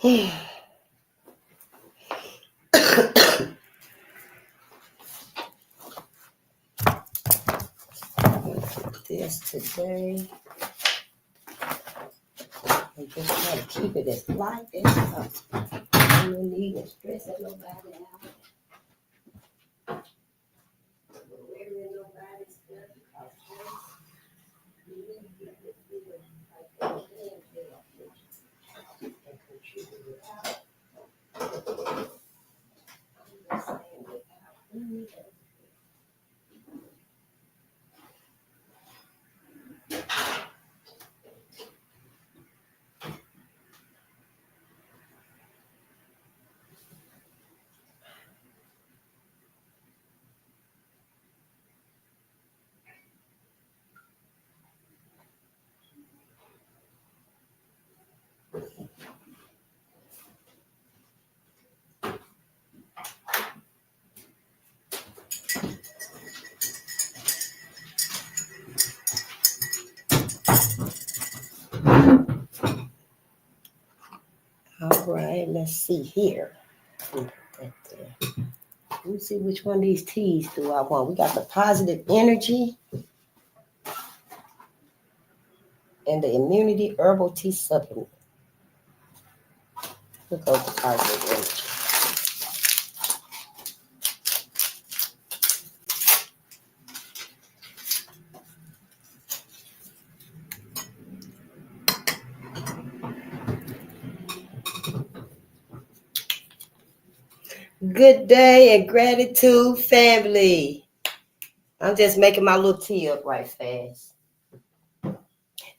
This today. And just try to keep it as light as possible. You don't need to stress nobody out. Worrying nobody's stuff because you need to get this feeling like they can help you and contribute without. I'm just saying without any of it. All right, let's see here. Let me see which one of these teas do I want. We got the positive energy and the immunity herbal tea supplement. Look over the positive energy. Good day and gratitude, family. I'm just making my little tea up right fast.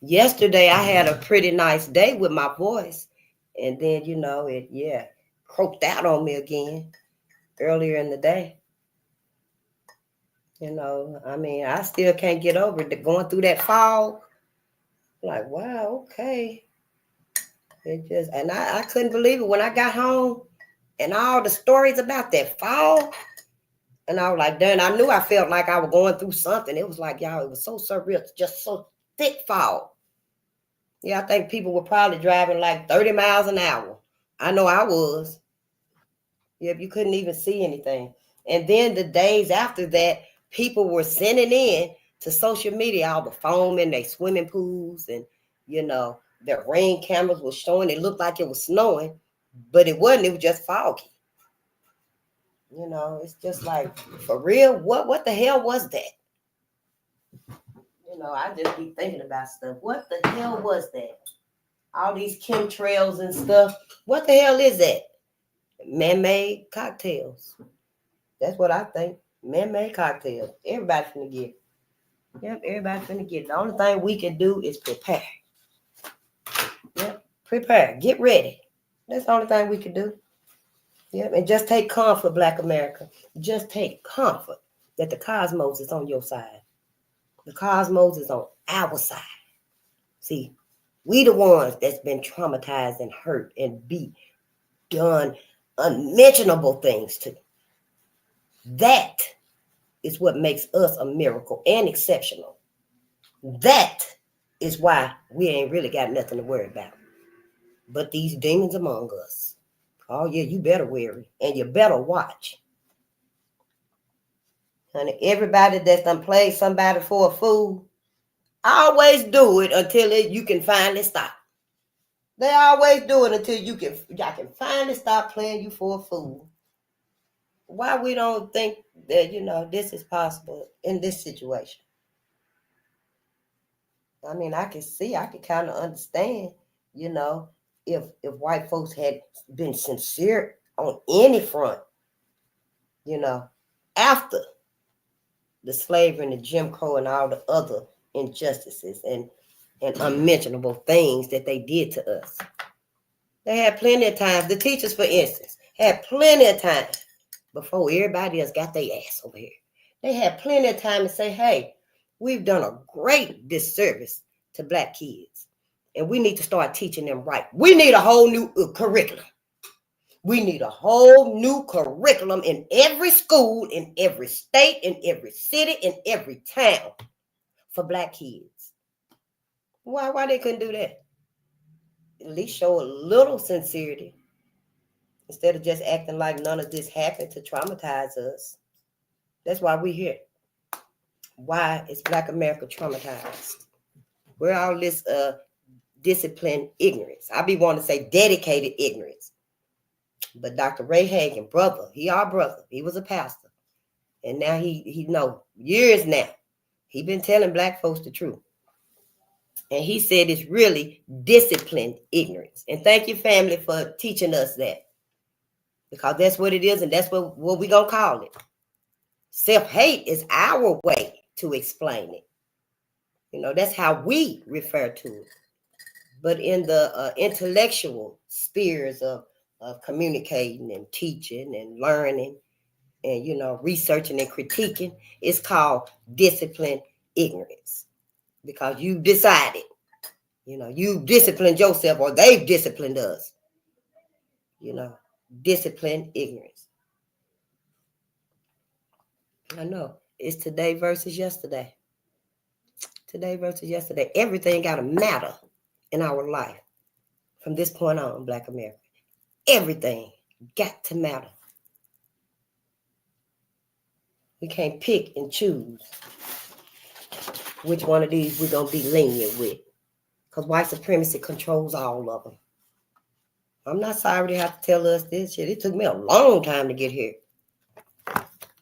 Yesterday, I had a pretty nice day with my voice. And then, it croaked out on me again earlier in the day. I still can't get over it. Going through that fog. Like, wow, okay. I couldn't believe it when I got home and all the stories about that fog. And I was like, darn, I knew I felt like I was going through something. It was like, y'all, it was so surreal, just so thick fog. Yeah, I think people were probably driving like 30 miles an hour. I know I was. Yeah, you couldn't even see anything. And then the days after that, people were sending in to social media all the foam in their swimming pools and, their rain cameras were showing. It looked like it was snowing, but it wasn't. It was just foggy. It's just like, for real, what the hell was that? I just be thinking about stuff. What the hell was that? All these chemtrails and stuff. What the hell is that? Man-made cocktails. That's what I think. Man-made cocktails. Everybody finna get it. Yep, everybody finna get it. The only thing we can do is prepare. Yep, prepare. Get ready. That's the only thing we can do. Yep, and just take comfort, Black America. Just take comfort that the cosmos is on your side. The cosmos is on our side. See, we the ones that's been traumatized and hurt and beat, done unmentionable things to. That is what makes us a miracle and exceptional. That is why we ain't really got nothing to worry about. But these demons among us. Oh yeah, you better worry and you better watch. Honey, everybody that's done played somebody for a fool, always do it until you can finally stop. They always do it until y'all can finally stop playing you for a fool. Why we don't think that, this is possible in this situation? I mean, I can kind of understand, if white folks had been sincere on any front, after the slavery and the Jim Crow and all the other injustices and unmentionable things that they did to us. They had plenty of times. The teachers, for instance, had plenty of time before everybody else got their ass over here. They had plenty of time to say, hey, we've done a great disservice to Black kids, and we need to start teaching them right. We need a whole new curriculum. We need a whole new curriculum in every school, in every state, in every city, in every town for Black kids. Why they couldn't do that? at least show a little sincerity instead of just acting like none of this happened to traumatize us. That's why we're here. Why is Black America traumatized? Where all this disciplined ignorance? I be wanting to say dedicated ignorance. But Dr. Ray Hagan, brother, he our brother. He was a pastor. And now he know years now. He been telling black folks the truth. And he said it's really disciplined ignorance. And thank you, family, for teaching us that. Because that's what it is, and that's what we gonna call it. Self-hate is our way to explain it. You know, that's how we refer to it. But in the intellectual spheres of communicating and teaching and learning and, you know, researching and critiquing, it's called disciplined ignorance. Because you decided, you know, you disciplined yourself or they've disciplined us. You know, disciplined ignorance. I know. It's today versus yesterday. Today versus yesterday. Everything got to matter in our life from this point on, Black America. Everything got to matter. We can't pick and choose which one of these we're going to be lenient with. Because white supremacy controls all of them. I'm not sorry to have to tell us this shit. It took me a long time to get here.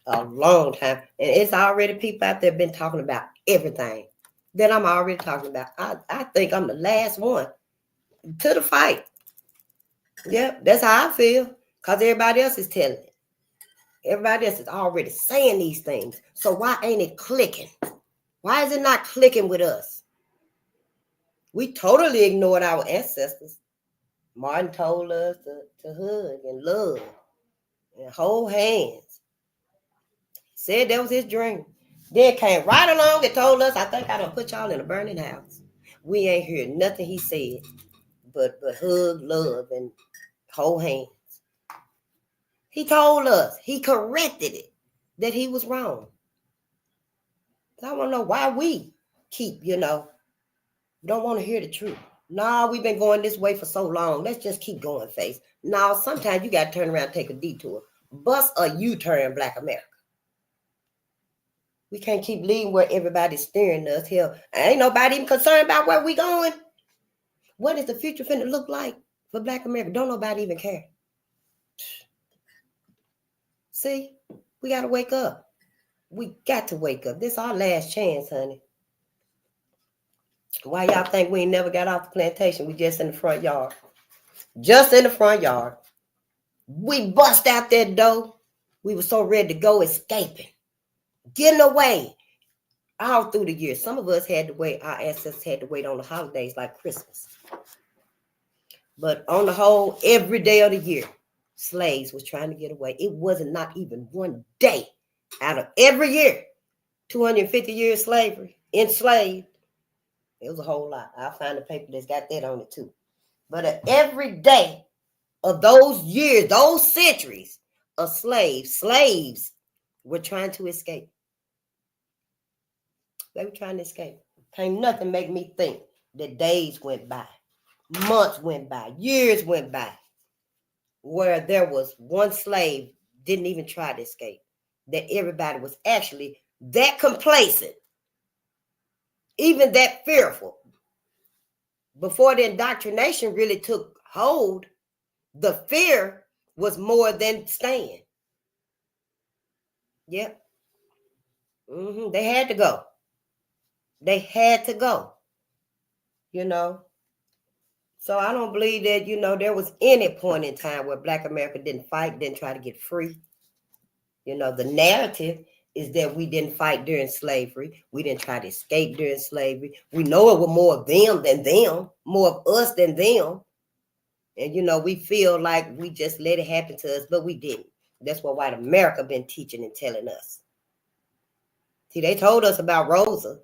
A long time. And it's already people out there been talking about everything that I'm already talking about. I think I'm the last one to the fight. Yep, that's how I feel. Because everybody else is telling it. Everybody else is already saying these things. So why ain't it clicking? Why is it not clicking with us? We totally ignored our ancestors. Martin told us to hug and love and hold hands. Said that was his dream. Then came right along and told us, I think I done put y'all in a burning house. We ain't heard nothing he said but hug, love, and hold hands. He told us, he corrected it, that he was wrong. I want to know why we keep, don't want to hear the truth. No, we've been going this way for so long. Let's just keep going, face. No, sometimes you got to turn around and take a detour. Bust a U-turn, Black America. We can't keep leading where everybody's steering us. Hell, ain't nobody even concerned about where we going. What is the future finna look like for Black America? Don't nobody even care. See, we got to wake up. We got to wake up. This is our last chance, honey. Why y'all think we ain't never got off the plantation? We just in the front yard. Just in the front yard. We bust out that door. We were so ready to go escaping. Getting away. All through the year. Some of us had to wait. Our ancestors had to wait on the holidays like Christmas. But on the whole, every day of the year, slaves was trying to get away. It wasn't not even one day out of every year. 250 years slavery. Enslaved. It was a whole lot. I'll find a paper that's got that on it too. But every day of those years, those centuries of slaves were trying to escape. They were trying to escape. Can't nothing make me think that days went by, months went by, years went by, where there was one slave didn't even try to escape. That everybody was actually that complacent, even that fearful. Before the indoctrination really took hold, the fear was more than staying. Yep. They had to go. They had to go. So I don't believe that, there was any point in time where Black America didn't fight, didn't try to get free. The narrative is that we didn't fight during slavery. We didn't try to escape during slavery. We know it was more of them than them, more of us than them. And, we feel like we just let it happen to us, but we didn't. That's what white America been teaching and telling us. See, they told us about Rosa,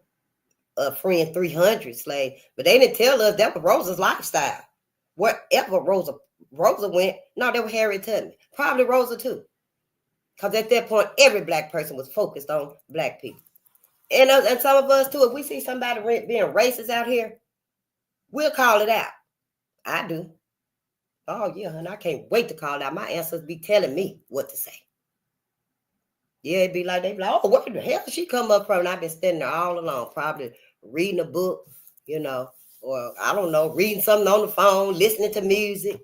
freeing 300 slaves, but they didn't tell us that was Rosa's lifestyle. Wherever Rosa went, no, that was Harriet Tubman. Probably Rosa too. Because at that point, every Black person was focused on Black people. And some of us too, if we see somebody being racist out here, we'll call it out. I do. Oh, yeah, and I can't wait to call out. My ancestors be telling me what to say. Yeah, it'd be like, they be like, oh, where the hell did she come up from? And I've been standing there all along, probably reading a book, or I don't know, reading something on the phone, listening to music.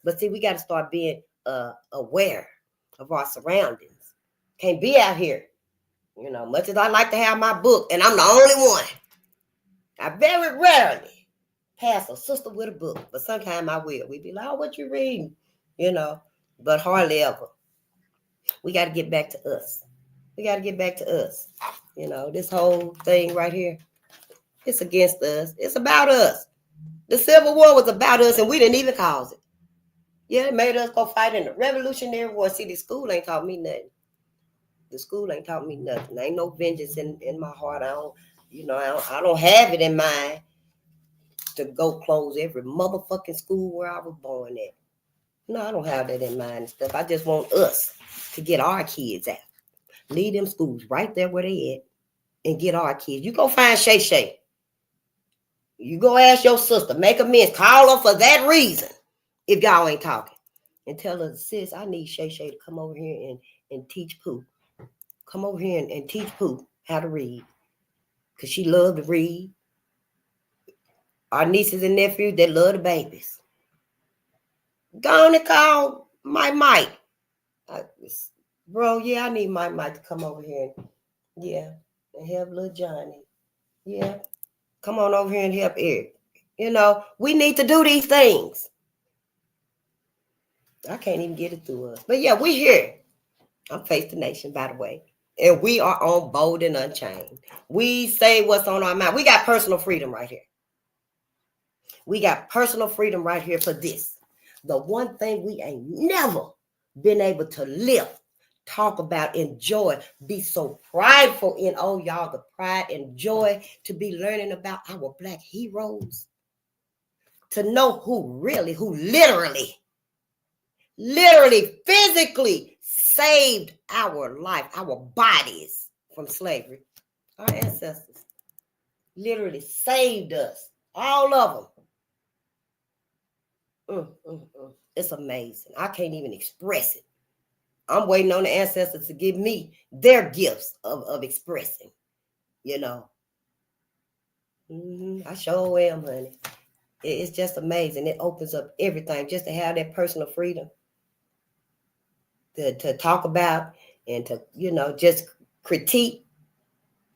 But see, we got to start being aware of our surroundings. Can't be out here, much as I like to have my book, and I'm the only one. I very rarely pass a sister with a book, but sometimes I will. We be like, oh, what you reading? But hardly ever. We got to get back to us. We got to get back to us. This whole thing right here, it's against us. It's about us. The Civil War was about us, and we didn't even cause it. Yeah, it made us go fight in the Revolutionary War. See, the school ain't taught me nothing. The school ain't taught me nothing. There ain't no vengeance in my heart. I don't have it in mind to go close every motherfucking school where I was born at. No, I don't have that in mind and stuff. I just want us to get our kids out. Leave them schools right there where they at and get our kids. You go find Shay Shay. You go ask your sister, make amends, call her for that reason if y'all ain't talking. And tell her, sis, I need Shay Shay to come over here and teach Pooh. Come over here and teach Pooh how to read. Because she loved to read. Our nieces and nephews, they love the babies. Go on and call my Mike. Bro, yeah, I need my Mike to come over here and help little Johnny. Yeah, come on over here and help Eric. We need to do these things. I can't even get it through us. But yeah, we here. I'm Face the Nation, by the way. And we are on Bolden Unchained. We say what's on our mind. We got personal freedom right here. We got personal freedom right here for this. The one thing we ain't never been able to live, talk about, enjoy, be so prideful in, oh, y'all, the pride and joy to be learning about our Black heroes. To know who literally, physically saved our life, our bodies from slavery. Our ancestors literally saved us, all of them. It's amazing. I can't even express it. I'm waiting on the ancestors to give me their gifts of expressing, I sure am, honey. It's just amazing. It opens up everything just to have that personal freedom to talk about and to, just critique,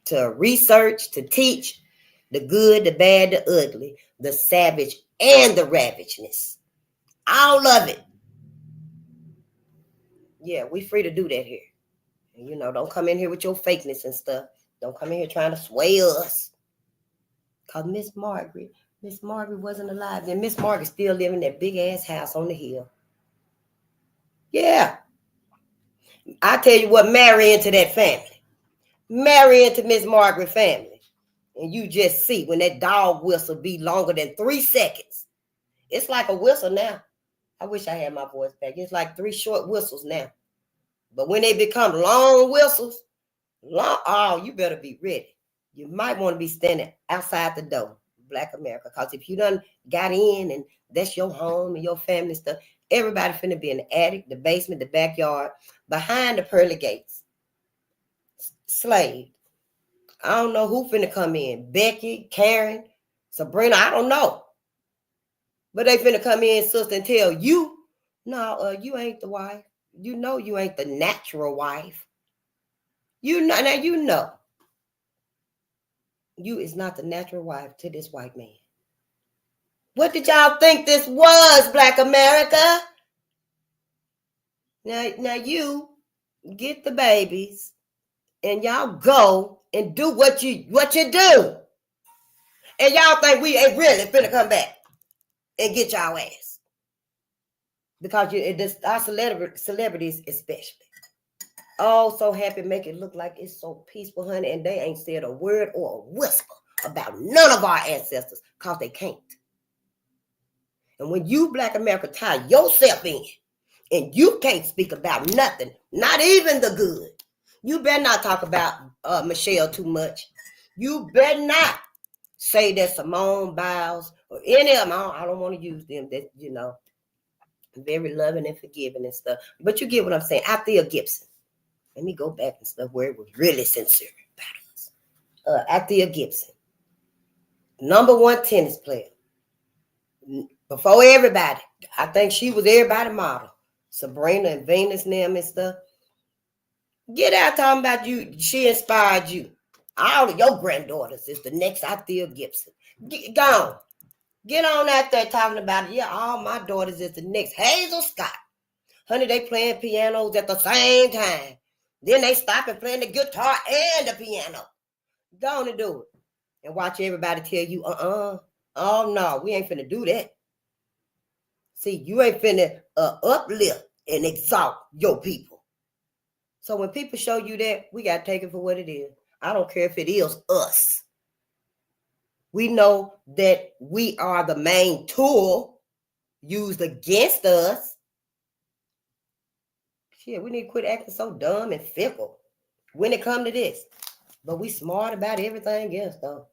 to research, to teach the good, the bad, the ugly, the savage, and the ravageness. All of it. Yeah, we free to do that here. And, don't come in here with your fakeness and stuff. Don't come in here trying to sway us. Because Miss Margaret wasn't alive. And Miss Margaret still living in that big-ass house on the hill. Yeah. I tell you what, marry into that family. Marry into Miss Margaret family. And you just see when that dog whistle be longer than 3 seconds. It's like a whistle now. I wish I had my voice back. It's like 3 short whistles now. But when they become long whistles, you better be ready. You might want to be standing outside the door, Black America. Because if you done got in and that's your home and your family stuff, everybody finna be in the attic, the basement, the backyard, behind the pearly gates. Slave. I don't know who finna come in. Becky, Karen, Sabrina, I don't know. But they finna come in, sister, and tell you, no, you ain't the wife. You ain't the natural wife. You is not the natural wife to this white man. What did y'all think this was, Black America? Now you get the babies and y'all go and do what you do. And y'all think we ain't really finna come back and get y'all ass. Because our celebrities especially. Oh, so happy, make it look like it's so peaceful, honey, and they ain't said a word or a whisper about none of our ancestors because they can't. And when you, Black America, tie yourself in and you can't speak about nothing, not even the good, you better not talk about Michelle too much. You better not say that Simone Biles Any of them, I don't want to use them. That, you know, very loving and forgiving and stuff. But you get what I'm saying. Althea Gibson. Let me go back and stuff where it was really sincere about us. Althea Gibson, #1 tennis player. Before everybody, I think she was everybody model. Sabrina and Venus and them and stuff. Get out talking about you. She inspired you. All of your granddaughters is the next Althea Gibson. Go on. Get on out there talking about it. Yeah, all my daughters is the next Hazel Scott. Honey, they playing pianos at the same time. Then they stop and playing the guitar and the piano. Go on and do it. And watch everybody tell you, oh no, we ain't finna do that. See, you ain't finna uplift and exalt your people. So when people show you that, we got to take it for what it is. I don't care if it is us. We know that we are the main tool used against us. Shit, we need to quit acting so dumb and fickle when it comes to this. But we smart about everything else, though.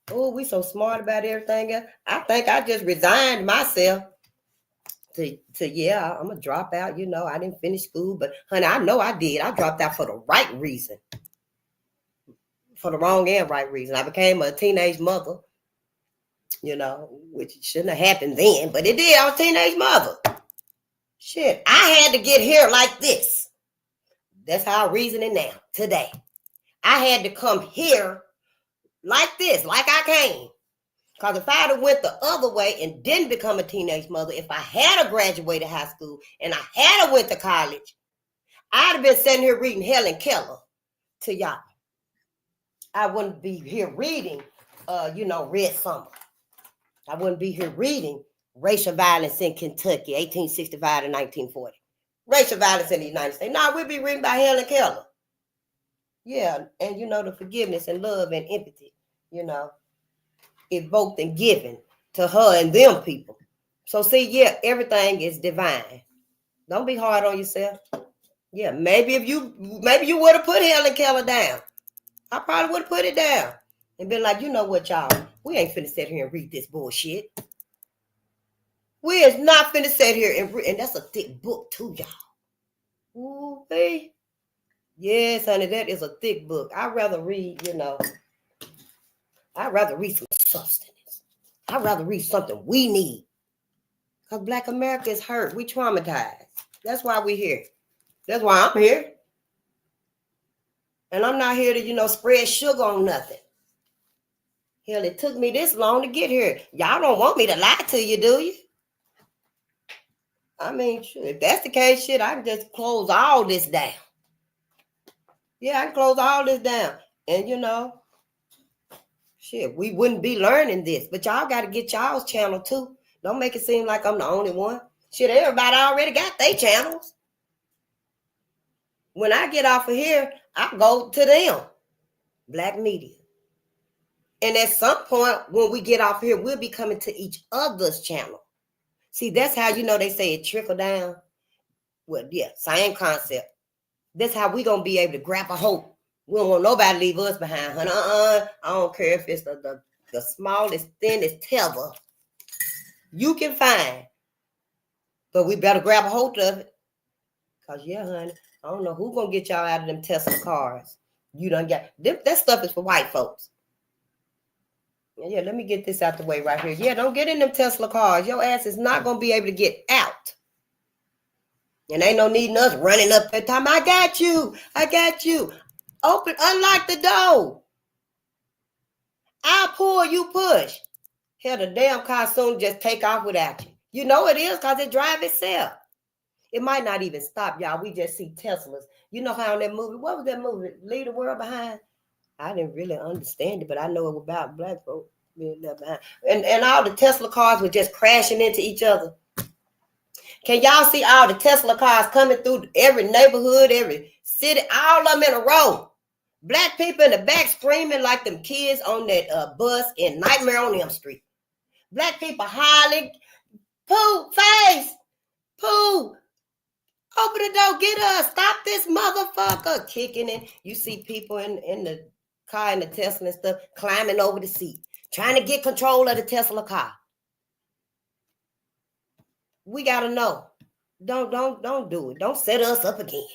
Oh, we so smart about everything else. I think I just resigned myself to yeah, I'm going to drop out. You know, I didn't finish school. But, honey, I know I did. I dropped out for the right reason. For the wrong and right reason. I became a teenage mother, you know, which shouldn't have happened then, but it did. I was a teenage mother. Shit, I had to get here like this. That's how I'm reasoning now, today. I had to come here like this, like I came. Because if I had went the other way and didn't become a teenage mother, if I had graduated high school and I had went to college, I'd have been sitting here reading Helen Keller to y'all. I wouldn't be here reading, Red Summer. I wouldn't be here reading racial violence in Kentucky, 1865 to 1940. Racial violence in the United States. No, we'd be reading about Helen Keller. Yeah, and the forgiveness and love and empathy, evoked and given to her and them people. So see, yeah, everything is divine. Don't be hard on yourself. Yeah, maybe you would have put Helen Keller down. I probably would have put it down and been like, you know what, y'all? We ain't finna sit here and read this bullshit. We is not finna sit here and read, and that's a thick book too, y'all. Ooh, hey. Yes, honey, that is a thick book. I'd rather read, I'd rather read some substance. I'd rather read something we need. Because Black America is hurt. We traumatized. That's why we're here. That's why I'm here. And I'm not here to, spread sugar on nothing. Hell, it took me this long to get here. Y'all don't want me to lie to you, do you? I mean, if that's the case, shit, I can just close all this down. Yeah, I can close all this down. And, shit, we wouldn't be learning this. But y'all got to get y'all's channel, too. Don't make it seem like I'm the only one. Shit, everybody already got their channels. When I get off of here, I go to them. Black media. And at some point, when we get off here, we'll be coming to each other's channel. See, that's how, they say it trickle down. Well, yeah, same concept. That's how we going to be able to grab a hold. We don't want nobody to leave us behind, honey. I don't care if it's the smallest, thinnest tether you can find. But we better grab a hold of it. Because, yeah, honey, I don't know who's going to get y'all out of them Tesla cars. You done got, that stuff is for white folks. Yeah, let me get this out the way right here. Yeah, don't get in them Tesla cars. Your ass is not going to be able to get out. And ain't no needing us running up that time. I got you. Open, unlock the door. I'll pull, you push. Hell, the damn car soon just take off without you. You know it is because it drives itself. It might not even stop, y'all. We just see Teslas. You know how in that movie, what was that movie? Leave the World Behind? I didn't really understand it, but I know it was about black folks being left behind. And all the Tesla cars were just crashing into each other. Can y'all see all the Tesla cars coming through every neighborhood, every city, all of them in a row? Black people in the back screaming like them kids on that bus in Nightmare on Elm Street. Black people hollering, "Pooh, face! Pooh! Open the door, get us! Stop this motherfucker!" Kicking it. You see people in the car, in the Tesla and stuff, climbing over the seat, trying to get control of the Tesla car. We gotta know. Don't do it. Don't set us up again.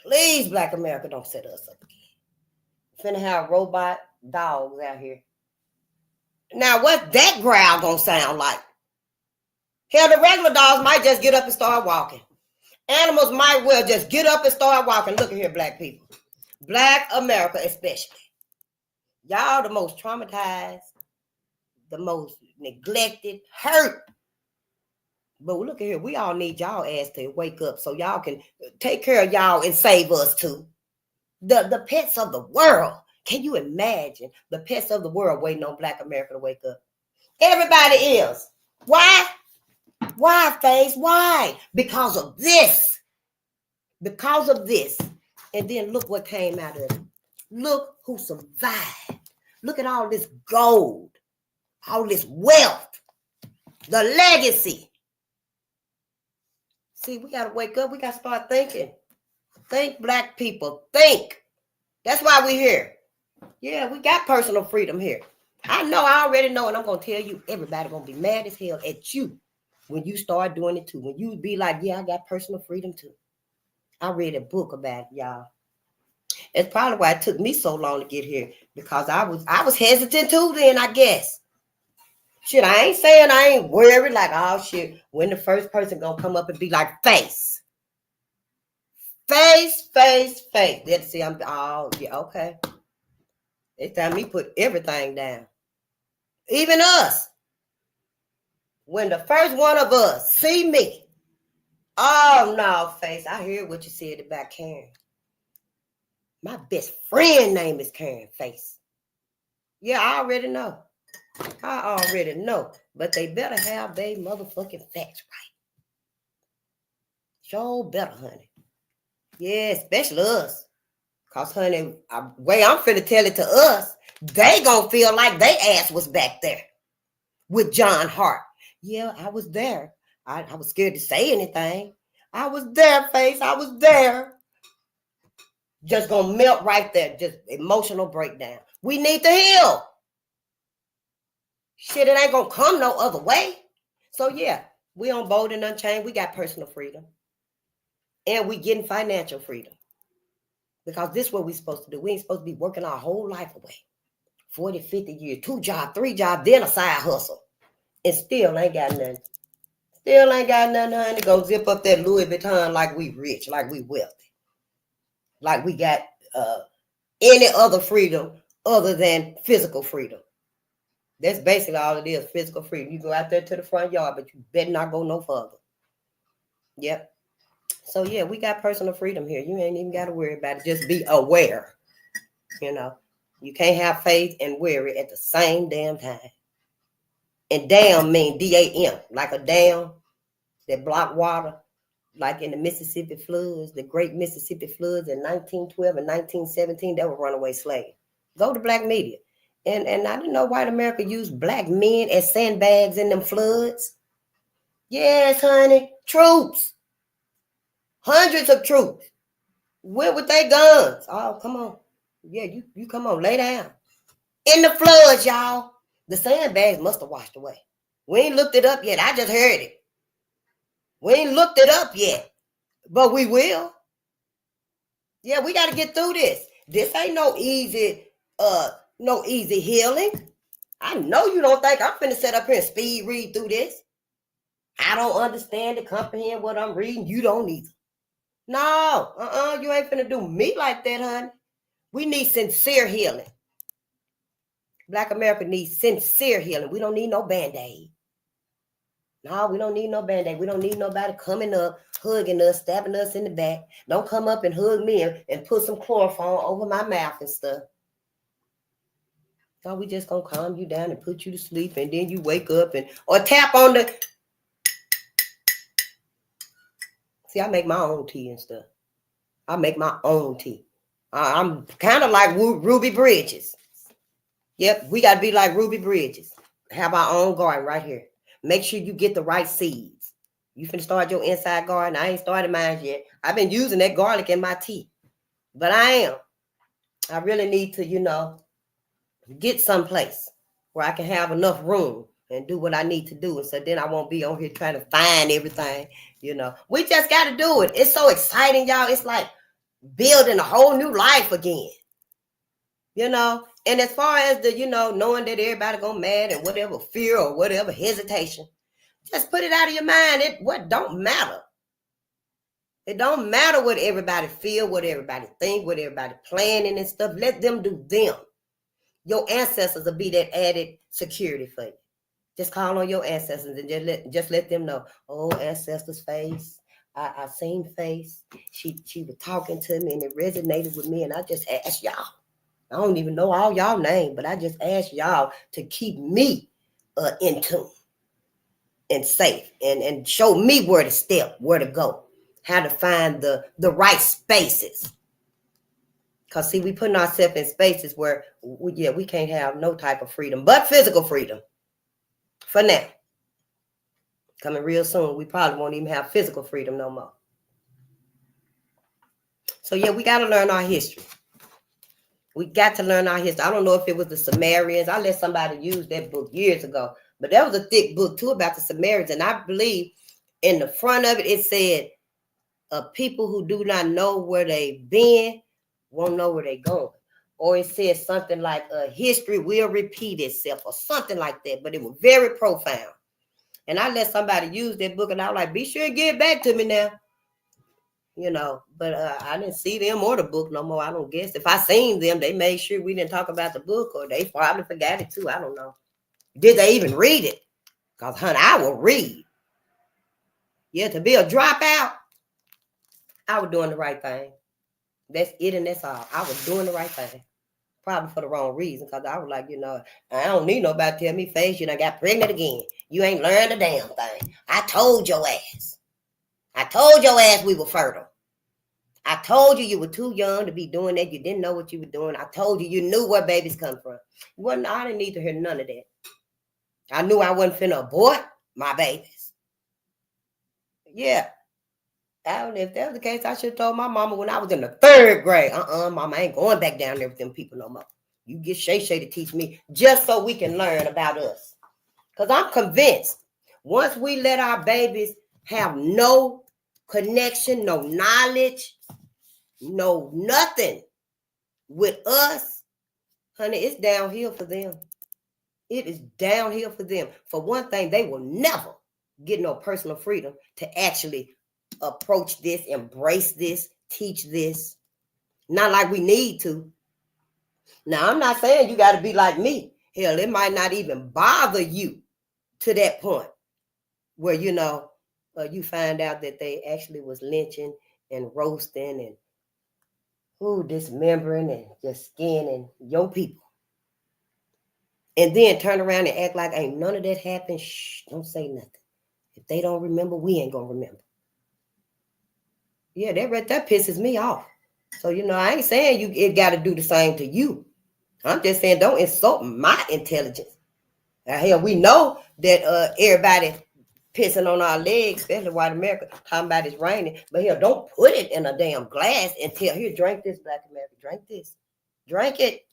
Please, Black America, don't set us up again. Finna have robot dogs out here. Now, what's that growl gonna sound like? Hell, the regular dogs might just get up and start walking. Animals might well just get up and start walking. Look at here, Black people. Black America especially. Y'all the most traumatized, the most neglected, hurt. But look at here, we all need y'all ass to wake up so y'all can take care of y'all and save us too. The pets of the world. Can you imagine the pets of the world waiting on Black America to wake up? Everybody else. Why? Why, Face? Why? Because of this. Because of this. And then look what came out of it. Look who survived. Look at all this gold, all this wealth, the legacy. See, we got to wake up. We got to start thinking. Think, Black people. Think. That's why we're here. Yeah, we got personal freedom here. I know, I already know, and I'm going to tell you, everybody going to be mad as hell at you when you start doing it too. When you be like, yeah, I got personal freedom too. I read a book about it, y'all. It's probably why it took me so long to get here, because I was hesitant too then, I guess. Shit, I ain't saying I ain't worried like, oh shit, when the first person gonna come up and be like, face. Face, face, face. Let's see, oh yeah, okay. It's time me put everything down. Even us. When the first one of us see me, oh no, face, I hear what you said about Karen. My best friend name is Karen, face. Yeah, I already know. I already know. But they better have their motherfucking facts right. Sure better, honey. Yeah, especially us. Because, honey, the way I'm finna tell it to us, they gonna feel like they ass was back there with John Hart. Yeah, I was there. I was scared to say anything. I was there, face. I was there. Just gonna melt right there. Just emotional breakdown. We need to heal. Shit, it ain't gonna come no other way. So yeah, we on Bolden Unchained. We got personal freedom. And we getting financial freedom. Because this is what we supposed to do. We ain't supposed to be working our whole life away. 40, 50 years, 2 jobs, 3 jobs, then a side hustle. And still ain't got nothing. Still ain't got nothing, honey, to go zip up that Louis Vuitton like we rich, like we wealthy. Like we got any other freedom other than physical freedom. That's basically all it is, physical freedom. You go out there to the front yard, but you better not go no further. Yep. So, yeah, we got personal freedom here. You ain't even got to worry about it. Just be aware. You know, you can't have faith and worry at the same damn time. And dam mean D-A-M, like a dam that block water, like in the Mississippi floods, the great Mississippi floods in 1912 and 1917, that were runaway slaves. Go to Black media. And I didn't know white America used Black men as sandbags in them floods. Yes, honey, troops. Hundreds of troops. Went with their guns. Oh, come on. Yeah, you come on, lay down. In the floods, y'all. The sandbags must have washed away. We ain't looked it up yet. I just heard it. We ain't looked it up yet. But we will. Yeah, we got to get through this. This ain't no easy healing. I know you don't think I'm finna sit up here and speed read through this. I don't understand it, comprehend what I'm reading. You don't either. No, you ain't finna do me like that, honey. We need sincere healing. Black America needs sincere healing. We don't need no Band-Aid. No, we don't need no Band-Aid. We don't need nobody coming up, hugging us, stabbing us in the back. Don't come up and hug me and put some chloroform over my mouth and stuff. No, we just gonna calm you down and put you to sleep, and then you wake up or tap on the. See, I make my own tea and stuff. I make my own tea. I'm kind of like Ruby Bridges. Yep, we got to be like Ruby Bridges. Have our own garden right here. Make sure you get the right seeds. You finna start your inside garden. I ain't started mine yet. I've been using that garlic in my tea. But I really need to, get someplace where I can have enough room and do what I need to do. And so then I won't be on here trying to find everything, We just got to do it. It's so exciting, y'all. It's like building a whole new life again, And as far as the, knowing that everybody gonna mad and whatever fear or whatever hesitation, just put it out of your mind. What don't matter. It don't matter what everybody feel, what everybody think, what everybody planning and stuff. Let them do them. Your ancestors will be that added security for you. Just call on your ancestors and just let them know. Oh, ancestors face. I seen face. She was talking to me and it resonated with me. And I just asked y'all. I don't even know all y'all names, but I just asked y'all to keep me in tune and safe and show me where to step, where to go, how to find the right spaces. Because, see, we putting ourselves in spaces where, we can't have no type of freedom, but physical freedom. For now. Coming real soon, we probably won't even have physical freedom no more. So, we got to learn our history. We got to learn our history. I don't know if it was the Sumerians. I let somebody use that book years ago. But that was a thick book, too, about the Sumerians. And I believe in the front of it, it said, people who do not know where they've been won't know where they're going. Or it says something like history will repeat itself or something like that. But it was very profound. And I let somebody use that book and I was like, be sure and get back to me now. But I didn't see them or the book no more. I don't guess. If I seen them, they made sure we didn't talk about the book or they probably forgot it too. I don't know. Did they even read it? Because, honey, I will read. Yeah, to be a dropout, I was doing the right thing. That's it and that's all. I was doing the right thing. Probably for the wrong reason, because I was like, I don't need nobody to tell me face. You done got pregnant again. You ain't learned a damn thing. I told your ass. I told your ass we were fertile. I told you were too young to be doing that. You didn't know what you were doing. I told you knew where babies come from. I didn't need to hear none of that. I knew I wasn't finna abort my babies. Yeah. If that was the case, I should have told my mama when I was in the 3rd grade. Mama, I ain't going back down there with them people no more. You get Shay to teach me just so we can learn about us. Because I'm convinced once we let our babies have no connection, no knowledge, no nothing with us, honey, it's downhill for them. It is downhill for them. For one thing, they will never get no personal freedom to actually approach this, embrace this, teach this. Not like we need to. Now, I'm not saying you got to be like me. Hell, it might not even bother you to that point where, you find out that they actually was lynching and roasting and dismembering and just skinning your people. And then turn around and act like ain't none of that happened. Shh, don't say nothing. If they don't remember, we ain't going to remember. Yeah, that pisses me off. So, I ain't saying it got to do the same to you. I'm just saying don't insult my intelligence. Now, hell, we know that everybody pissing on our legs, especially white America, talking about it's raining. But hell, don't put it in a damn glass and tell, here, drink this, Black America, drink this. Drink it.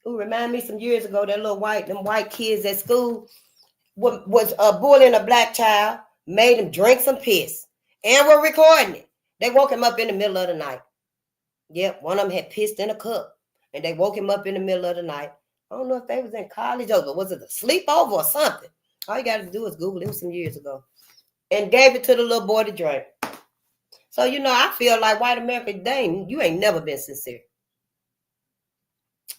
Remind me some years ago, them white kids at school was bullying a black child, made him drink some piss, and were recording it. They woke him up in the middle of the night. Yep, one of them had pissed in a cup, and they woke him up in the middle of the night. I don't know if they was in college or was it a sleepover or something. All you got to do is Google it. It was some years ago. And gave it to the little boy to drink. So, I feel like white America, you ain't never been sincere.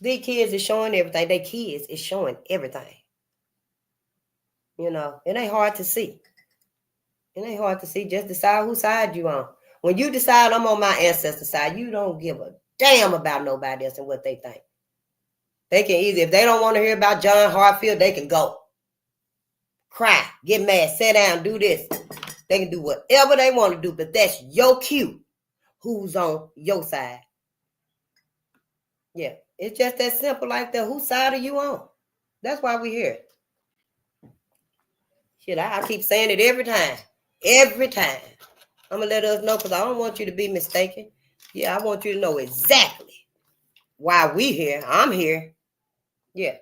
These kids is showing everything. They kids is showing everything. It ain't hard to see. It ain't hard to see. Just decide whose side you on. When you decide I'm on my ancestor side, you don't give a damn about nobody else and what they think. They can either, if they don't want to hear about John Hartfield, they can go. Cry, get mad, sit down, do this. They can do whatever they want to do, but that's your cue. Who's on your side? Yeah, it's just that simple like that. Whose side are you on? That's why we're here. Shit, I keep saying it every time. Every time. I'm going to let us know because I don't want you to be mistaken. Yeah, I want you to know exactly why we here. I'm here. Yeah.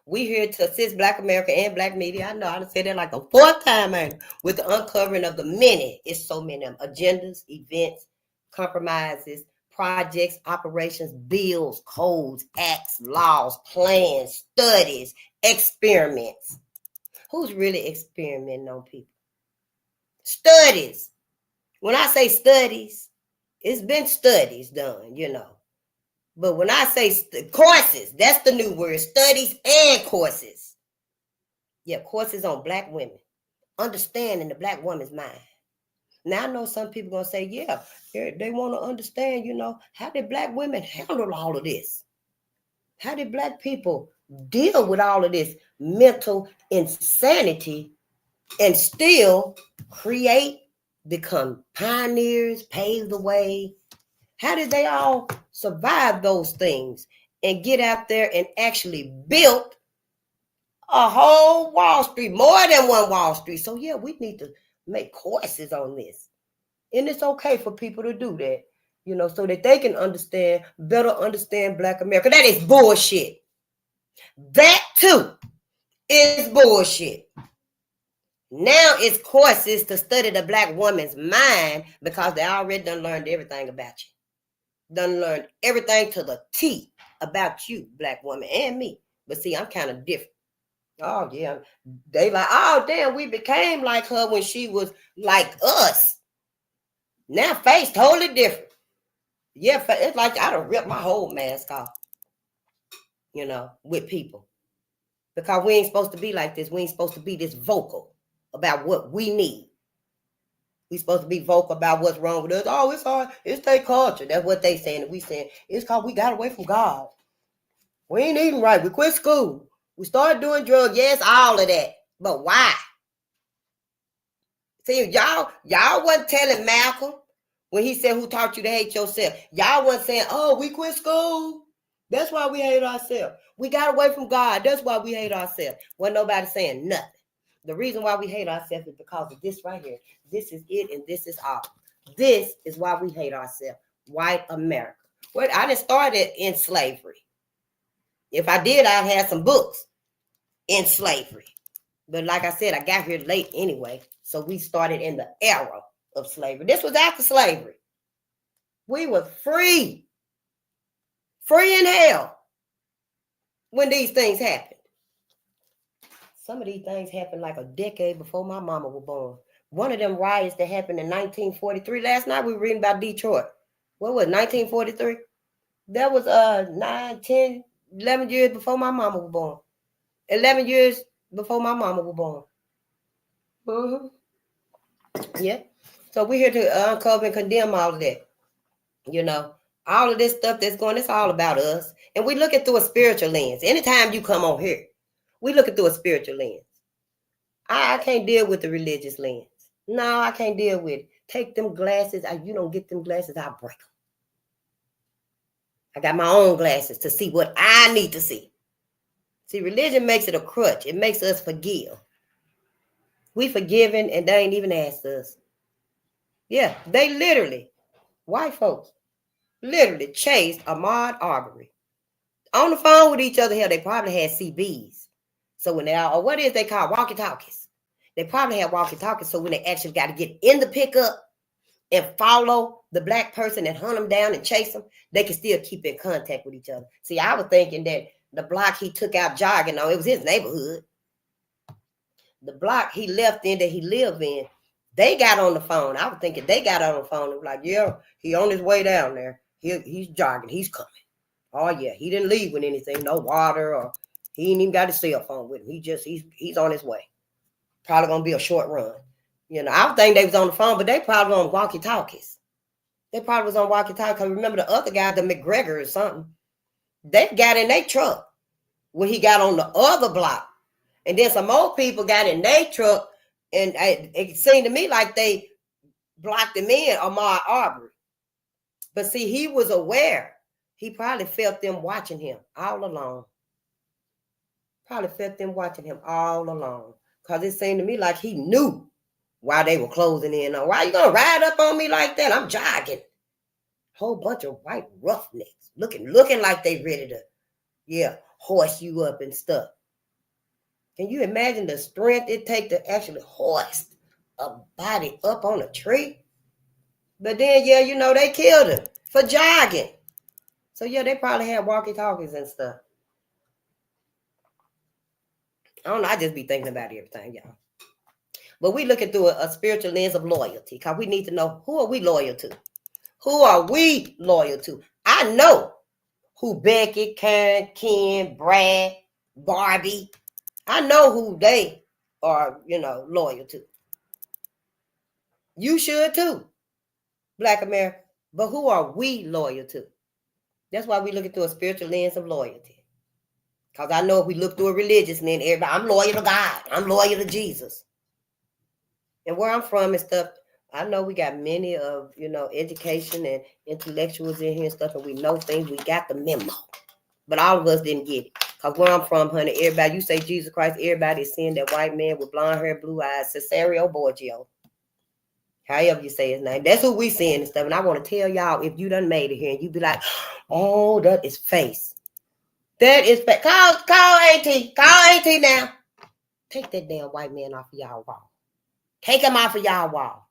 We here to assist Black America and Black media. I know I done said that like the fourth time, man. With the uncovering of the many, it's so many of them, agendas, events, compromises, projects, operations, bills, codes, acts, laws, plans, studies, experiments. Who's really experimenting on people? Studies. When I say studies, it's been studies done, you know. But when I say courses, that's the new word, studies and courses. Yeah, courses on Black women, understanding the Black woman's mind. Now, I know some people going to say, yeah, they want to understand, you know, how did Black women handle all of this? How did Black people deal with all of this mental insanity and still create, become pioneers, pave the way? How did they all survive those things and get out there and actually build a whole Wall Street, more than one Wall Street? So yeah, we need to make courses on this. And it's okay for people to do that, you know, so that they can better understand Black America. That is bullshit. That too is bullshit. Now it's courses to study the Black woman's mind because they already done learned everything about you. Done learned everything to the T about you, Black woman, and me. But see, I'm kind of different. Oh, yeah. They like, oh, damn, we became like her when she was like us. Now face totally different. Yeah, it's like I done ripped my whole mask off, you know, with people. Because we ain't supposed to be like this. We ain't supposed to be this vocal about what we need. We supposed to be vocal about what's wrong with us. Oh, it's hard. It's their culture. That's what they saying. And we saying it's called we got away from God. We ain't eating right. We quit school. We started doing drugs. Yes, all of that. But why? See, y'all wasn't telling Malcolm when he said, who taught you to hate yourself? Y'all wasn't saying, oh, we quit school. That's why we hate ourselves. We got away from God. That's why we hate ourselves. Wasn't nobody saying nothing. The reason why we hate ourselves is because of this right here. This is it and this is all. This is why we hate ourselves. White America. Well, I didn't start it in slavery. If I did, I'd have some books in slavery. But like I said, I got here late anyway. So we started in the era of slavery. This was after slavery. We were free. Free in hell when these things happened. Some of these things happened like a decade before my mama was born. One of them riots that happened in 1943. Last night we were reading about Detroit. What was it, 1943? That was 9, 10, 11 years before my mama was born. 11 years before my mama was born. Mm-hmm. Yeah. So we're here to uncover and condemn all of that. You know, all of this stuff that's going, it's all about us. And we look at through a spiritual lens. Anytime you come on here, we look at through a spiritual lens. I can't deal with the religious lens. No, I can't deal with it. Take them glasses. You don't get them glasses, I'll break them. I got my own glasses to see what I need to see. See, religion makes it a crutch. It makes us forgive. We forgiven and they ain't even asked us. Yeah, they literally, white folks, literally chased Ahmaud Arbery. On the phone with each other, hell, they probably had CBs. So when they are, or what is they call walkie-talkies? They probably had walkie-talkies. So when they actually got to get in the pickup and follow the black person and hunt them down and chase them, they can still keep in contact with each other. See, I was thinking that the block he took out jogging on, it was his neighborhood. The block he left in that he lived in, they got on the phone. I was thinking they got on the phone and was like, yeah, he on his way down there. He's jogging. He's coming. Oh, yeah, he didn't leave with anything, no water, or he ain't even got his cell phone with him. He's on his way. Probably going to be a short run. You know, I would think they was on the phone, but they probably on walkie-talkies. They probably was on walkie-talkies. Because remember the other guy, the McGregor or something, they got in their truck when he got on the other block. And then some more people got in their truck, and it seemed to me like they blocked him in, Ahmaud Arbery. But see, he was aware. He probably felt them watching him all along. Probably felt them watching him all along. Because it seemed to me like he knew why they were closing in on. Why you going to ride up on me like that? I'm jogging. Whole bunch of white roughnecks looking like they ready to, horse you up and stuff. Can you imagine the strength it takes to actually hoist a body up on a tree? But then, yeah, you know, they killed him for jogging. So, yeah, they probably had walkie-talkies and stuff. I don't know. I just be thinking about everything, y'all. But we looking through a spiritual lens of loyalty because we need to know, who are we loyal to? Who are we loyal to? I know who Becky, Karen, Ken, Brad, Barbie. I know who they are, you know, loyal to. You should too, Black America. But who are we loyal to? That's why we looking through a spiritual lens of loyalty. Because I know if we look through a religious lens, everybody, I'm loyal to God. I'm loyal to Jesus. And where I'm from and stuff, I know we got many of, you know, education and intellectuals in here and stuff, and we know things. We got the memo. But all of us didn't get it. Because where I'm from, honey, everybody, you say Jesus Christ, everybody is seeing that white man with blonde hair, blue eyes, Cesario Borgio. However you say his name. That's who we seeing and stuff. And I want to tell y'all, if you done made it here and you be like, oh, that is face. That is face. Call Auntie. Call Auntie now. Take that damn white man off of y'all wall. Take him off of y'all wall.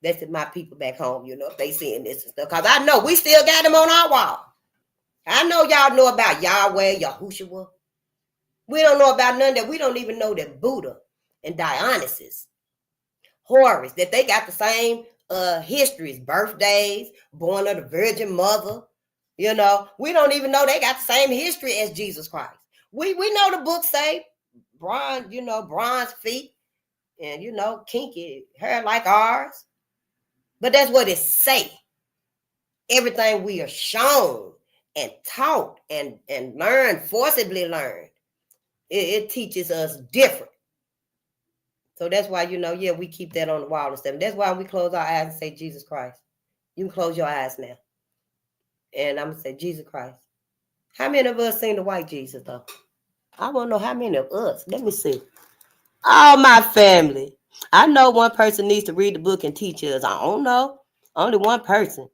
That's it, my people back home, you know, if they seeing this and stuff. Because I know we still got them on our wall. I know y'all know about Yahweh, Yahushua. We don't know about none of that. We don't even know that Buddha and Dionysus, Horus, that they got the same histories, birthdays, born of the Virgin Mother. You know, we don't even know they got the same history as Jesus Christ. We know the book say bronze, you know, bronze feet and, you know, kinky hair like ours. But that's what it say. Everything we are shown and taught and learned, forcibly learned, it teaches us different. So that's why, you know, yeah, we keep that on the wall and stuff. That's why we close our eyes and say Jesus Christ. You can close your eyes now. And I'm going to say Jesus Christ. How many of us seen the white Jesus, though? I want to know how many of us. Let me see. All my family. I know one person needs to read the book and teach us. I don't know. Only one person.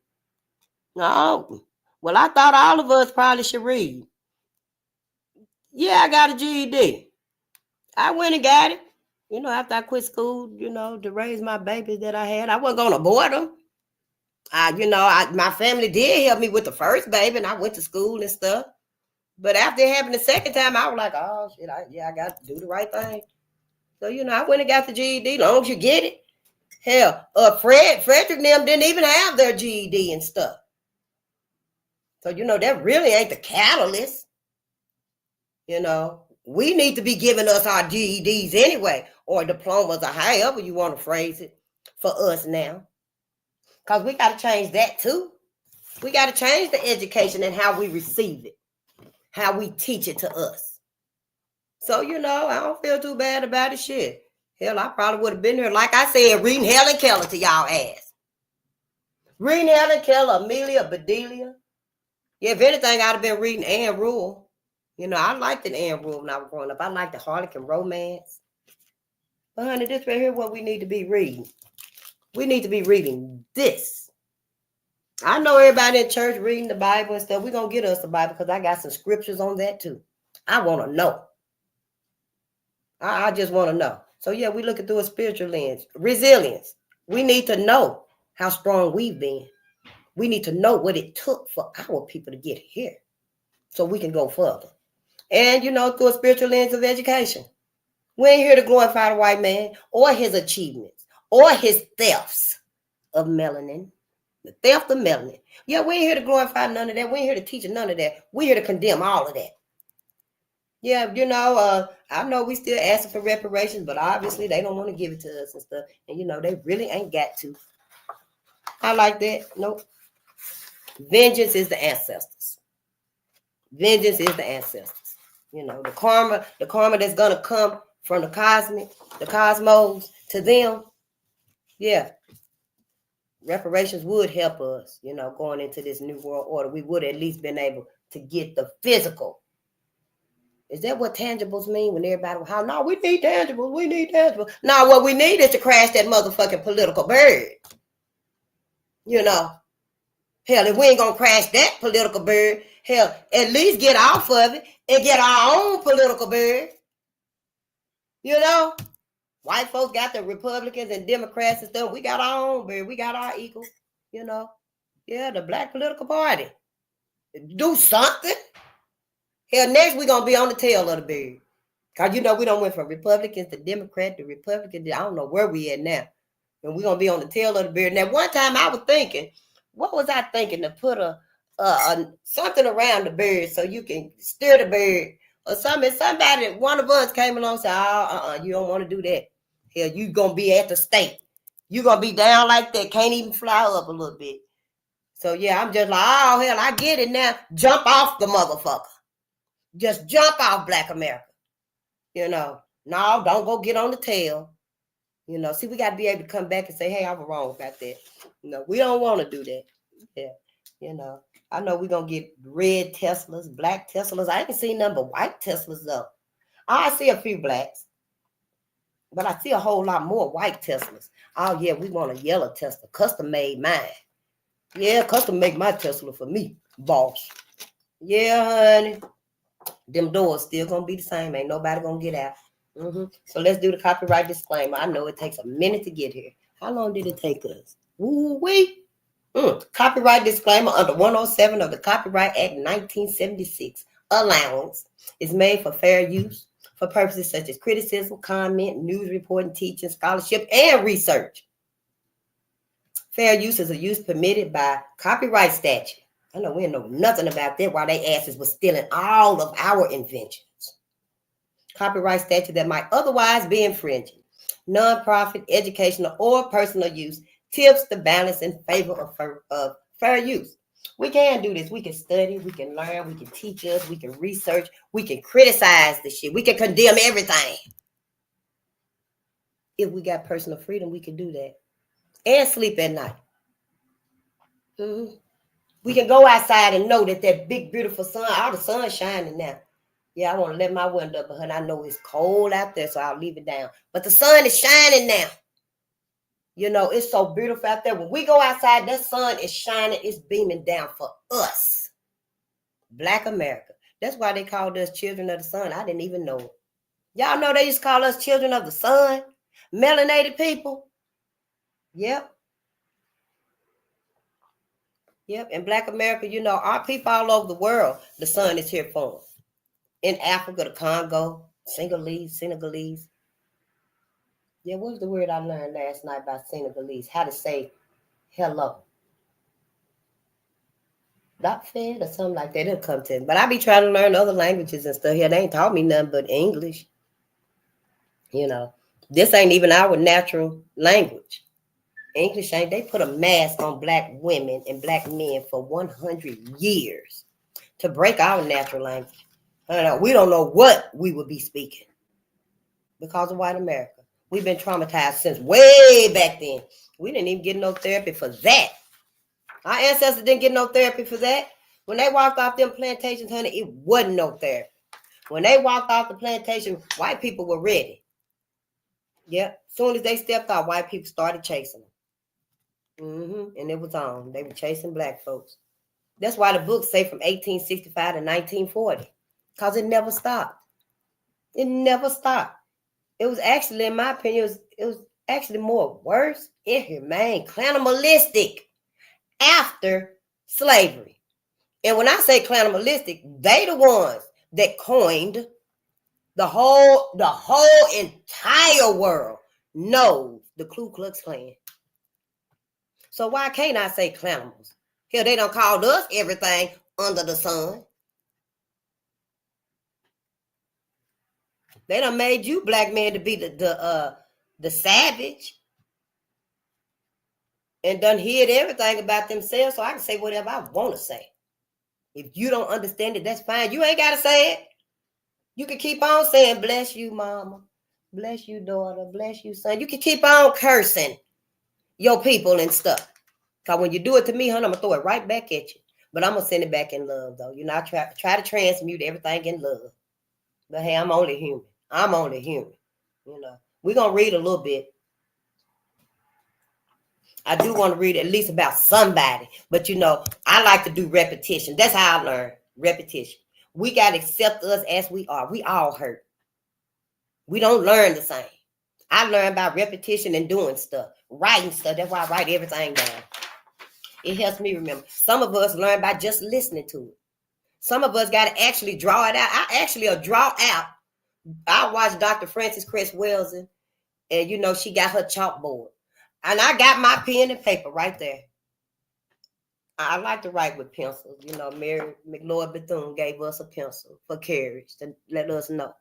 No. Well, I thought all of us probably should read. Yeah, I got a GED. I went and got it. You know, after I quit school, you know, to raise my babies that I had. I wasn't going to abort them. My family did help me with the first baby, and I went to school and stuff. But after it happened the second time, I was like, oh, shit, I got to do the right thing. So, you know, I went and got the GED, as long as you get it. Hell, Frederick and them didn't even have their GED and stuff. So, you know, that really ain't the catalyst. You know, we need to be giving us our GEDs anyway, or diplomas, or however you want to phrase it for us now. Because we got to change that too. We got to change the education and how we receive it, how we teach it to us. So, you know, I don't feel too bad about it. Shit. Hell, I probably would have been there, like I said, reading Helen Keller to y'all ass. Reading Helen Keller, Amelia, Bedelia. Yeah, if anything, I'd have been reading Anne Rule. You know, I liked an Anne Rule when I was growing up. I liked the Harlequin romance. But honey, this right here is what we need to be reading. We need to be reading this. I know everybody in church reading the Bible and stuff. We're going to get us the Bible because I got some scriptures on that too. I want to know. I just want to know. So, yeah, we looking through a spiritual lens. Resilience. We need to know how strong we've been. We need to know what it took for our people to get here so we can go further. And, you know, through a spiritual lens of education. We ain't here to glorify the white man or his achievements or his thefts of melanin. The theft of melanin. Yeah, we ain't here to glorify none of that. We ain't here to teach none of that. We're here to condemn all of that. Yeah, you know, I know we still asking for reparations, but obviously they don't want to give it to us and stuff. And, you know, they really ain't got to. I like that. Nope. Vengeance is the ancestors. Vengeance is the ancestors. You know, the karma that's going to come from the cosmos to them. Yeah. Reparations would help us, you know, going into this new world order. We would at least been able to get the physical. Is that what tangibles mean when everybody, how, no, we need tangibles, we need tangibles. No, what we need is to crash that motherfucking political bird. You know, hell, if we ain't gonna crash that political bird, hell, at least get off of it and get our own political bird. You know, white folks got the Republicans and Democrats and stuff. We got our own bird. We got our equal. You know, yeah, the black political party. Do something. Hell, next we're gonna be on the tail of the bird. Cause you know we don't went from Republicans to Democrat to Republican. I don't know where we at now. And we're gonna be on the tail of the bird. Now, one time I was thinking, what was I thinking? To put a something around the bird so you can steer the bird or something. Somebody, one of us came along and said, you don't want to do that. Hell, you gonna be at the stake. You gonna be down like that. Can't even fly up a little bit. So yeah, I'm just like, oh hell, I get it now. Jump off the motherfucker. Just jump off Black America. You know, no, don't go get on the tail. You know, see, we got to be able to come back and say, hey, I was wrong about that. You know, we don't want to do that. Yeah, you know, I know we're going to get red Teslas, black Teslas. I ain't seen none but white Teslas, though. I see a few blacks, but I see a whole lot more white Teslas. Oh, yeah, we want a yellow Tesla, custom made mine. Yeah, custom make my Tesla for me, boss. Yeah, honey. Them doors still going to be the same. Ain't nobody going to get out. So let's do the copyright disclaimer. I know it takes a minute to get here. How long did it take us? Woo-wee. Copyright disclaimer under 107 of the Copyright Act 1976. Allowance is made for fair use for purposes such as criticism, comment, news reporting, teaching, scholarship, and research. Fair use is a use permitted by copyright statute. I know we didn't know nothing about that while they asses was stealing all of our inventions. Copyright statute that might otherwise be infringing. Non-profit, educational, or personal use tips the balance in favor of fair use. We can do this. We can study, we can learn, we can teach us, we can research, we can criticize the shit, we can condemn everything. If we got personal freedom, we can do that. And sleep at night. We can go outside and know that big, beautiful sun, all the sun's shining now. Yeah, I want to let my window up, but I know it's cold out there, so I'll leave it down. But the sun is shining now. You know, it's so beautiful out there. When we go outside, that sun is shining. It's beaming down for us. Black America. That's why they called us children of the sun. I didn't even know it. Y'all know they used to call us children of the sun? Melanated people? Yep. Yep. In Black America, you know, our people all over the world, the sun is here for them. In Africa, the Congo, Senegalese. Yeah, what was the word I learned last night about Senegalese? How to say hello. Not fed or something like that. It'll come to me. But I be trying to learn other languages and stuff here. They ain't taught me nothing but English. You know, this ain't even our natural language. English ain't. They put a mask on black women and black men for 100 years to break our natural language. We don't know what we would be speaking because of white America. We've been traumatized since way back then. We didn't even get no therapy for that. Our ancestors didn't get no therapy for that. When they walked off them plantations, honey, it wasn't no therapy. When they walked off the plantation, white people were ready. Yep. As soon as they stepped out, white people started chasing them. And it was on. They were chasing black folks. That's why the books say from 1865 to 1940. Because it never stopped. It never stopped. It was actually, in my opinion, it was actually more worse, inhumane, cannibalistic after slavery. And when I say cannibalistic, they the ones that coined the whole entire world knows the Ku Klux Klan. So why can't I say cannibals? Hell, they done called us everything under the sun. They done made you black men to be the savage and done hid everything about themselves, so I can say whatever I want to say. If you don't understand it, that's fine. You ain't got to say it. You can keep on saying, bless you, mama, bless you, daughter, bless you, son. You can keep on cursing your people and stuff. Because when you do it to me, honey, I'm going to throw it right back at you. But I'm going to send it back in love, though. You know, I try to transmute everything in love. But hey, I'm only human. You know, we're going to read a little bit. I do want to read at least about somebody. But, you know, I like to do repetition. That's how I learn. Repetition. We got to accept us as we are. We all hurt. We don't learn the same. I learn by repetition and doing stuff, writing stuff. That's why I write everything down. It helps me remember. Some of us learn by just listening to it. Some of us got to actually draw it out. I actually draw out. I watched Dr. Frances Cress Welsing, and she got her chalkboard. And I got my pen and paper right there. I like to write with pencils. Mary McLeod Bethune gave us a pencil for courage to let us know.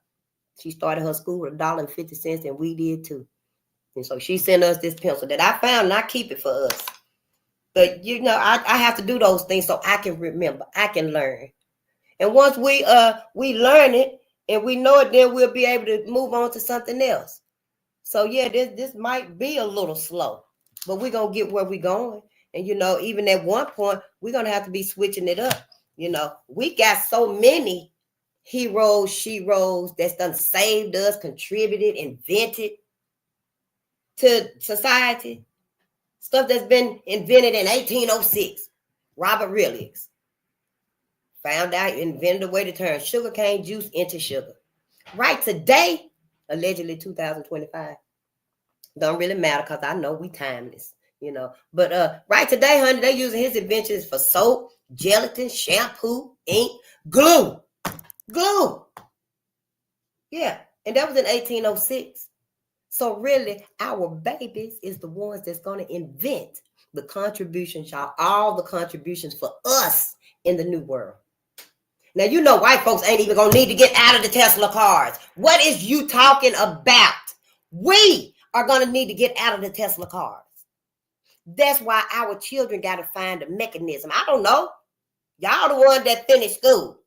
She started her school with $1.50, and we did too. And so she sent us this pencil that I found, and I keep it for us. But I have to do those things so I can remember, I can learn. And once we learn it and we know it, then we'll be able to move on to something else. So yeah, this might be a little slow, but we're gonna get where we're going. And even at one point, we're gonna have to be switching it up. We got so many heroes, sheroes that's done saved us, contributed, invented to society. Stuff that's been invented in 1806. Robert Rilligs found out, invented a way to turn sugarcane juice into sugar. Right today, allegedly 2025. Don't really matter because I know we timeless, But right today, honey, they using his inventions for soap, gelatin, shampoo, ink, glue. Yeah, and that was in 1806. So really, our babies is the ones that's going to invent the contributions, y'all, all the contributions for us in the new world. Now, white folks ain't even going to need to get out of the Tesla cars. What is you talking about? We are going to need to get out of the Tesla cars. That's why our children got to find a mechanism. I don't know. Y'all the one that finished school.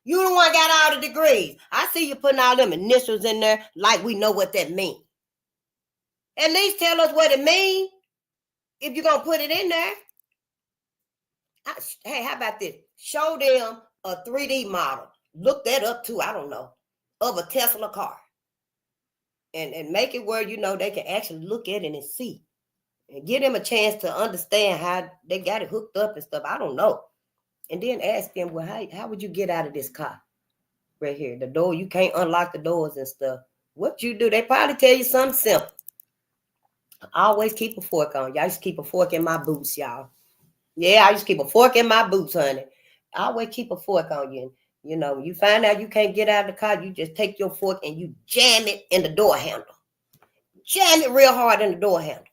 You the one got all the degrees. I see you putting all them initials in there like we know what that means. At least tell us what it means if you're going to put it in there. Hey, how about this? Show them a 3D model. Look that up too, I don't know, of a Tesla car. And make it where, they can actually look at it and see. And give them a chance to understand how they got it hooked up and stuff. I don't know. And then ask them, well, how would you get out of this car? Right here, the door, you can't unlock the doors and stuff. What you do? They probably tell you something simple. I always keep a fork on. Y'all used to keep a fork in my boots, y'all. Yeah, I used to keep a fork in my boots, honey. I always keep a fork on you. You find out you can't get out of the car, you just take your fork and you jam it in the door handle. Jam it real hard in the door handle.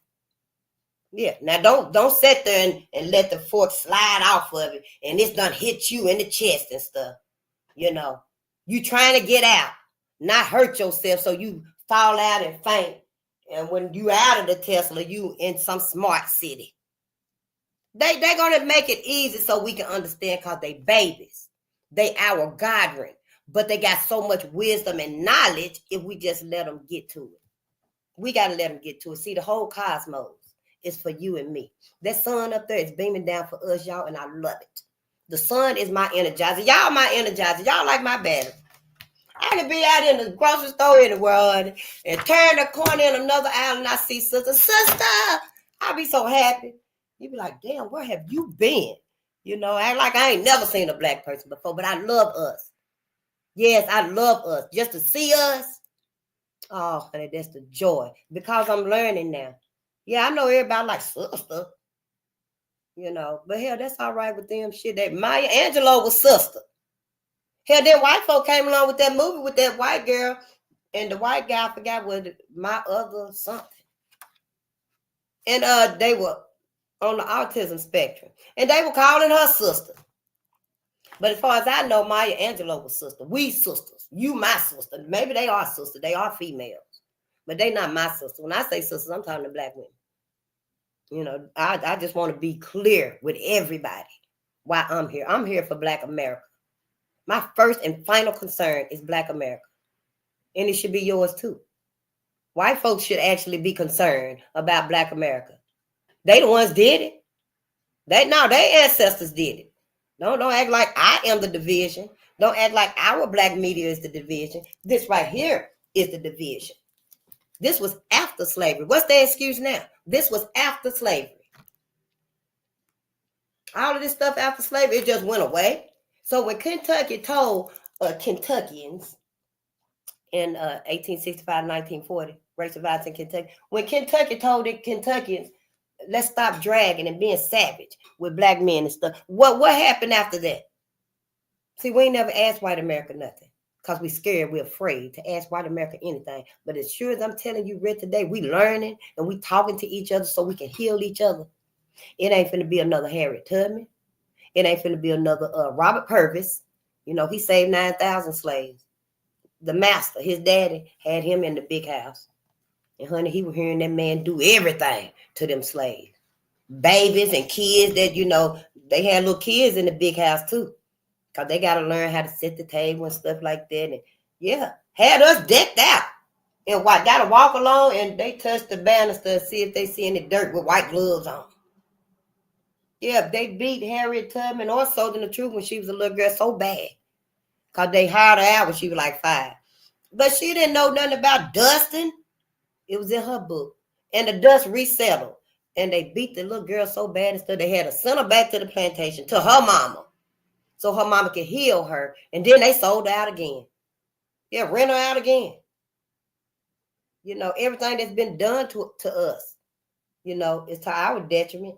Yeah, now don't sit there and let the fork slide off of it and it's done hit you in the chest and stuff. You trying to get out, not hurt yourself so you fall out and faint. And when you out of the Tesla, you in some smart city. They're going to make it easy so we can understand because they babies. They our godren. But they got so much wisdom and knowledge if we just let them get to it. We got to let them get to it. See, the whole cosmos is for you and me. That sun up there is beaming down for us, y'all, and I love it. The sun is my energizer. Y'all my energizer. Y'all like my battery. I could be out in the grocery store anywhere and turn the corner in another aisle and I see sister. I'll be so happy. You be like, damn, where have you been? Act like I ain't never seen a black person before, but I love us. Yes, I love us. Just to see us, oh, honey, that's the joy. Because I'm learning now. Yeah, I know everybody like sister. But hell, that's all right with them. Shit, that Maya Angelou was sister. Hell, then white folk came along with that movie with that white girl and the white guy, I forgot what, my other something. And they were on the autism spectrum. And they were calling her sister. But as far as I know, Maya Angelou was sister. We sisters. You my sister. Maybe they are sisters. They are females. But they not my sister. When I say sisters, I'm talking to black women. I just want to be clear with everybody why I'm here. I'm here for Black America. My first and final concern is Black America. And it should be yours too. White folks should actually be concerned about Black America. They the ones did it. Their ancestors did it. Don't act like I am the division. Don't act like our black media is the division. This right here is the division. This was after slavery. What's the excuse now? This was after slavery. All of this stuff after slavery, it just went away. So when Kentucky told Kentuckians in 1865, 1940, racial violence in Kentucky. When Kentucky told the Kentuckians, let's stop dragging and being savage with black men and stuff. What happened after that? See, we ain't never asked white America nothing because we scared, we're afraid to ask white America anything. But as sure as I'm telling you, Red, today, we learning and we talking to each other so we can heal each other. It ain't finna be another Harriet Tubman. It ain't finna be another Robert Purvis. You know, he saved 9,000 slaves. The master, his daddy, had him in the big house. And honey, he was hearing that man do everything to them slaves. Babies and kids that, you know, they had little kids in the big house too. Because they got to learn how to set the table and stuff like that. And yeah, had us decked out. And what, got to walk along and they touch the banister and see if they see any dirt with white gloves on. Yeah, they beat Harriet Tubman or Southern the Truth when she was a little girl so bad. Because they hired her out when she was like 5. But she didn't know nothing about dusting. It was in her book. And the dust resettled. And they beat the little girl so bad and stuff, they had to send her back to the plantation, to her mama. So her mama could heal her. And then they sold her out again. Yeah, rent her out again. You know, everything that's been done to us, you know, is to our detriment.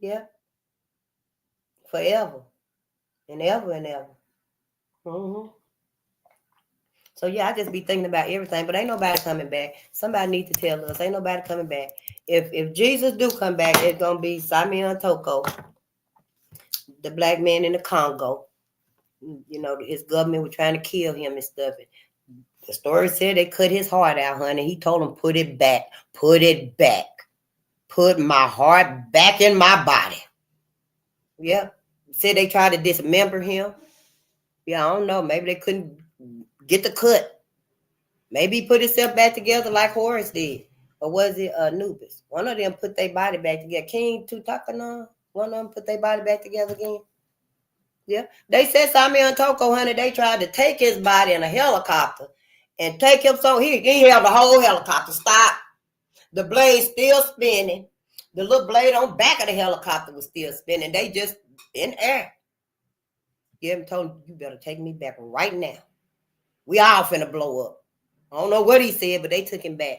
Yeah. Forever. And ever and ever. Mm-hmm. So yeah, I just be thinking about everything, but ain't nobody coming back. Somebody need to tell us. Ain't nobody coming back. If Jesus do come back, it's gonna be Simeon Toko, the black man in the Congo. You know, his government was trying to kill him and stuff. The story said they cut his heart out, honey. He told them, put it back, put it back. Put my heart back in my body. Yeah. Said they tried to dismember him. Yeah, I don't know. Maybe they couldn't get the cut. Maybe he put himself back together like Horus did. Or was it Anubis? One of them put their body back together. King Tutankhamun, one of them put their body back together again. Yeah. They said Simeon Toko, honey, they tried to take his body in a helicopter and take him so he held the whole helicopter. Stop. The blade still spinning. The little blade on back of the helicopter was still spinning. They just in air. Yeah, I'm told you better take me back right now. We all finna blow up. I don't know what he said, but they took him back.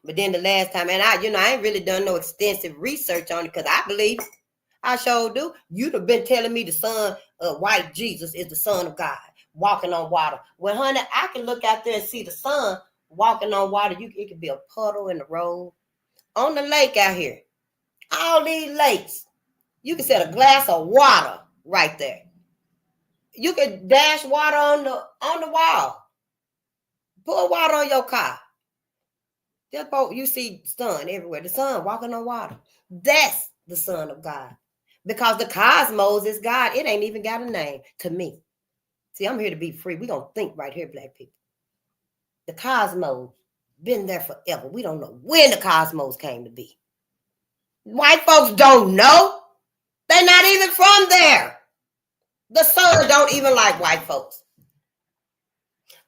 But then the last time, and I ain't really done no extensive research on it because I believe I sure do. You'd have been telling me the son of white Jesus is the son of God, walking on water. Well, honey, I can look out there and see the sun walking on water. It could be a puddle in the road. On the lake out here. All these lakes. You can set a glass of water right there. You can dash water on the wall. Pour water on your car. Just you see sun everywhere. The sun walking on water. That's the Son of God. Because the cosmos is God. It ain't even got a name to me. See, I'm here to be free. We don't think right here, black people. The cosmos been there forever. We don't know when the cosmos came to be. White folks don't know. They're not even from there. The sun don't even like white folks.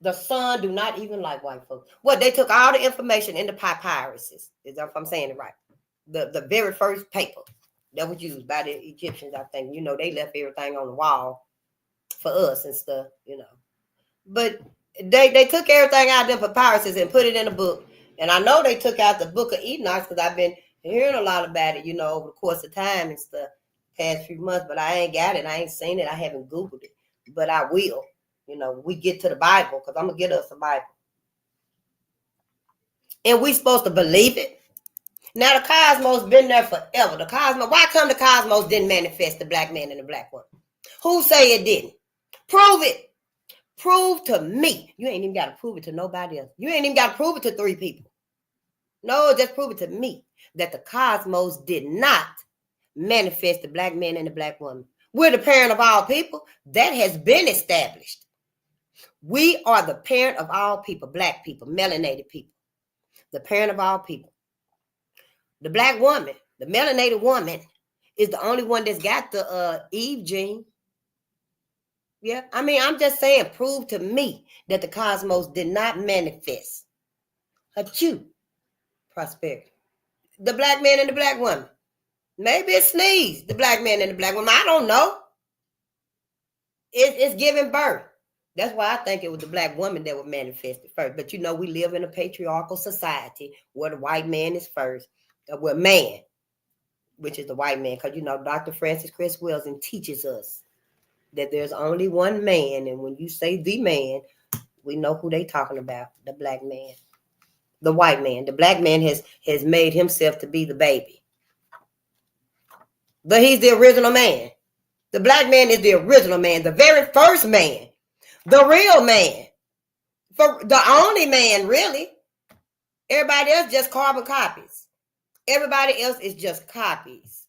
The sun do not even like white folks. Well, they took all the information in the papyruses. Is that if I'm saying it right? The very first paper that was used by the Egyptians, I think. You know, they left everything on the wall for us and stuff, you know. But they took everything out of the papyruses and put it in a book. And I know they took out the book of Enoch because I've been hearing a lot about it, you know, over the course of time and stuff, past few months. But I ain't got it. I ain't seen it. I haven't Googled it. But I will. You know, we get to the Bible because I'm going to get us a Bible. And we supposed to believe it. Now, the cosmos been there forever. The cosmos, why come the cosmos didn't manifest the black man and the black woman? Who say it didn't? Prove it. Prove to me. You ain't even got to prove it to nobody else. You ain't even got to prove it to 3 people. No, just prove it to me that the cosmos did not manifest the black man and the black woman. We're the parent of all people. That has been established. We are the parent of all people, black people, melanated people. The parent of all people. The black woman, the melanated woman, is the only one that's got the Eve gene. Yeah, I mean, I'm just saying, prove to me that the cosmos did not manifest. Achoo, prosperity. The black man and the black woman. Maybe it sneezed, the black man and the black woman. I don't know. It's giving birth. That's why I think it was the black woman that was manifested first. But you know, we live in a patriarchal society where the white man is first. Well, man, which is the white man, because you know, Dr. Francis Chris Wilson teaches us that there's only one man, and when you say the man, we know who they talking about, the black man. The white man. The black man has made himself to be the baby. But he's the original man. The black man is the original man, the very first man, the real man, for the only man, really. Everybody else just carbon copies. Everybody else is just copies.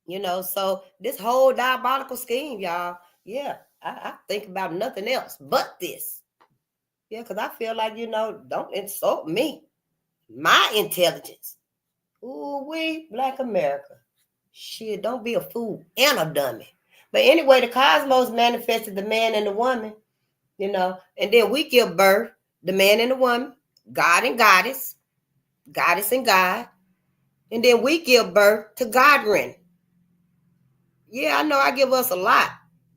You know, so this whole diabolical scheme, y'all, yeah, I think about nothing else but this. Yeah, because I feel like, you know, don't insult me. My intelligence. Ooh, we black America. Shit, don't be a fool and a dummy. But anyway, the cosmos manifested the man and the woman, you know, and then we give birth, the man and the woman, God and goddess, goddess and God, and then we give birth to Godwin. Yeah, I know I give us a lot,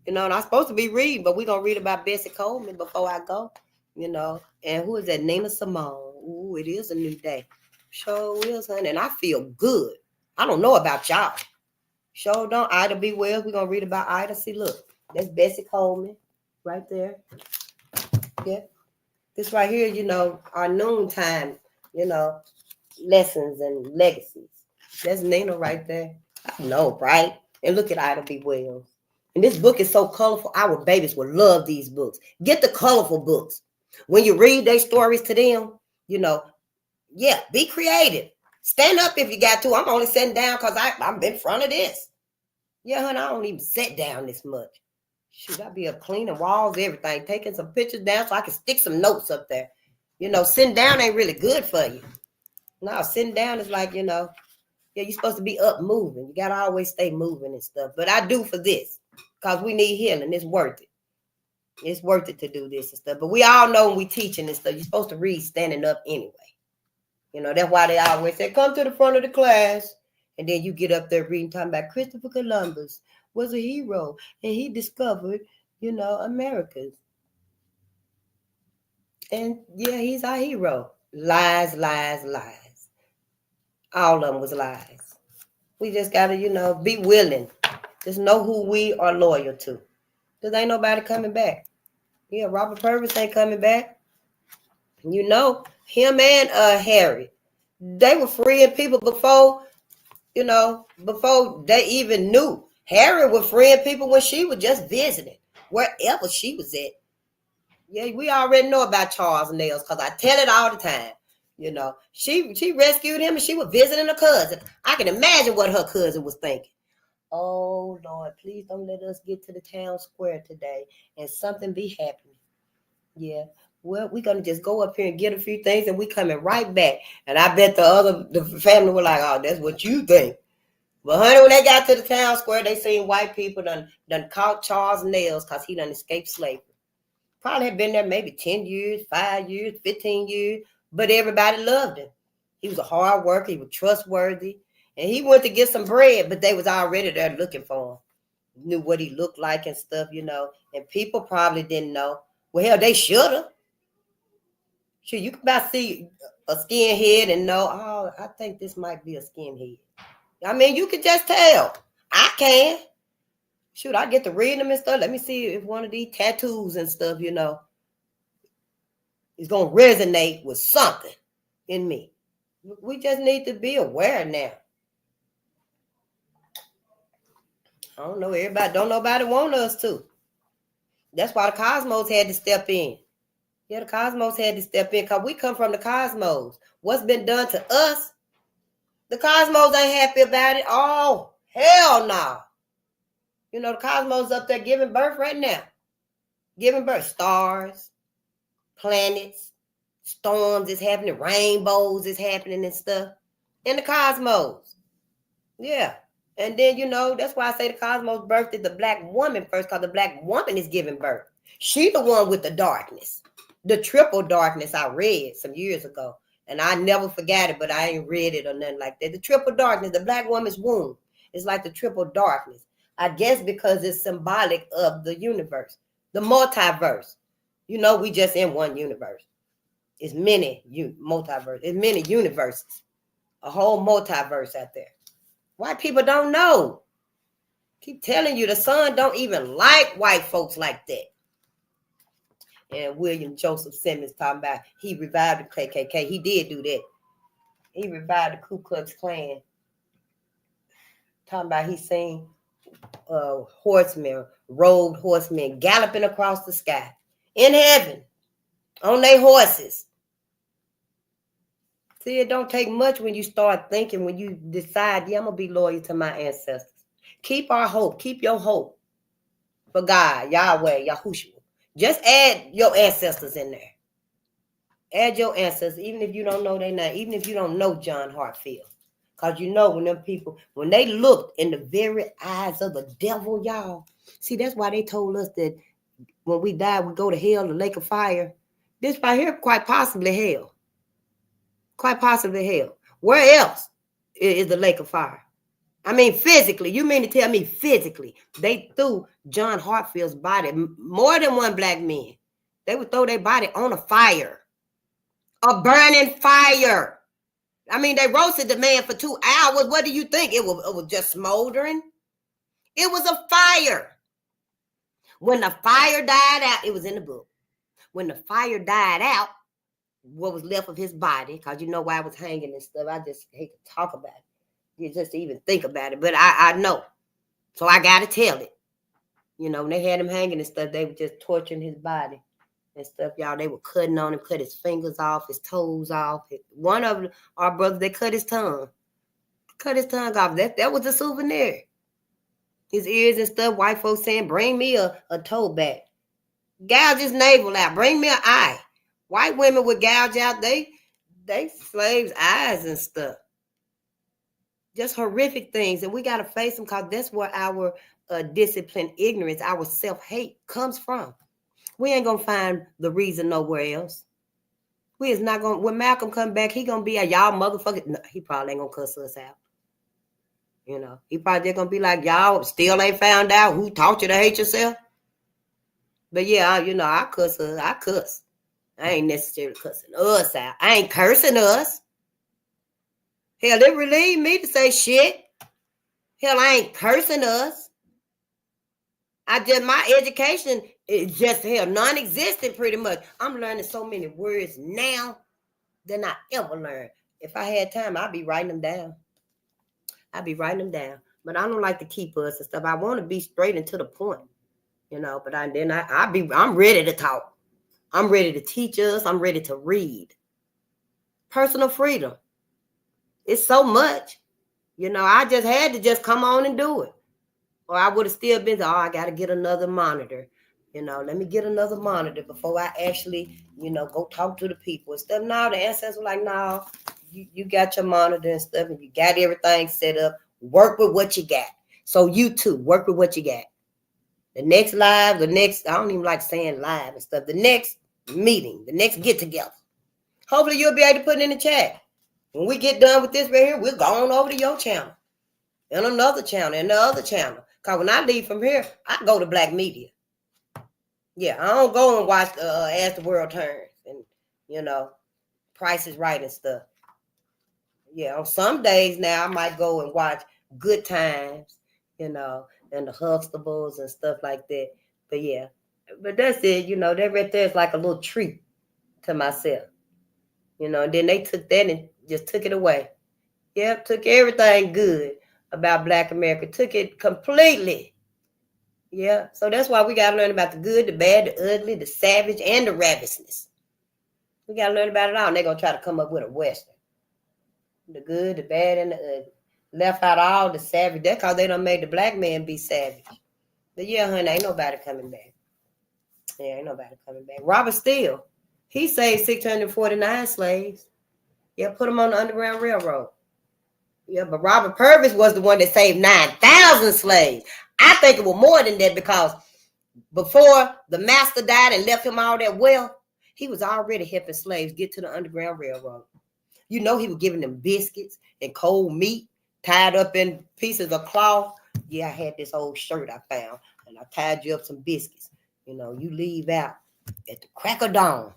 you know, and I'm supposed to be reading, but we're going to read about Bessie Coleman before I go, you know, and who is that? Nina Simone. Ooh, it is a new day. Sure is, honey, and I feel good. I don't know about y'all. Sure don't. Ida B. Wells. We're going to read about Ida. See, look, that's Bessie Coleman right there. Yeah. This right here, you know, our noontime, you know, lessons and legacies. That's Nina right there. I know, right? And look at Ida B. Wells. And this book is so colorful. Our babies will love these books. Get the colorful books. When you read their stories to them, you know, yeah, be creative. Stand up if you got to. I'm only sitting down because I'm in front of this. Yeah, honey, I don't even sit down this much. Shoot, I be up cleaning walls, everything, taking some pictures down so I can stick some notes up there. You know, sitting down ain't really good for you. No, sitting down is like, you know, yeah, you're supposed to be up moving. You got to always stay moving and stuff. But I do for this because we need healing. It's worth it. It's worth it to do this and stuff. But we all know when we teaching and stuff, you're supposed to read standing up anyway. You know, that's why they always say, come to the front of the class. And then you get up there reading, talking about Christopher Columbus was a hero. And he discovered, you know, Americas. And yeah, he's our hero. Lies, lies, lies. All of them was lies. We just got to, you know, be willing. Just know who we are loyal to. Because ain't nobody coming back. Yeah, Robert Purvis ain't coming back. You know, him and Harry, they were freeing people before, you know, before they even knew. Harry was freeing people when she was just visiting, wherever she was at. Yeah, we already know about Charles Nails because I tell it all the time. You know, she rescued him and she was visiting a cousin. I can imagine what her cousin was thinking. Oh, Lord, please don't let us get to the town square today and something be happening. Yeah. Well, we're going to just go up here and get a few things and we coming right back. And I bet the family were like, oh, that's what you think. But honey, when they got to the town square, they seen white people done caught Charles Nails because he done escaped slavery. Probably had been there maybe 10 years, 5 years, 15 years. But everybody loved him. He was a hard worker. He was trustworthy. And he went to get some bread, but they was already there looking for him. Knew what he looked like and stuff, you know. And people probably didn't know. Well, hell, they should have. Sure, you can about see a skinhead and know, oh, I think this might be a skinhead. I mean, you can just tell. I can. Shoot, I get to read them and stuff. Let me see if one of these tattoos and stuff, you know, is going to resonate with something in me. We just need to be aware now. I don't know. Don't nobody want us to. That's why the cosmos had to step in. Yeah, the cosmos had to step in because we come from the cosmos. What's been done to us, the cosmos ain't happy about it. Oh, hell no. You know, the cosmos up there giving birth right now. Giving birth. Stars, planets, storms is happening, rainbows is happening and stuff. In the cosmos. Yeah. And then, you know, that's why I say the cosmos birthed the black woman first, because the black woman is giving birth. She the one with the darkness. The triple darkness I read some years ago. And I never forgot it, but I ain't read it or nothing like that. The triple darkness, the black woman's womb is like the triple darkness. I guess because it's symbolic of the universe. The multiverse. You know, we just in one universe. It's many multiverse. It's many universes. A whole multiverse out there. White people don't know. Keep telling you the sun don't even like white folks like that. And William Joseph Simmons talking about he revived the KKK. He did do that. He revived the Ku Klux Klan. Talking about he seen horsemen, robed horsemen galloping across the sky in heaven on their horses. See, it don't take much when you start thinking, when you decide, yeah, I'm going to be loyal to my ancestors. Keep our hope. Keep your hope for God, Yahweh, Yahushua. Just add your ancestors in there. Add your ancestors, even if you don't know their name, even if you don't know John Hartfield. Because you know when them people, when they looked in the very eyes of the devil, y'all. See, that's why they told us that when we die, we go to hell, the lake of fire. This right here, quite possibly hell. Quite possibly hell. Where else is the lake of fire? I mean, physically. You mean to tell me physically? They threw John Hartfield's body, more than one black man. They would throw their body on a fire. A burning fire. I mean, they roasted the man for 2 hours. What do you think? It was just smoldering? It was a fire. When the fire died out, it was in the book. When the fire died out, what was left of his body, because you know why I was hanging and stuff. I just hate to talk about it. You just even think about it. But I know. So I got to tell it. You know, when they had him hanging and stuff, they were just torturing his body and stuff, y'all. They were cutting on him, cut his fingers off, his toes off. One of our brothers, they cut his tongue. Cut his tongue off. That was a souvenir. His ears and stuff, white folks saying, bring me a toe back. Gouge his navel out. Bring me an eye. White women would gouge out they slaves' eyes and stuff. Just horrific things. And we got to face them, because that's where our discipline, ignorance, our self-hate comes from. We ain't going to find the reason nowhere else. We is not going to, when Malcolm come back, he going to be a y'all motherfucker. No, he probably ain't going to cuss us out. You know, he probably going to be like, y'all still ain't found out who taught you to hate yourself. But yeah, you know, I cuss us. I cuss. I ain't necessarily cussing us out. I ain't cursing us. Hell, it relieved me to say shit. Hell, I ain't cursing us. My education is just, hell, non-existent pretty much. I'm learning so many words now than I ever learned. If I had time, I'd be writing them down. But I don't like to keep us and stuff. I want to be straight and to the point, you know, but I'm ready to talk. I'm ready to teach us. I'm ready to read. Personal freedom. It's so much. You know, I just had to just come on and do it. Or I would have still been, I got to get another monitor. You know, let me get another monitor before I actually, you know, go talk to the people and stuff. No, the ancestors were like, no, you got your monitor and stuff, and you got everything set up. Work with what you got. So you too, work with what you got. The next live, I don't even like saying live and stuff. The next meeting, the next get together. Hopefully you'll be able to put it in the chat. When we get done with this right here, we're going over to your channel. And another channel, and the other channel. Because when I leave from here, I go to Black Media. Yeah, I don't go and watch As the World Turns and, you know, Price is Right and stuff. Yeah, on some days now, I might go and watch Good Times, you know, and the Huxtables and stuff like that. But yeah, but that's it. You know, that right there is like a little treat to myself. You know, and then they took that and just took it away. Yep, took everything good about Black America. Took it completely. Yeah, so that's why we got to learn about the good, the bad, the ugly, the savage, and the ravenousness. We got to learn about it all, and they're going to try to come up with a Western. The good, the bad, and the ugly. Left out all the savage. That's because they done made the black man be savage. But yeah, honey, ain't nobody coming back. Yeah, ain't nobody coming back. Robert Steele, he saved 649 slaves. Yeah, put them on the Underground Railroad. Yeah, but Robert Purvis was the one that saved 9,000 slaves. I think it was more than that, because before the master died and left him all that wealth, he was already helping slaves get to the Underground Railroad. You know, he was giving them biscuits and cold meat tied up in pieces of cloth. Yeah, I had this old shirt I found, and I tied you up some biscuits. You know, you leave out at the crack of dawn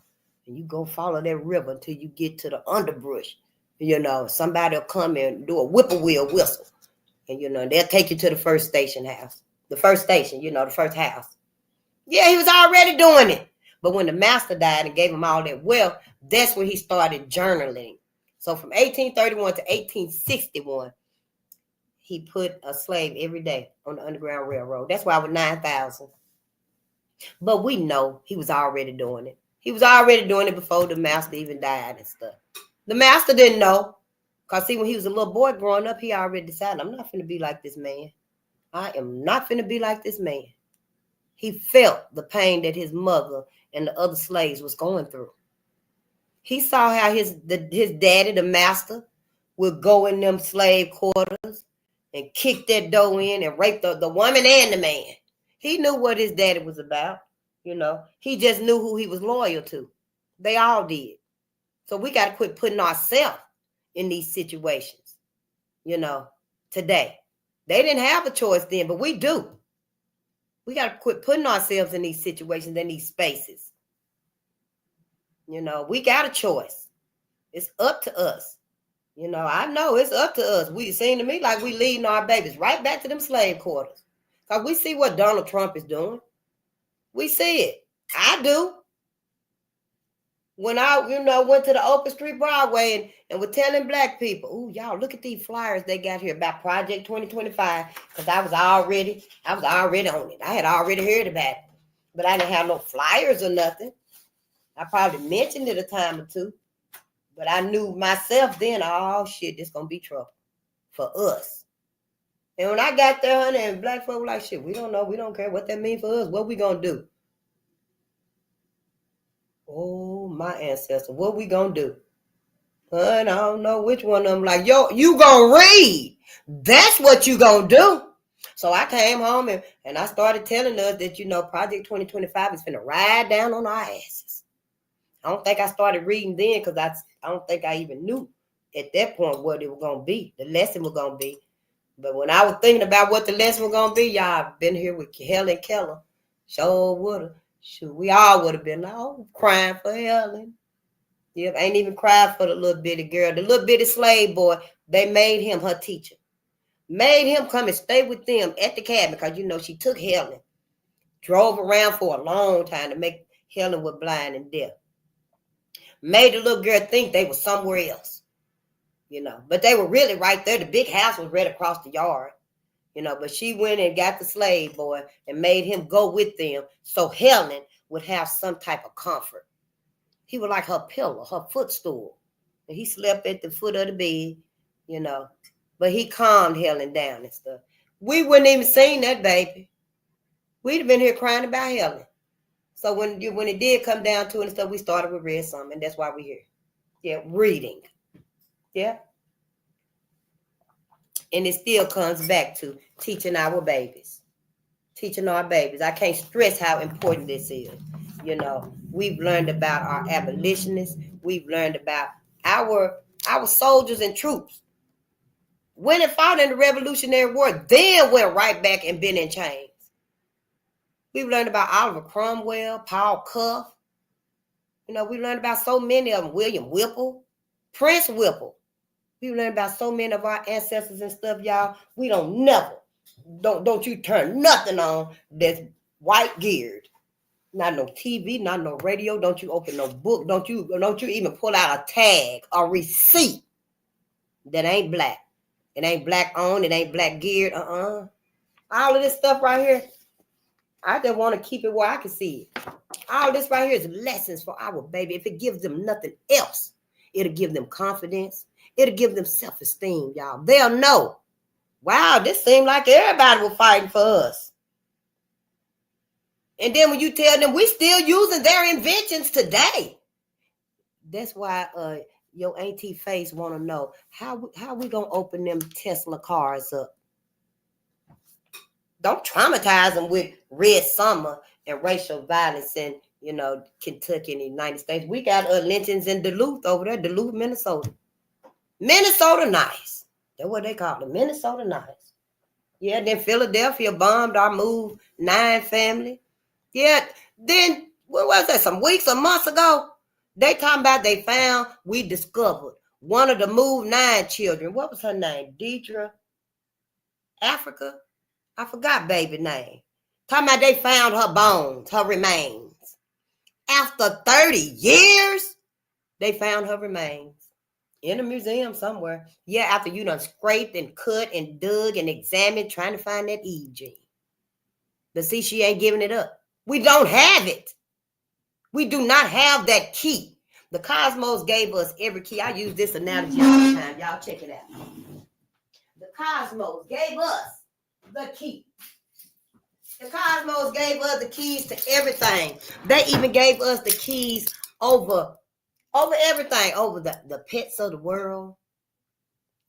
and you go follow that river until you get to the underbrush. You know, somebody will come and do a whippoorwill whistle. And, you know, they'll take you to the first station house. The first station, you know, the first house. Yeah, he was already doing it. But when the master died and gave him all that wealth, that's when he started journaling. So from 1831 to 1861, he put a slave every day on the Underground Railroad. That's why I was 9,000. But we know he was already doing it. He was already doing it before the master even died and stuff. The master didn't know. Because see, when he was a little boy growing up, he already decided, I'm not finna be like this man. I am not finna be like this man. He felt the pain that his mother and the other slaves was going through. He saw how his daddy, the master, would go in them slave quarters and kick that door in and rape the woman and the man. He knew what his daddy was about, you know. He just knew who he was loyal to. They all did. So we got to quit putting ourselves in these situations, you know, today. They didn't have a choice then, but we do. We got to quit putting ourselves in these situations, in these spaces. You know, we got a choice. It's up to us. You know, I know it's up to us. We seem to me like we leading our babies right back to them slave quarters. Because we see what Donald Trump is doing. We see it. I do. When I, went to the Open Street Broadway and was telling black people, "Ooh, y'all, look at these flyers they got here about Project 2025." Because I was already on it. I had already heard about it. But I didn't have no flyers or nothing. I probably mentioned it a time or two. But I knew myself then, oh, shit, this going to be trouble for us. And when I got there, honey, and black folk were like, shit, we don't know. We don't care what that means for us. What we going to do? Oh, my ancestor, what we going to do? And I don't know which one of them. Like, yo, you going to read. That's what you going to do. So I came home and I started telling us that, Project 2025 is finna ride down on our asses. I don't think I started reading then because I don't think I even knew at that point what it was going to be, the lesson was going to be. But when I was thinking about what the lesson was going to be, y'all been here with Helen Keller. Sure would have. Sure, we all would have been like, oh, crying for Helen. Yep, ain't even cried for the little bitty girl. The little bitty slave boy, they made him her teacher. Made him come and stay with them at the cabin because, she took Helen. Drove around for a long time to make Helen was blind and deaf. Made the little girl think they were somewhere else, but they were really right there. The big house was right across the yard, but she went and got the slave boy and made him go with them so Helen would have some type of comfort. He was like her pillow, her footstool. And he slept at the foot of the bed, but he calmed Helen down and stuff. We wouldn't even seen that baby. We'd have been here crying about Helen. So when it did come down to it and stuff, we started with Read Something, and that's why we're here. Yeah, reading. Yeah. And it still comes back to teaching our babies. Teaching our babies. I can't stress how important this is. We've learned about our abolitionists. We've learned about our soldiers and troops. Went and fought in the Revolutionary War, then went right back and been in chains. We've learned about Oliver Cromwell, Paul Cuff. We learned about so many of them. William Whipple, Prince Whipple. We learned about so many of our ancestors and stuff, y'all. We don't you turn nothing on that's white geared. Not no TV, not no radio. Don't you open no book. Don't you even pull out a tag or receipt that ain't black. It ain't black owned. It ain't black geared. All of this stuff right here, I just want to keep it where I can see it. All this right here is lessons for our baby. If it gives them nothing else, it'll give them confidence. It'll give them self-esteem, y'all. They'll know, wow, this seemed like everybody was fighting for us. And then when you tell them, we still using their inventions today. That's why your auntie Face want to know, how we going to open them Tesla cars up? Don't traumatize them with Red Summer and racial violence in, Kentucky and the United States. We got lynchings in Duluth over there, Duluth, Minnesota. Minnesota nice. That's what they call it, Minnesota nice. Yeah, then Philadelphia bombed our Move 9 family. Yeah. Then what was that? Some weeks or months ago, they talking about we discovered one of the Move 9 children. What was her name? Deidre Africa? I forgot baby name. Talking about they found her bones, her remains. After 30 years, they found her remains in a museum somewhere. Yeah, after you done scraped and cut and dug and examined trying to find that Eve gene. But see, she ain't giving it up. We don't have it. We do not have that key. The cosmos gave us every key. I use this analogy all the time. Y'all check it out. The cosmos gave us the key. The cosmos gave us the keys to everything. They even gave us the keys over everything, over the pets of the world,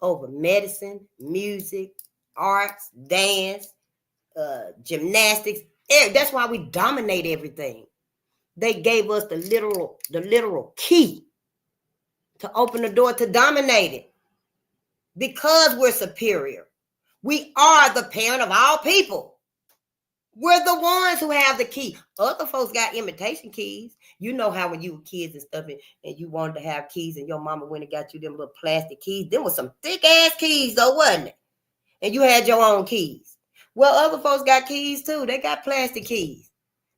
over medicine, music, arts, dance, gymnastics. That's why we dominate everything. They gave us the literal key to open the door to dominate it. Because we're superior. We are the parent of all people. We're the ones who have the key. Other folks got imitation keys. You know how when you were kids and stuff and you wanted to have keys and your mama went and got you them little plastic keys. Them was some thick ass keys though, wasn't it? And you had your own keys. Well, other folks got keys too. They got plastic keys.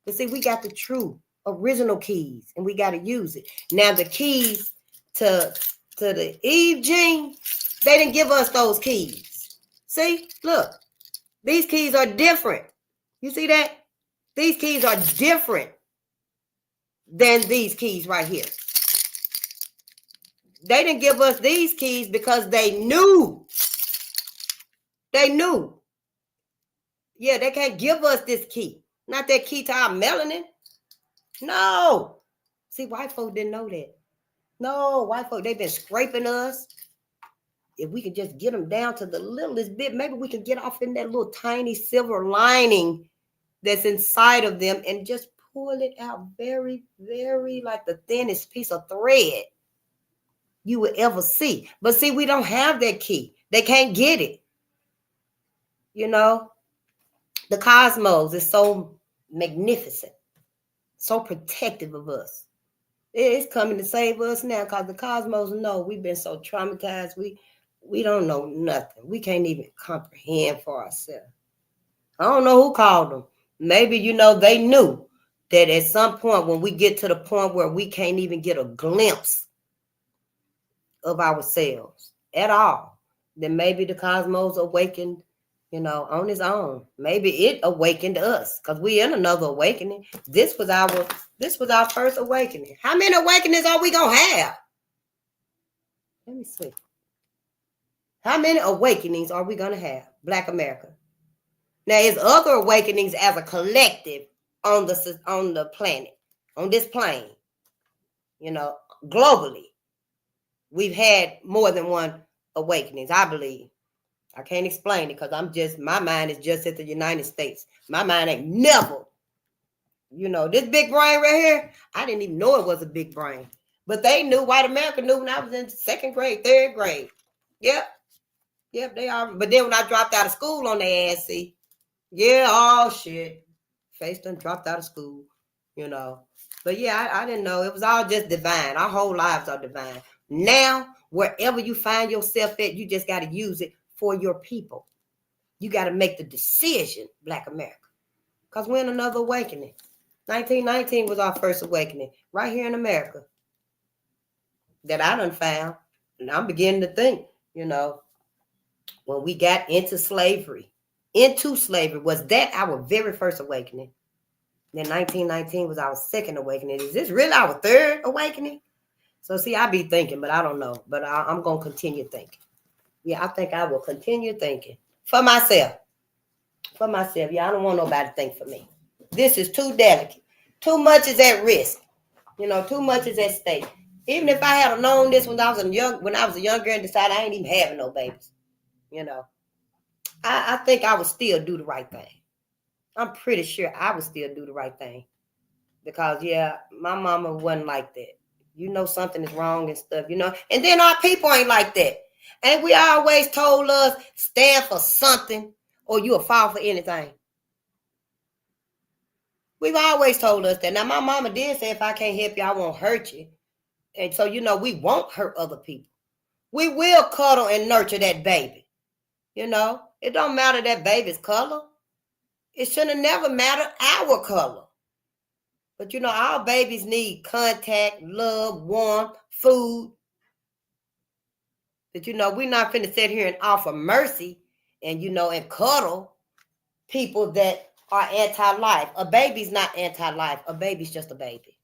But see, we got the true original keys and we got to use it. Now the keys to the Eve gene, they didn't give us those keys. See, look, these keys are different. You see that? These keys are different than these keys right here. They didn't give us these keys because they knew. They knew. Yeah, they can't give us this key. Not that key to our melanin. No. See, white folks didn't know that. No, white folks, they've been scraping us. If we could just get them down to the littlest bit, maybe we could get off in that little tiny silver lining that's inside of them and just pull it out very, very like the thinnest piece of thread you would ever see. But see, we don't have that key. They can't get it. You know, the cosmos is so magnificent, so protective of us. It's coming to save us now because the cosmos know we've been so traumatized. We don't know nothing. We can't even comprehend for ourselves. I don't know who called them. Maybe, they knew that at some point when we get to the point where we can't even get a glimpse of ourselves at all, then maybe the cosmos awakened, on its own. Maybe it awakened us because we're in another awakening. This was our first awakening. How many awakenings are we going to have? Let me see. How many awakenings are we going to have, Black America? Now, it's other awakenings as a collective on the planet, on this plane. Globally, we've had more than one awakenings, I believe. I can't explain it because my mind is just at the United States. My mind ain't never, this big brain right here, I didn't even know it was a big brain. But they knew, white America knew when I was in second grade, third grade. Yep, they are. But then when I dropped out of school on their ass, see, yeah, oh shit. Face done dropped out of school, But yeah, I didn't know. It was all just divine. Our whole lives are divine. Now, wherever you find yourself at, you just got to use it for your people. You got to make the decision, Black America. Because we're in another awakening. 1919 was our first awakening right here in America that I done found. And I'm beginning to think, when we got into slavery, was that our very first awakening? Then 1919 was our second awakening. Is this really our third awakening? So see, I be thinking, but I don't know. But I'm going to continue thinking. Yeah, I think I will continue thinking for myself. For myself. Yeah, I don't want nobody to think for me. This is too delicate. Too much is at risk. Too much is at stake. Even if I had known this when I was a young girl and decided I ain't even having no babies, I think I would still do the right thing. I'm pretty sure I would still do the right thing. Because, yeah, my mama wasn't like that. Something is wrong and stuff, And then our people ain't like that. And we always told us, stand for something or you'll fall for anything. We've always told us that. Now, my mama did say, if I can't help you, I won't hurt you. And so, we won't hurt other people. We will cuddle and nurture that baby. It don't matter that baby's color. It shouldn't never matter our color. But, our babies need contact, love, warmth, food. But, we're not finna sit here and offer mercy and, and cuddle people that are anti-life. A baby's not anti-life. A baby's just a baby.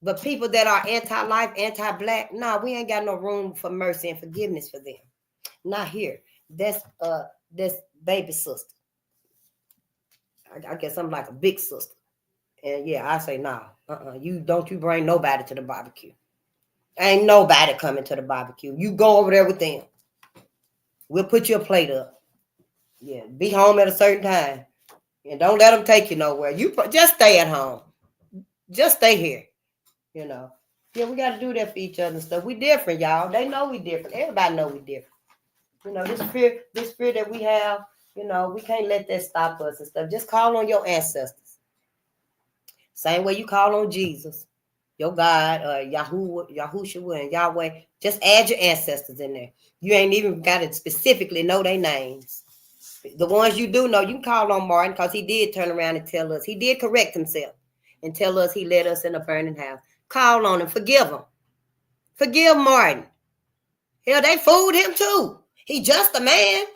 But people that are anti-life, anti-black, we ain't got no room for mercy and forgiveness for them. Not here. That's baby sister. I guess I'm like a big sister. And yeah, I say you bring nobody to the barbecue. Ain't nobody coming to the barbecue. You go over there with them. We'll put you a plate up. Yeah, be home at a certain time. And don't let them take you nowhere. You just stay at home. Just stay here. Yeah, we got to do that for each other and stuff. We different, y'all. They know we different. Everybody know we different. This fear that we have, we can't let that stop us and stuff. Just call on your ancestors. Same way you call on Jesus, your God, Yahushua, and Yahweh. Just add your ancestors in there. You ain't even got to specifically know their names. The ones you do know, you can call on Martin because he did turn around and tell us. He did correct himself and tell us he led us in a burning house. Call on him. Forgive him. Forgive Martin. Hell, they fooled him too. He just a man.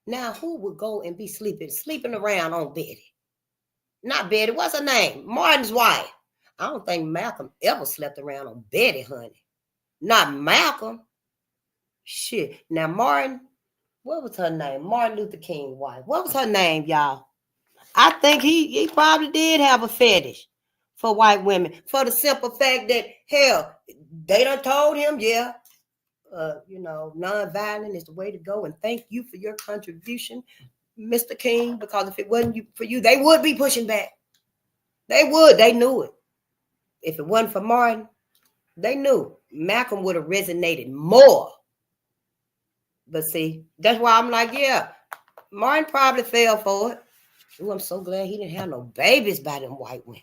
Now, who would go and be sleeping around on Betty? Not Betty. What's her name? Martin's wife. I don't think Malcolm ever slept around on Betty, honey. Not Malcolm. Shit. Now, Martin, what was her name? Martin Luther King's wife. What was her name, y'all? I think he probably did have a fetish for white women, for the simple fact that, hell, they done told him, nonviolent is the way to go, and thank you for your contribution, Mr. King, because if it wasn't for you, they would be pushing back. They would. They knew it. If it wasn't for Martin, they knew Malcolm would have resonated more. But see, that's why I'm like, yeah, Martin probably fell for it. Ooh, I'm so glad he didn't have no babies by them white women.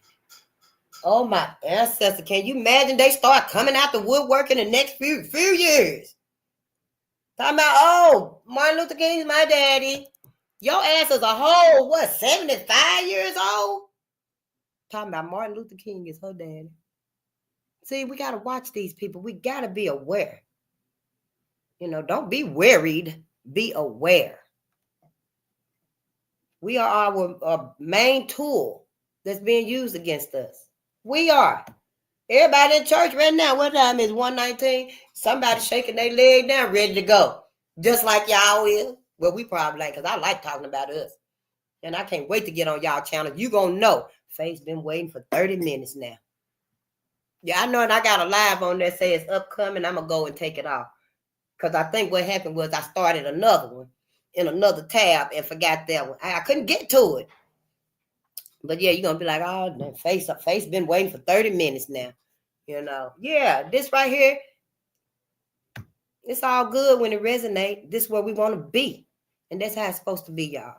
Oh, my ancestors. Can you imagine they start coming out the woodwork in the next few years? Talking about, Martin Luther King's my daddy. Your ass is a whole, 75 years old? Talking about Martin Luther King is her daddy. See, we got to watch these people. We got to be aware. Don't be worried. Be aware. We are our main tool that's being used against us. We are. Everybody in church right now, what time is 1:19? Somebody shaking their leg down, ready to go. Just like y'all is. Well, we probably like, because I like talking about us. And I can't wait to get on y'all channel. You going to know. Faith's been waiting for 30 minutes now. Yeah, I know, and I got a live on there say it's upcoming. I'm going to go and take it off. Because I think what happened was I started another one in another tab and forgot that one. I couldn't get to it. But yeah, you're going to be like, oh, Faith's been waiting for 30 minutes now. Yeah, this right here, it's all good when it resonates. This is where we want to be. And that's how it's supposed to be, y'all.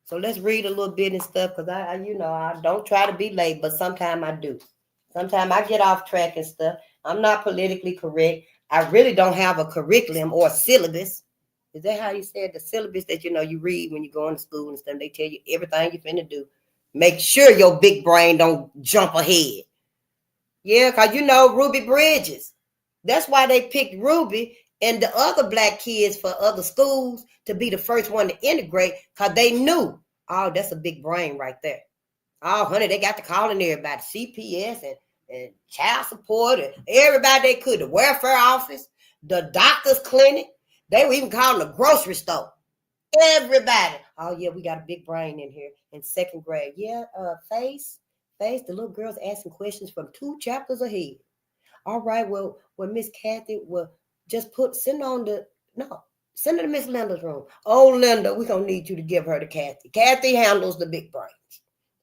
So let's read a little bit and stuff, because I don't try to be late, but sometimes I do. Sometimes I get off track and stuff. I'm not politically correct. I really don't have a curriculum or a syllabus. Is that how you said the syllabus that you read when you go into school and stuff? They tell you everything you're finna do. Make sure your big brain don't jump ahead. Yeah, because Ruby Bridges. That's why they picked Ruby and the other black kids for other schools to be the first one to integrate, because they knew, that's a big brain right there. Oh, honey, they got to calling everybody, CPS and child support, and everybody they could, the welfare office, the doctor's clinic. They were even calling the grocery store. Everybody. Oh, yeah, we got a big brain in here in second grade. Yeah, Face, the little girl's asking questions from 2 chapters ahead. All right, well, Miss Kathy will just send her to Miss Linda's room. Oh, Linda, we're going to need you to give her to Kathy. Kathy handles the big brains.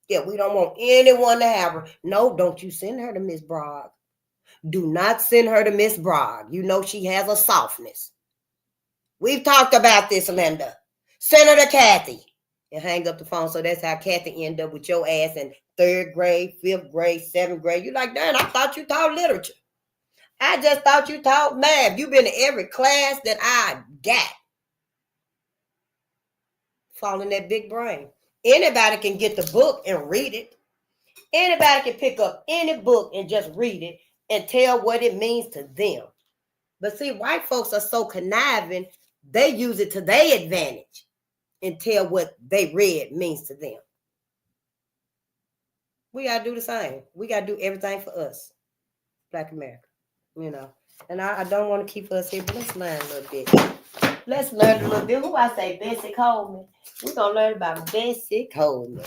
Yeah, we don't want anyone to have her. No, don't you send her to Miss Bragg. Do not send her to Miss Bragg. She has a softness. We've talked about this, Linda. Send her to Kathy. and hang up the phone. So that's how Kathy ended up with your ass in 3rd grade, 5th grade, 7th grade. You're like, damn, I thought you taught literature. I just thought you taught math. You've been in every class that I got. Falling that big brain. Anybody can get the book and read it. Anybody can pick up any book and just read it and tell what it means to them. But see, white folks are so conniving, they use it to their advantage and tell what they read means to them. We got to do the same. We got to do everything for us, Black America, you know. And I don't want to keep us here, but let's learn a little bit. Let's learn a little bit. Who I say, Bessie Coleman. We're going to learn about Bessie Coleman.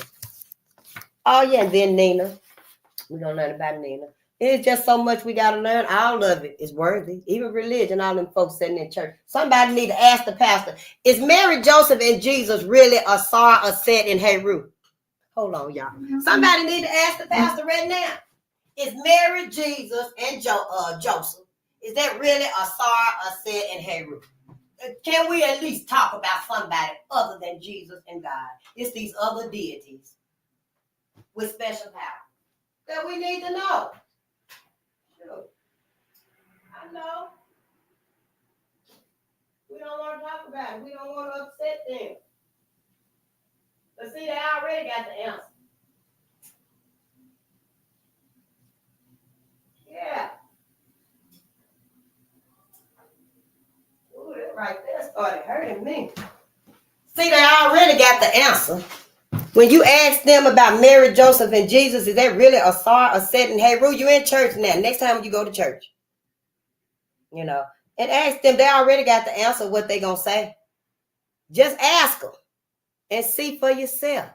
Oh, yeah, and then Nina. We're going to learn about Nina. It's just so much we got to learn. All of it is worthy. Even religion, all them folks sitting in church. Somebody need to ask the pastor, is Mary, Joseph, and Jesus really a Sar, a Set, and Heru? Hold on, y'all. Somebody need to ask the pastor right now. Is Mary, Jesus, and Joseph, is that really a Sar, a Set, and Heru? Can we at least talk about somebody other than Jesus and God? It's these other deities with special power that we need to know. Sure. I know. We don't want to talk about it. We don't want to upset them. But see, they already got the answer. Yeah. Ooh, that right there started hurting me. See, they already got the answer. When you ask them about Mary, Joseph, and Jesus, is that really a Sar, a Set, and Heru? You in church now. Next time you go to church, you know, and ask them. They already got the answer. What they gonna say? Just ask them and see for yourself.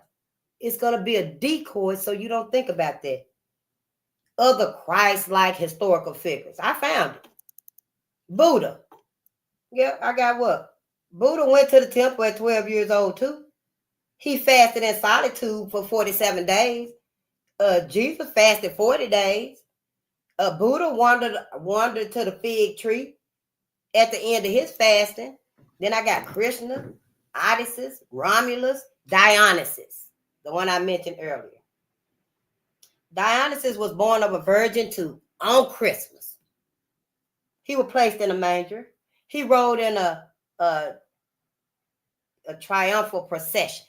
It's gonna be a decoy, so you don't think about that. Other Christ-like historical figures. I found it. Buddha. Yeah, I got what? Buddha went to the temple at 12 years old too. He fasted in solitude for 47 days. Jesus fasted 40 days. Buddha wandered to the fig tree at the end of his fasting. Then I got Krishna, Odysseus, Romulus, Dionysus, the one I mentioned earlier. Dionysus was born of a virgin too on Christmas. He was placed in a manger. He rode in a triumphal procession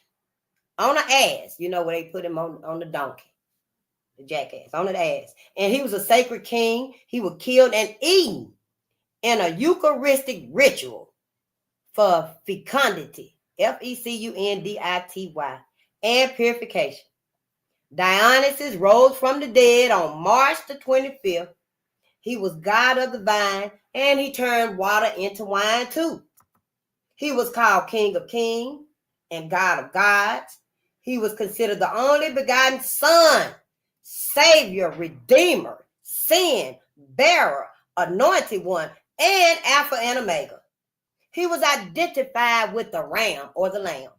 on an ass, you know, where they put him on the donkey, the jackass, on the ass. And he was a sacred king. He was killed and eaten in a Eucharistic ritual for fecundity, Fecundity, and purification. Dionysus rose from the dead on March the 25th. He was god of the vine, and he turned water into wine too. He was called King of Kings and God of Gods. He was considered the only begotten Son, Savior, Redeemer, Sin Bearer, Anointed One, and Alpha and Omega. He was identified with the ram or the lamb.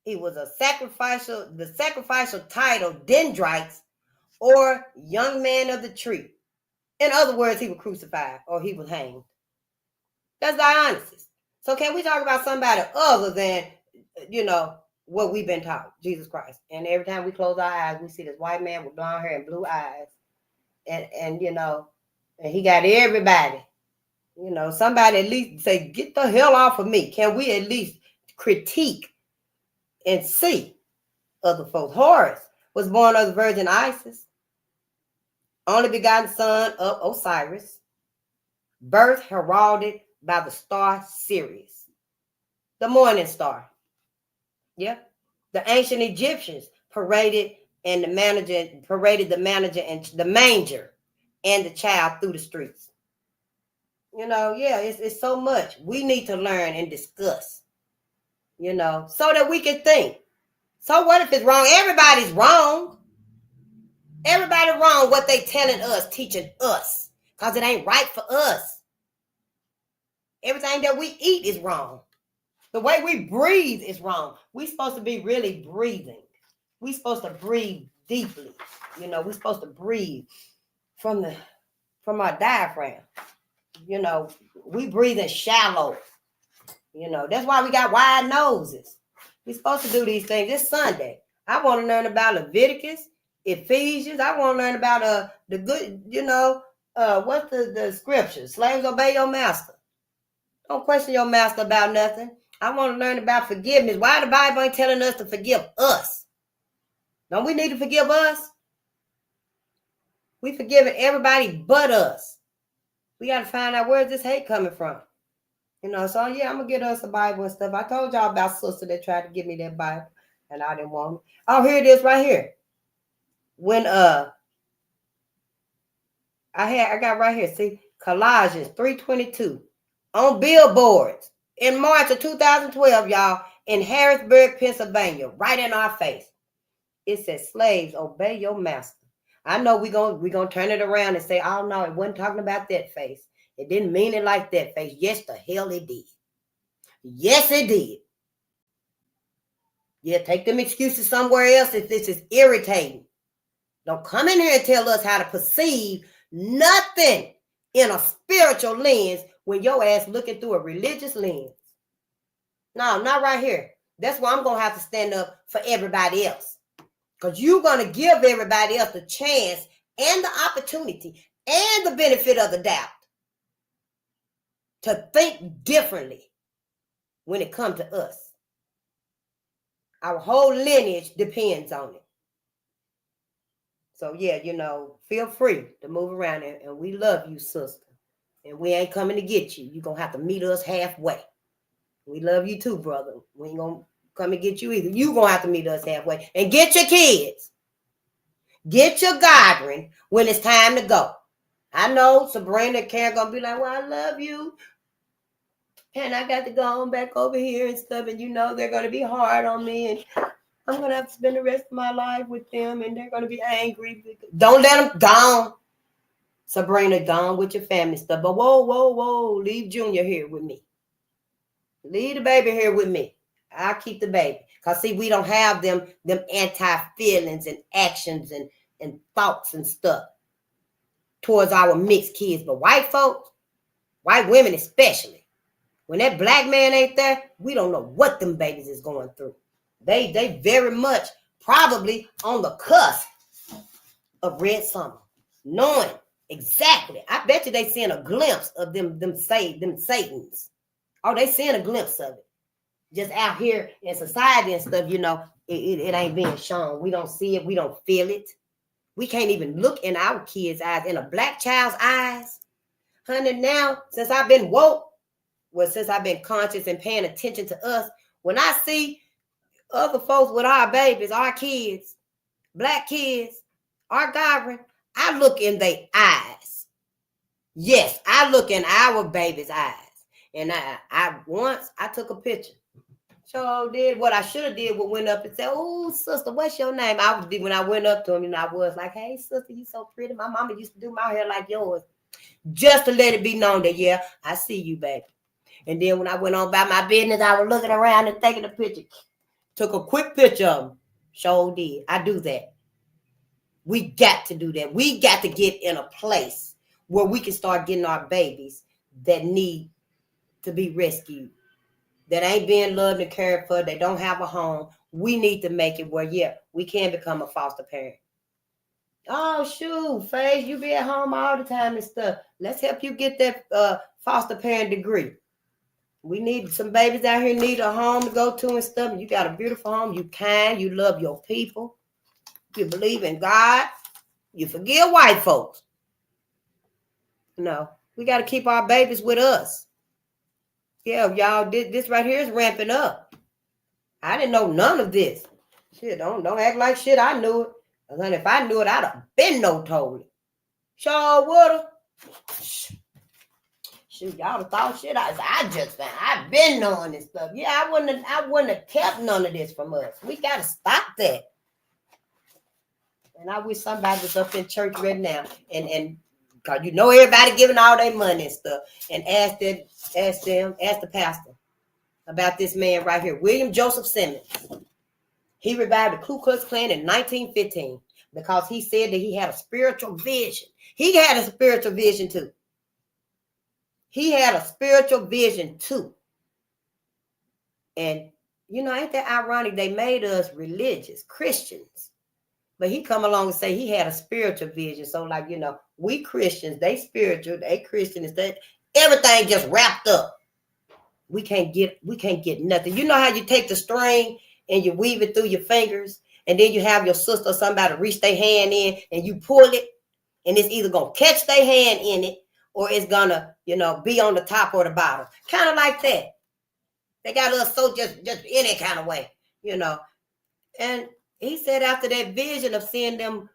He was the sacrificial title, Dendrites, or young man of the tree. In other words, he was crucified or he was hanged. That's Dionysus. So can we talk about somebody other than, you know, what we've been taught, Jesus Christ? And every time we close our eyes, we see this white man with blonde hair and blue eyes. And you know, and he got everybody. You know, somebody at least say, get the hell off of me. Can we at least critique and see other folks? Horus was born of the Virgin Isis, only begotten son of Osiris, birth heralded by the star Sirius, the morning star. Yeah. The ancient Egyptians paraded the manager and the manger and the child through the streets. You know, yeah, it's so much we need to learn and discuss, you know, so that we can think. So what if it's wrong? Everybody's wrong. Everybody wrong what they telling us, teaching us, because it ain't right for us. Everything that we eat is wrong. The way we breathe is wrong. We're supposed to be really breathing. We're supposed to breathe deeply. You know, we're supposed to breathe from our diaphragm. You know, we breathing shallow. You know, that's why we got wide noses. We're supposed to do these things. It's Sunday. I want to learn about Leviticus, Ephesians. I want to learn about the good, what's the scriptures? Slaves, obey your master. Don't question your master about nothing. I want to learn about forgiveness. Why the Bible ain't telling us to forgive us? Don't we need to forgive us? We forgiving everybody but us. We got to find out where's this hate coming from. So yeah, I'm going to get us a Bible and stuff. I told y'all about sister that tried to give me that Bible, and I didn't want it. Oh, here it is right here. When I got right here, see, Colossians 3:22 on billboards in March of 2012, y'all, in Harrisburg, Pennsylvania, right in our face. It says, slaves, obey your master. I know we're gonna turn it around and say, oh no, it wasn't talking about that face. It didn't mean it like that face. Yes, the hell it did. Yes, it did. Yeah, take them excuses somewhere else if this is irritating. Don't come in here and tell us how to perceive nothing in a spiritual lens when your ass looking through a religious lens. No, not right here. That's why I'm going to have to stand up for everybody else. Because you're going to give everybody else the chance and the opportunity and the benefit of the doubt to think differently when it comes to us. Our whole lineage depends on it. So, yeah, feel free to move around, and we love you, sister. And we ain't coming to get you. You're going to have to meet us halfway. We love you too, brother. We ain't going to come and get you either. You're going to have to meet us halfway. And get your kids. Get your godren when it's time to go. I know Sabrina and Karen going to be like, well, I love you. And I got to go on back over here and stuff. And they're going to be hard on me. And I'm going to have to spend the rest of my life with them. And they're going to be angry. Don't let them go. Sabrina, gone with your family stuff. But whoa. Leave Junior here with me. Leave the baby here with me. I'll keep the baby. Because, see, we don't have them anti-feelings and actions and thoughts and stuff towards our mixed kids. But white folks, white women especially, when that black man ain't there, we don't know what them babies is going through. They very much probably on the cusp of red summer, knowing exactly. I bet you they seeing a glimpse of them Satans. Oh, they seeing a glimpse of it. Just out here in society and stuff, it ain't being shown. We don't see it. We don't feel it. We can't even look in our kids' eyes, in a black child's eyes. Honey, now, since I've been woke, since I've been conscious and paying attention to us, when I see other folks with our babies, our kids, black kids, our godren, I look in their eyes. Yes, I look in our baby's eyes. And I took a picture. So did what I should have did. Went up and said, "Oh, sister, what's your name?" When I went up to him, I was like, "Hey, sister, you so pretty. My mama used to do my hair like yours," just to let it be known that yeah, I see you, baby. And then when I went on about my business, I was looking around and taking a picture. Took a quick picture of him. Sure did. I do that. We got to do that. We got to get in a place where we can start getting our babies that need to be rescued, that ain't being loved and cared for, they don't have a home. We need to make it where, yeah, we can become a foster parent. Oh, shoot, Faye, you be at home all the time and stuff. Let's help you get that foster parent degree. We need some babies out here need a home to go to and stuff. You got a beautiful home. You kind. You love your people. You believe in God. You forgive white folks. No, we got to keep our babies with us. Yeah, y'all, this right here is ramping up. I didn't know none of this. Shit, don't act like shit I knew it. And if I knew it, I'd have been told it. Sure would have. Shoot, y'all have thought shit. I've been knowing this stuff. Yeah, I wouldn't have kept none of this from us. We gotta stop that. And I wish somebody was up in church right now and cause everybody giving all their money and stuff, and ask the pastor about this man right here, William Joseph Simmons. He revived the Ku Klux Klan in 1915 because he said that he had a spiritual vision. He had a spiritual vision too. And You know, ain't that ironic? They made us religious Christians, but he come along and say he had a spiritual vision. So, like, you know, we Christians, they spiritual, they Christian, is that everything just wrapped up. We can't get nothing. You know how you take the string and you weave it through your fingers, and then you have your sister or somebody reach their hand in and you pull it, and it's either gonna catch their hand in it or it's gonna, you know, be on the top or the bottom. Kind of like that. They got us so just any kind of way, you know. And he said after that vision of seeing them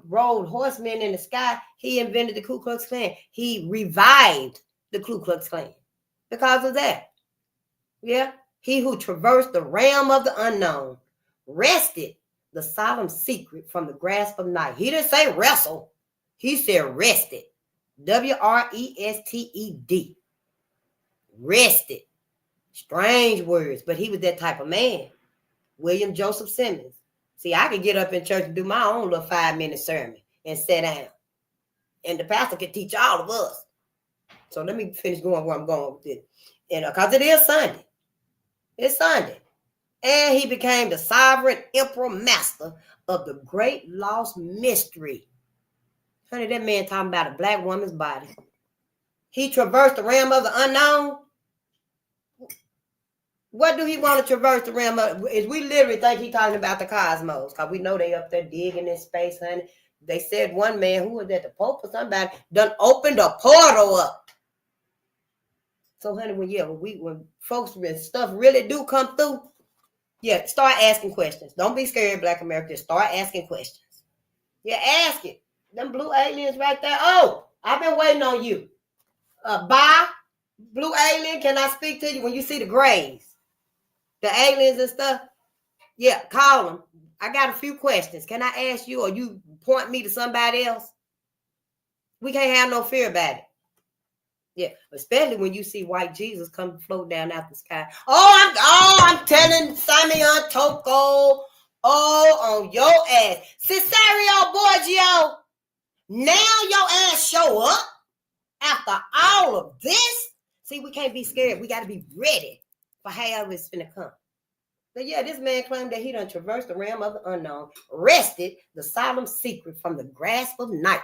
rolled horsemen in the sky, he invented the Ku Klux Klan. He revived the Ku Klux Klan because of that. Yeah. He who traversed the realm of the unknown, wrested the solemn secret from the grasp of night. He didn't say wrestle. He said rested. W-R-E-S-T-E-D. Rested. Strange words, but he was that type of man. William Joseph Simmons. See, I could get up in church and do my own little 5-minute sermon and sit down. And the pastor could teach all of us. So let me finish going where I'm going with this. And because it is Sunday. It's Sunday. And he became the sovereign emperor master of the great lost mystery. Honey, that man talking about a black woman's body. He traversed the realm of the unknown. What do he want to traverse the realm of? Is we literally think he's talking about the cosmos, because we know they up there digging in space, honey. They said one man, who was that, the Pope or somebody, done opened a portal up. So, honey, when folks and stuff really do come through, yeah, start asking questions. Don't be scared, Black Americans. Start asking questions. Yeah, ask it. Them blue aliens right there. Oh, I've been waiting on you. Bye, blue alien. Can I speak to you when you see the grays? The aliens and stuff, yeah, call them. I got a few questions. Can I ask you, or you point me to somebody else? We can't have no fear about it. Yeah, especially when you see white Jesus come float down out the sky. I'm telling Simeon Toko, on your ass. Cesario Borgio, now your ass show up after all of this? See, we can't be scared. We got to be ready for however it's finna come. But yeah, this man claimed that he done traversed the realm of the unknown, wrested the solemn secret from the grasp of night.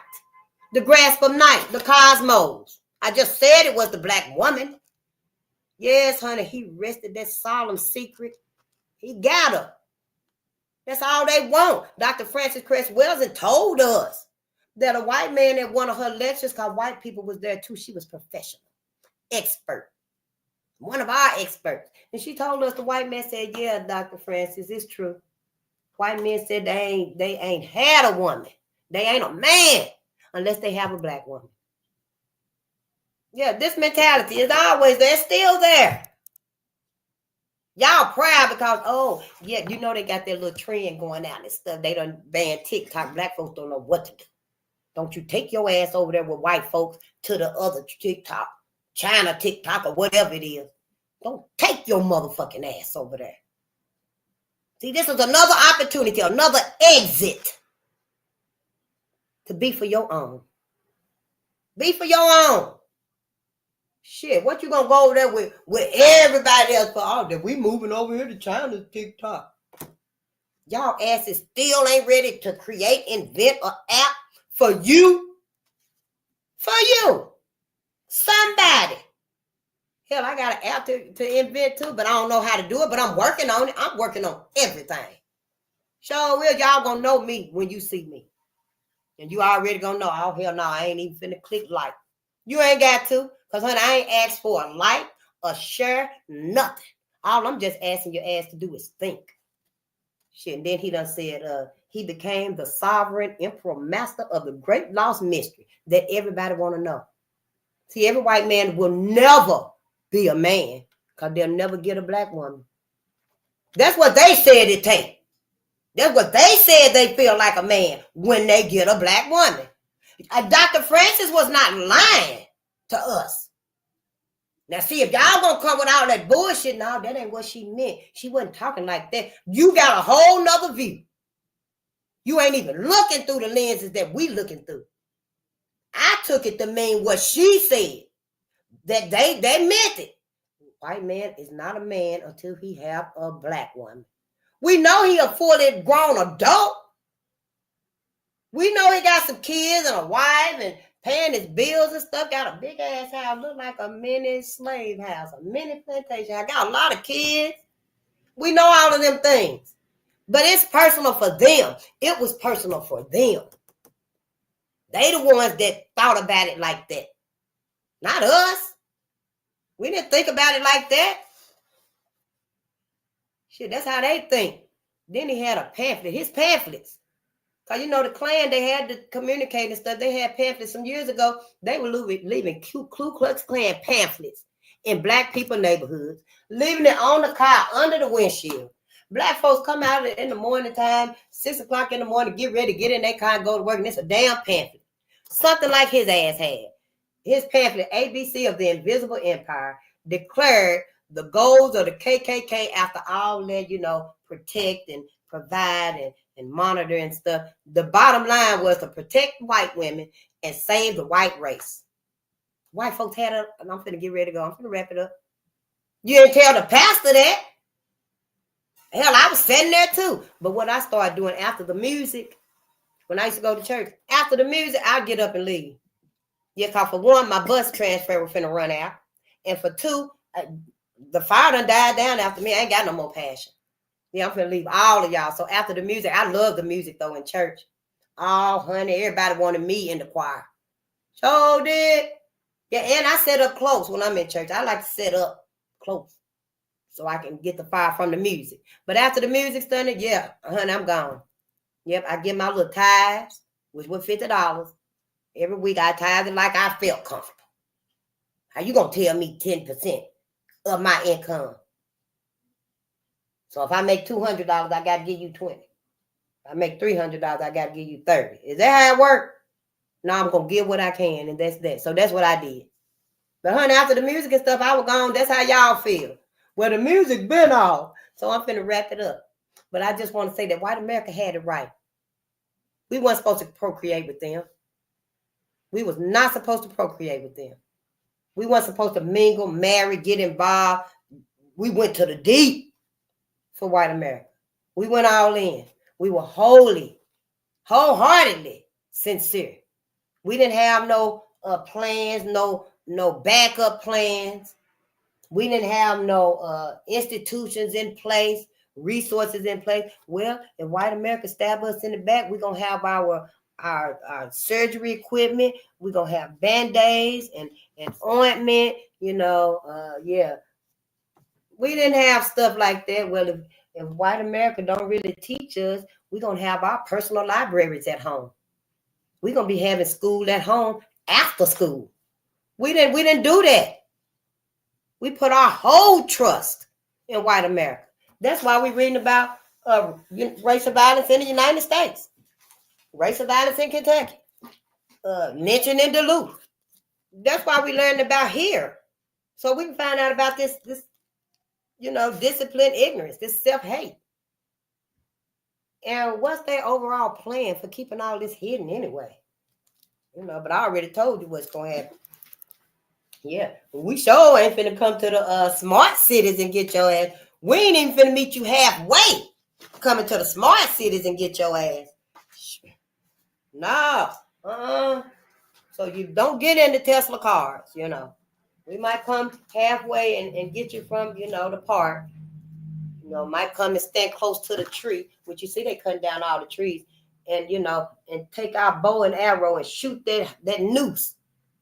The grasp of night, the cosmos. I just said it was the black woman. Yes, honey, he wrested that solemn secret. He got her. That's all they want. Dr. Frances Cress Welsing told us that a white man at one of her lectures, because white people was there too, she was professional, expert. One of our experts. And she told us, the white man said, yeah, Dr. Francis, it's true. White men said they ain't had a woman. They ain't a man unless they have a black woman. Yeah, this mentality is always there, still there. Y'all proud because, oh, yeah, you know they got their little trend going out and stuff. They done ban TikTok. Black folks don't know what to do. Don't you take your ass over there with white folks to the other TikTok, China TikTok, or whatever it is. Don't take your motherfucking ass over there. See, this is another opportunity, another exit to be for your own. Be for your own. Shit, what you gonna go over there with everybody else for? Oh, that we moving over here to China's TikTok. Y'all asses still ain't ready to create, invent an app for you. For you. Somebody. Hell, I got an app to invent too, but I don't know how to do it, but I'm working on it. I'm working on everything. Sure will. Y'all gonna know me when you see me. And you already gonna know, oh, hell no, I ain't even finna click like. You ain't got to, because, honey, I ain't asked for a like, a share, nothing. All I'm just asking your ass to do is think. Shit, and then he done said he became the sovereign emperor master of the great lost mystery that everybody want to know. See, every white man will never be a man because they'll never get a black woman. That's what they said it take. That's what they said they feel like a man when they get a black woman. Dr. Francis was not lying to us. Now, see, if y'all gonna come with all that bullshit, no, that ain't what she meant. She wasn't talking like that. You got a whole nother view. You ain't even looking through the lenses that we looking through. I took it to mean what she said. That they meant it. White man is not a man until he have a black woman. We know he a fully grown adult. We know he got some kids and a wife and paying his bills and stuff. Got a big ass house, look like a mini slave house, a mini plantation. I got a lot of kids. We know all of them things. But it's personal for them. It was personal for them. They the ones that thought about it like that. Not us. We didn't think about it like that. Shit, that's how they think. Then he had a pamphlet. His pamphlets. Because, you know, the Klan, they had to communicate and stuff. They had pamphlets some years ago. They were leaving Ku Klux Klan pamphlets in black people neighborhoods, leaving it on the car under the windshield. Black folks come out in the morning time, 6 o'clock in the morning, get ready, get in their car and go to work, and it's a damn pamphlet. Something like his ass had. His pamphlet, ABC of the Invisible Empire, declared the goals of the KKK after all that, you know, protect and provide and monitor and stuff. The bottom line was to protect white women and save the white race. White folks had a, and I'm finna get ready to go. I'm finna wrap it up. You didn't tell the pastor that. Hell, I was sitting there too. But what I started doing after the music, when I used to go to church, after the music, I'd get up and leave. Yeah, because for one, my bus transfer was finna run out. And for two, the fire done died down after me. I ain't got no more passion. Yeah, I'm finna leave all of y'all. So after the music, I love the music though in church. Oh, honey, everybody wanted me in the choir. So did. Yeah, and I set up close when I'm in church. I like to set up close so I can get the fire from the music. But after the music started, yeah, honey, I'm gone. Yep, I get my little tithes, which was $50. Every week I tithe it like I felt comfortable. How you gonna tell me 10% of my income? So if I make $200, I gotta give you 20. If I make $300, I gotta give you 30. Is that how it works? No, I'm gonna give what I can, and that's that. So that's what I did. But honey, after the music and stuff, I was gone. That's how y'all feel. Well, the music been off. So I'm finna wrap it up. But I just want to say that white America had it right. We weren't supposed to procreate with them. We was not supposed to procreate with them. We weren't supposed to mingle, marry, get involved. We went to the deep for white America. We went all in. We were wholly, wholeheartedly sincere. We didn't have no plans, no backup plans. We didn't have no institutions in place, resources in place. Well, if white America stab us in the back, we're going to have our surgery equipment. We're going to have Band-Aids and ointment, you know. Yeah. We didn't have stuff like that. Well, if white America don't really teach us, we're going to have our personal libraries at home. We're going to be having school at home after school. We didn't do that. We put our whole trust in white America. That's why we're reading about racial violence in the United States, racial violence in Kentucky, lynching in Duluth. That's why we learned about here. So we can find out about this, you know, discipline, ignorance, this self-hate. And what's their overall plan for keeping all this hidden anyway? You know, but I already told you what's going to happen. Yeah, we sure ain't finna come to the smart cities and get your ass. We ain't even finna meet you halfway coming to the smart cities and get your ass. No. So you don't get into Tesla cars, you know. We might come halfway and get you from, you know, the park. You know, might come and stand close to the tree, which you see they cutting down all the trees, and, you know, and take our bow and arrow and shoot that noose.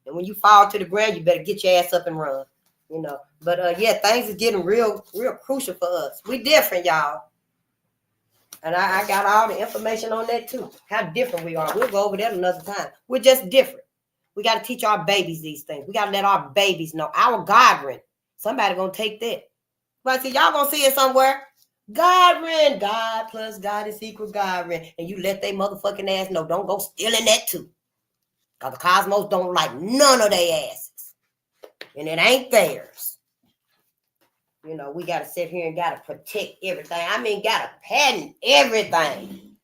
And when you fall to the ground, you better get your ass up and run, you know. But yeah, things is getting real crucial for us. We different, y'all. And I got all the information on that too. How different we are. We'll go over that another time. We're just different. We got to teach our babies these things. We got to let our babies know. Our godren. Somebody gonna take that. But see, y'all gonna see it somewhere. Godren. God plus God is equal godren. And you let they motherfucking ass know. Don't go stealing that too. Because the cosmos don't like none of their asses. And it ain't theirs. You know, we got to sit here and got to protect everything. I mean, got to patent everything.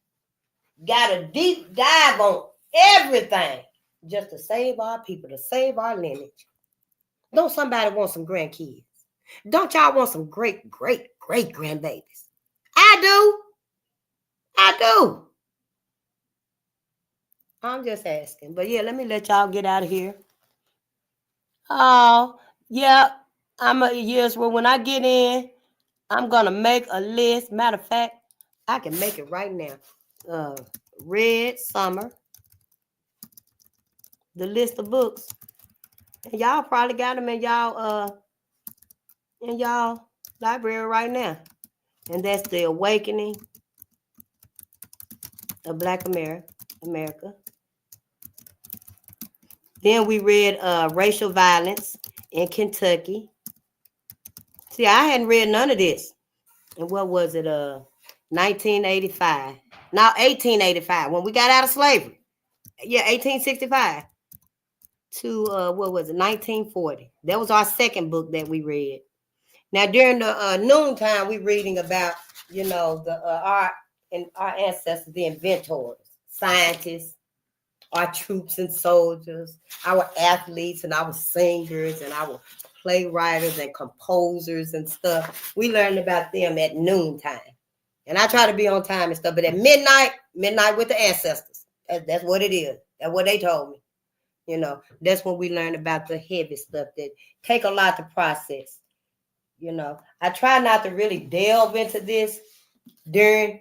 Got to deep dive on everything. Just to save our people, to save our lineage. Don't somebody want some grandkids? Don't y'all want some great, great, great grandbabies? I do. I do. I'm just asking. But yeah, let me let y'all get out of here. Oh, yeah. I'm a yes. Well, when I get in, I'm gonna make a list. Matter of fact, I can make it right now. Uh, Red Summer, the list of books. And y'all probably got them in y'all library right now. And that's The Awakening of Black America. Then we read Racial Violence in Kentucky. See, I hadn't read none of this. And what was it? 1985. Now 1885, when we got out of slavery. Yeah, 1865 to what was it? 1940. That was our second book that we read. Now during the noontime, we reading about our ancestors, the inventors, scientists, our troops and soldiers, our athletes and our singers and our playwriters and composers and stuff. We learned about them at noontime. And I try to be on time and stuff, but at midnight with the ancestors. That's what it is. That's what they told me. That's when we learn about the heavy stuff that take a lot to process. I try not to really delve into this during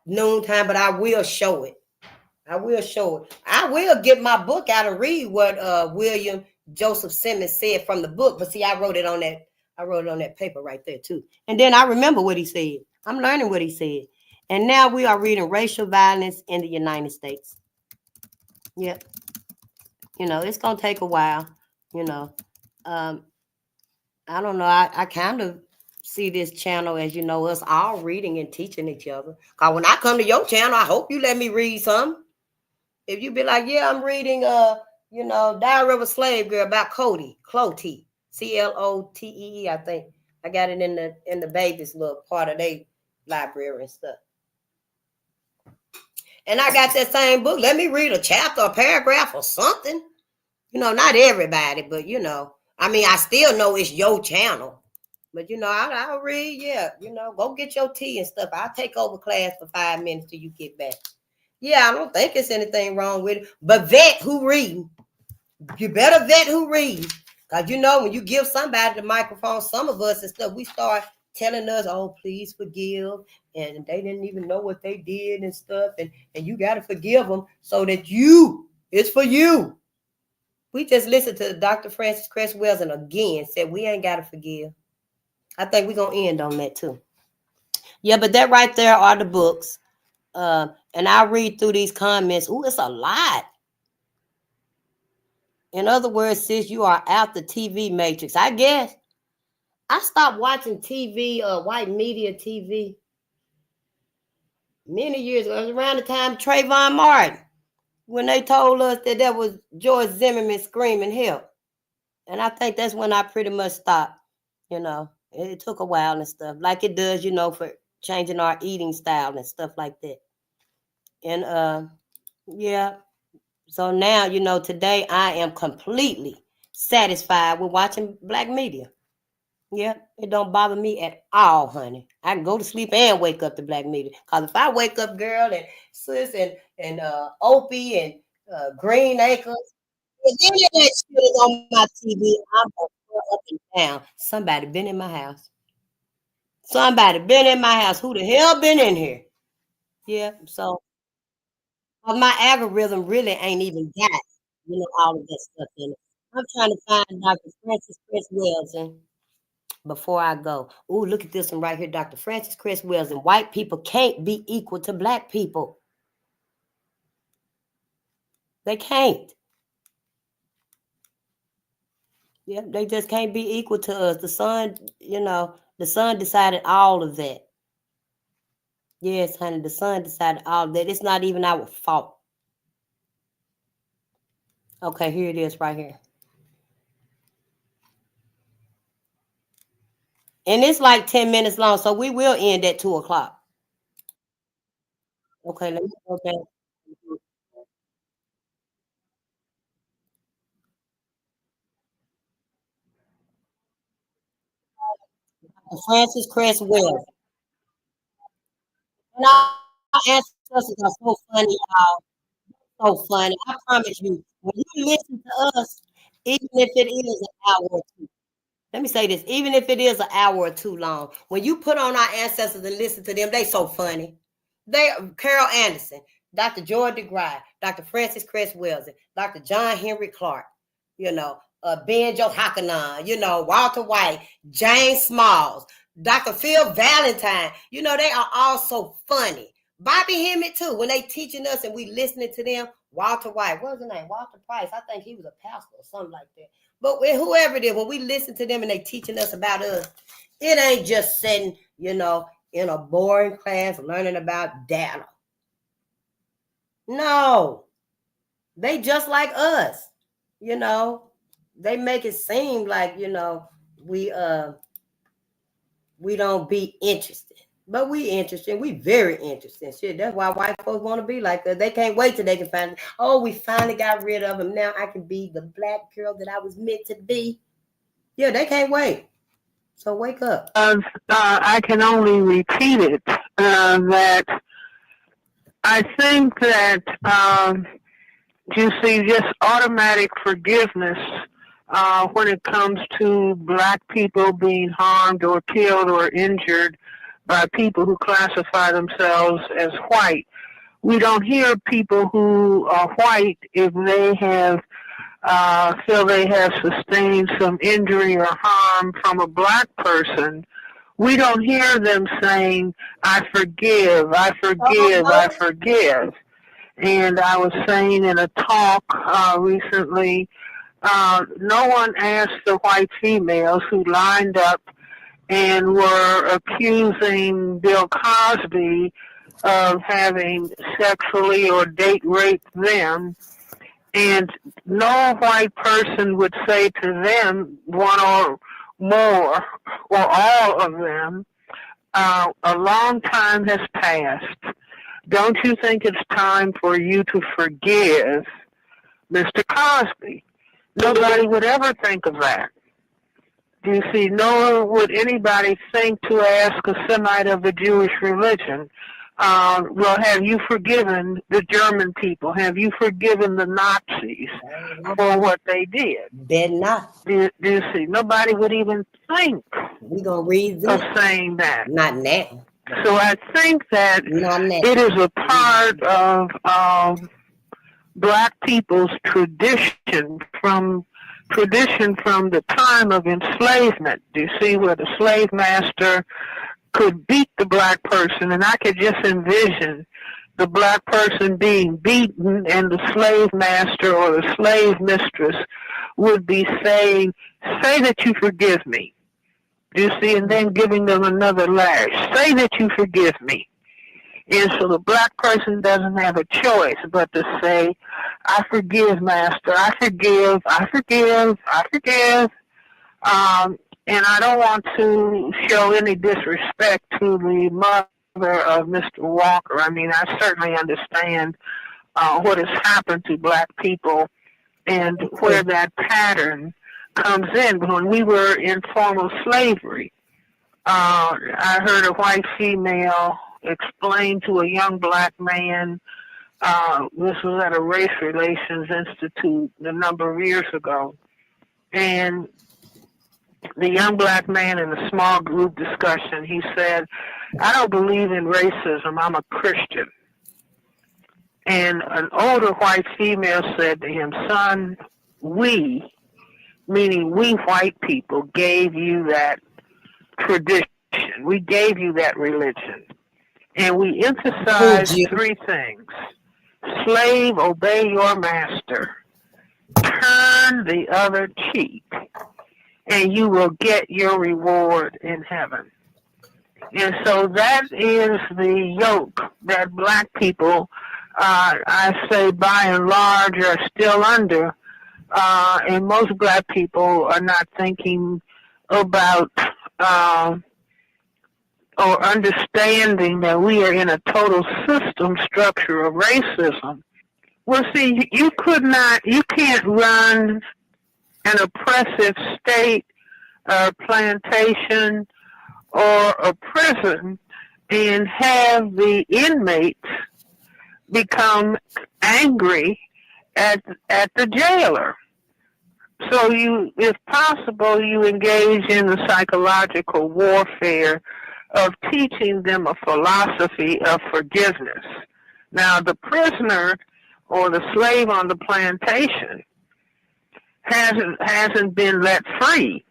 noontime, but I will show it. I will show it. I will get my book out and read what William Joseph Simmons said from the book. But see, I wrote it on that paper right there too. And then I remember what he said. I'm learning what he said. And now we are reading Racial Violence in the United States. Yep. It's gonna take a while. I don't know. I kind of see this channel as us all reading and teaching each other. Cause when I come to your channel, I hope you let me read some. If you be like, yeah, I'm reading Diary of a Slave Girl about Clotie, Clotee, I think. I got it in the baby's little part of their library and stuff. And I got that same book. Let me read a chapter, a paragraph, or something. Not everybody, but I still know it's your channel. But I'll read, yeah. Go get your tea and stuff. I'll take over class for 5 minutes till you get back. Yeah, I don't think it's anything wrong with it. But vet who read. You better vet who read. Because when you give somebody the microphone, some of us and stuff, we start telling us, oh, please forgive. And they didn't even know what they did and stuff. And you got to forgive them so that it's for you. We just listened to Dr. Francis Cress Wells and again said we ain't got to forgive. I think we're going to end on that too. Yeah, but that right there are the books. And I'll read through these comments. Ooh, it's a lot. In other words, sis, you are out the TV matrix. I guess. I stopped watching TV, white media TV, many years ago. It was around the time of Trayvon Martin, when they told us that was George Zimmerman screaming help. And I think that's when I pretty much stopped. It took a while and stuff, like it does, for changing our eating style and stuff like that. And yeah. So now, today I am completely satisfied with watching black media. Yeah, it don't bother me at all, honey. I can go to sleep and wake up to black media. Cause if I wake up, girl, and sis and Opie and Green Acres, if any of that shit is on my TV, I'm gonna go up and down. Somebody been in my house. Somebody been in my house. Who the hell been in here? Yeah, so my algorithm really ain't even got, all of that stuff in it. I'm trying to find Dr. Francis Chris Wells before I go. Ooh, look at this one right here, Dr. Francis Chris Wells. And white people can't be equal to black people. They can't. Yeah, they just can't be equal to us. The sun decided all of that. Yes, honey, the sun decided all of that. It's not even our fault. Okay, here it is right here. And it's like 10 minutes long, so we will end at 2 o'clock. Okay, let me go back. Francis Cress Wells. And our ancestors are so funny, y'all. So funny. I promise you, when you listen to us, even if it is an hour or two, let me say this, even if it is an hour or two long, when you put on our ancestors and listen to them, they so funny. They Carol Anderson, Dr. George DeGry, Dr. Francis Cress Wells, Dr. John Henry Clark, Benjo Hakanan, Walter White, James Smalls, Dr. Phil Valentine, they are all so funny. Bobby Hemmett too, when they teaching us and we listening to them. Walter White, what was his name? Walter Price. I think he was a pastor or something like that. But whoever it is, when we listen to them and they teaching us about us, it ain't just sitting, in a boring class learning about data. No, they just like us, They make it seem like, we don't be interested. But we interested. We very interested. Shit, that's why white folks want to be like us. They can't wait till they can find, we finally got rid of them. Now I can be the black girl that I was meant to be. Yeah, they can't wait. So wake up. I can only repeat it, that I think that, you see, just automatic forgiveness when it comes to black people being harmed or killed or injured by people who classify themselves as white. We don't hear people who are white if they have feel they have sustained some injury or harm from a black person. We don't hear them saying, I forgive, I forgive, I forgive. And I was saying in a talk recently, no one asked the white females who lined up and were accusing Bill Cosby of having sexually or date raped them. And no white person would say to them, one or more, or all of them, a long time has passed. Don't you think it's time for you to forgive Mr. Cosby? Nobody would ever think of that. You see, nor would anybody think to ask a Semite of the Jewish religion, well, have you forgiven the German people? Have you forgiven the Nazis for what they did? Better not. Do you see? Nobody would even think of saying that. Not now. So I think that it is a part of black people's tradition from the time of enslavement. Do you see, where the slave master could beat the black person, and I could just envision the black person being beaten and the slave master or the slave mistress would be saying, say that you forgive me. Do you see? And then giving them another lash. Say that you forgive me. And so the black person doesn't have a choice but to say, I forgive, master. I forgive. I forgive. I forgive. And I don't want to show any disrespect to the mother of Mr. Walker. I mean, I certainly understand what has happened to black people and where that pattern comes in. But when we were in formal slavery, I heard a white female explain to a young black man, this was at a Race Relations Institute a number of years ago, and the young black man in a small group discussion, he said, I don't believe in racism, I'm a Christian. And an older white female said to him, son, we, meaning we white people, gave you that tradition. We gave you that religion. And we emphasized three things. Slave, obey your master. Turn the other cheek, and you will get your reward in heaven. And so that is the yoke that black people, I say by and large, are still under. And most black people are not thinking about or understanding that we are in a total system structure of racism. Well, see, you can't run an oppressive state or plantation or a prison and have the inmates become angry at the jailer. So you, if possible, you engage in the psychological warfare of teaching them a philosophy of forgiveness. Now, the prisoner or the slave on the plantation hasn't been let free.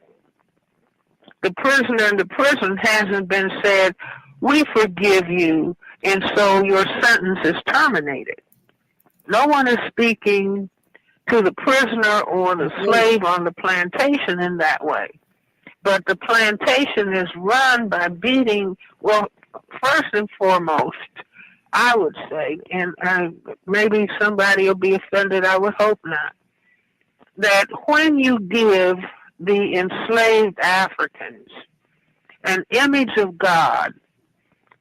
The prisoner in the prison hasn't been said, we forgive you, and so your sentence is terminated. No one is speaking to the prisoner or the slave on the plantation in that way. But the plantation is run by beating, well, first and foremost, I would say, and maybe somebody will be offended, I would hope not, that when you give the enslaved Africans an image of God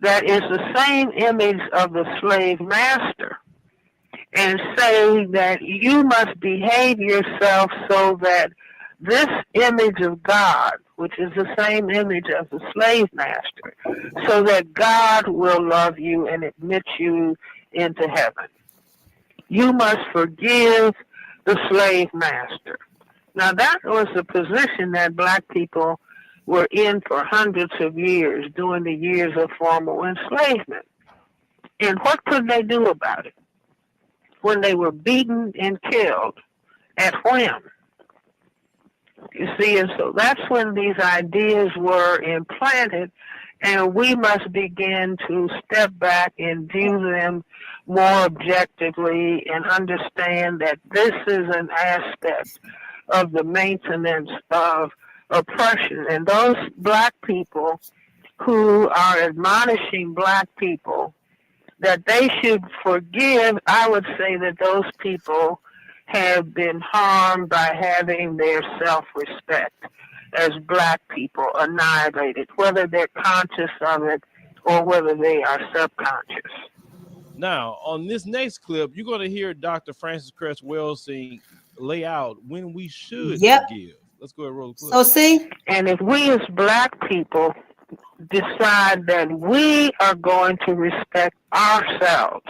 that is the same image of the slave master, and say that you must behave yourself so that this image of God, which is the same image of the slave master, so that God will love you and admit you into heaven. You must forgive the slave master. Now that was the position that black people were in for hundreds of years during the years of formal enslavement. And what could they do about it when they were beaten and killed at whim? You see, and so that's when these ideas were implanted, and we must begin to step back and view them more objectively and understand that this is an aspect of the maintenance of oppression. And those black people who are admonishing black people that they should forgive, I would say that those people have been harmed by having their self-respect as black people annihilated, whether they're conscious of it or whether they are subconscious. Now, on this next clip, you're going to hear Dr. Frances Cress Welsing lay out when we should forgive. Let's go ahead and roll the clip. So see? And if we as black people decide that we are going to respect ourselves,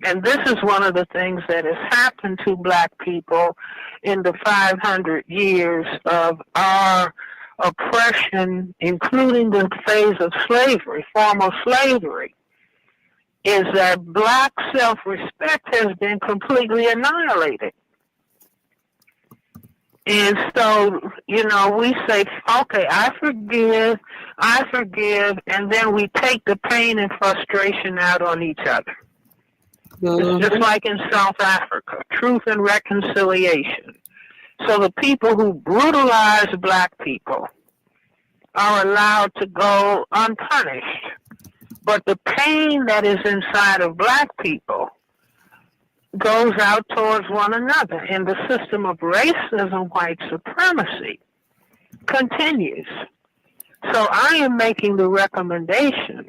and this is one of the things that has happened to black people in the 500 years of our oppression, including the phase of slavery, formal slavery, is that black self-respect has been completely annihilated. And so, you know, we say, okay, I forgive, and then we take the pain and frustration out on each other. It's just like in South Africa, truth and reconciliation. So the people who brutalize black people are allowed to go unpunished. But the pain that is inside of black people goes out towards one another. And the system of racism, white supremacy, continues. So I am making the recommendation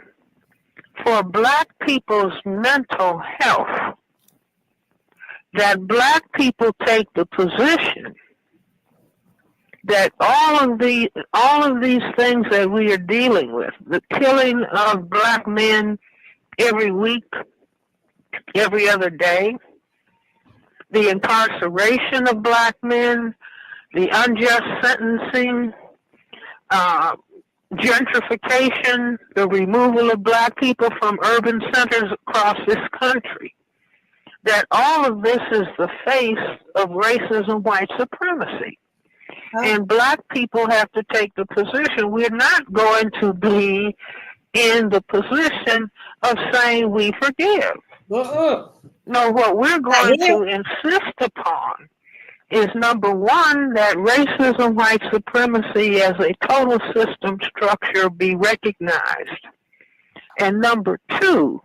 for black people's mental health that black people take the position that all of these things that we are dealing with, the killing of black men every week, every other day, the incarceration of black men, the unjust sentencing, gentrification, the removal of black people from urban centers across this country, that all of this is the face of racism, white supremacy. And black people have to take the position, we're not going to be in the position of saying we forgive. No, what we're going to insist upon is, number one, that racism, white supremacy as a total system structure be recognized. And number two,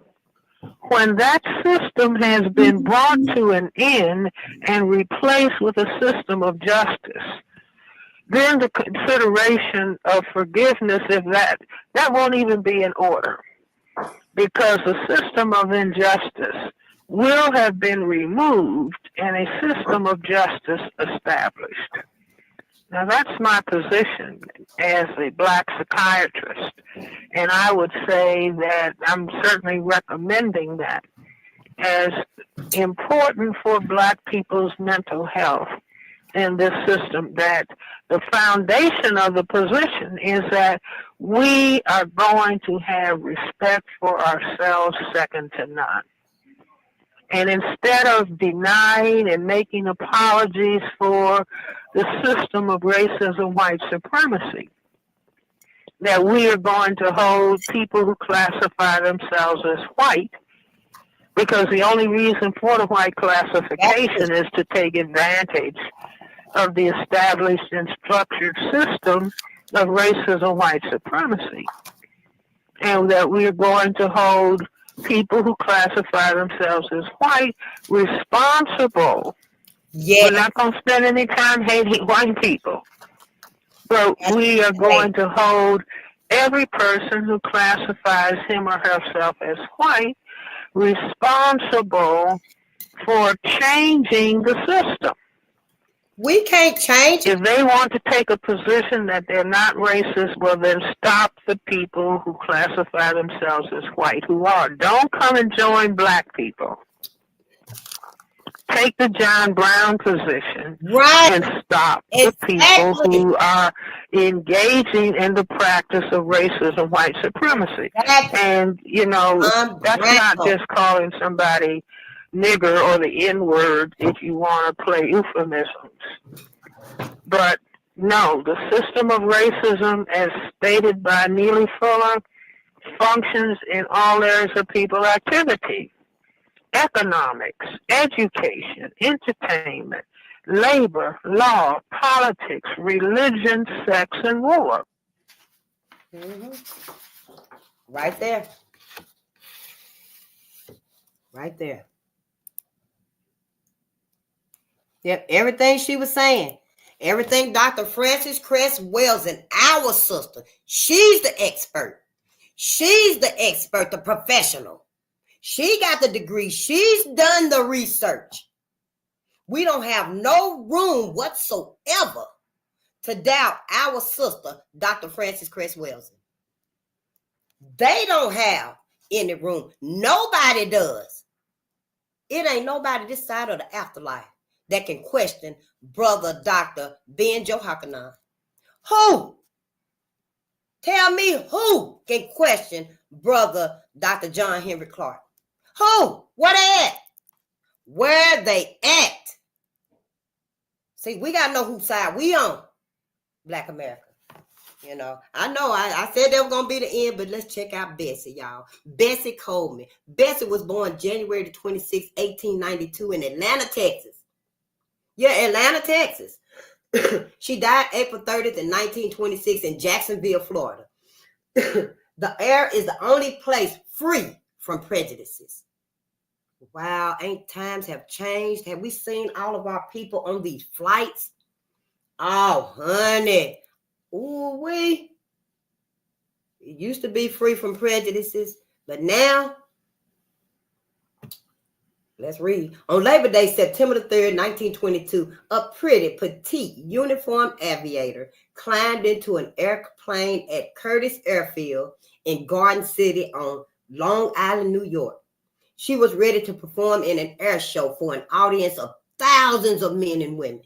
when that system has been brought to an end and replaced with a system of justice, then the consideration of forgiveness, if that won't even be in order, because the system of injustice will have been removed and a system of justice established. Now, that's my position as a Black psychiatrist, and I would say that I'm certainly recommending that as important for Black people's mental health in this system, that the foundation of the position is that we are going to have respect for ourselves second to none. And instead of denying and making apologies for the system of racism, white supremacy, that we are going to hold people who classify themselves as white, because the only reason for the white classification is to take advantage of the established and structured system of racism, white supremacy. And that we are going to hold people who classify themselves as white responsible. Yeah. We're not going to spend any time hating white people, but we are going to hold every person who classifies him or herself as white responsible for changing the system. We can't change it. If they want to take a position that they're not racist, well, then stop the people who classify themselves as white who are. Don't come and join Black people. Take the John Brown position, right, and stop the people who are engaging in the practice of racism, white supremacy. And, you know, that's not just calling somebody nigger or the N-word if you want to play euphemisms. But no, the system of racism, as stated by Neely Fuller, functions in all areas of people activity: economics, education, entertainment, labor, law, politics, religion, sex, and war. Mm-hmm. Right there. Right there. Yep, everything she was saying, everything Dr. Frances Cress Welsing, our sister, she's the expert. She's the expert, the professional. She got the degree. She's done the research. We don't have no room whatsoever to doubt our sister, Dr. Frances Cress Welsing. They don't have any room. Nobody does. It ain't nobody this side of the afterlife that can question Brother Dr. Ben Johachanan. Who? Tell me who can question Brother Dr. John Henry Clark? Who? Where they at? Where they at? See, we got to know whose side we on, Black America. You know I said that was going to be the end, but let's check out Bessie, y'all. Bessie Coleman. Bessie was born January 26, 1892 in Atlanta, Texas. Yeah, Atlanta, Texas. She died April 30th in 1926 in Jacksonville, Florida. The air is the only place free from prejudices. Wow, ain't times have changed? Have we seen all of our people on these flights? Oh, honey. Ooh, it used to be free from prejudices, but now, let's read. On Labor Day, September the 3rd, 1922, a pretty, petite, uniformed aviator climbed into an airplane at Curtis Airfield in Garden City on Long Island, New York. She was ready to perform in an air show for an audience of thousands of men and women.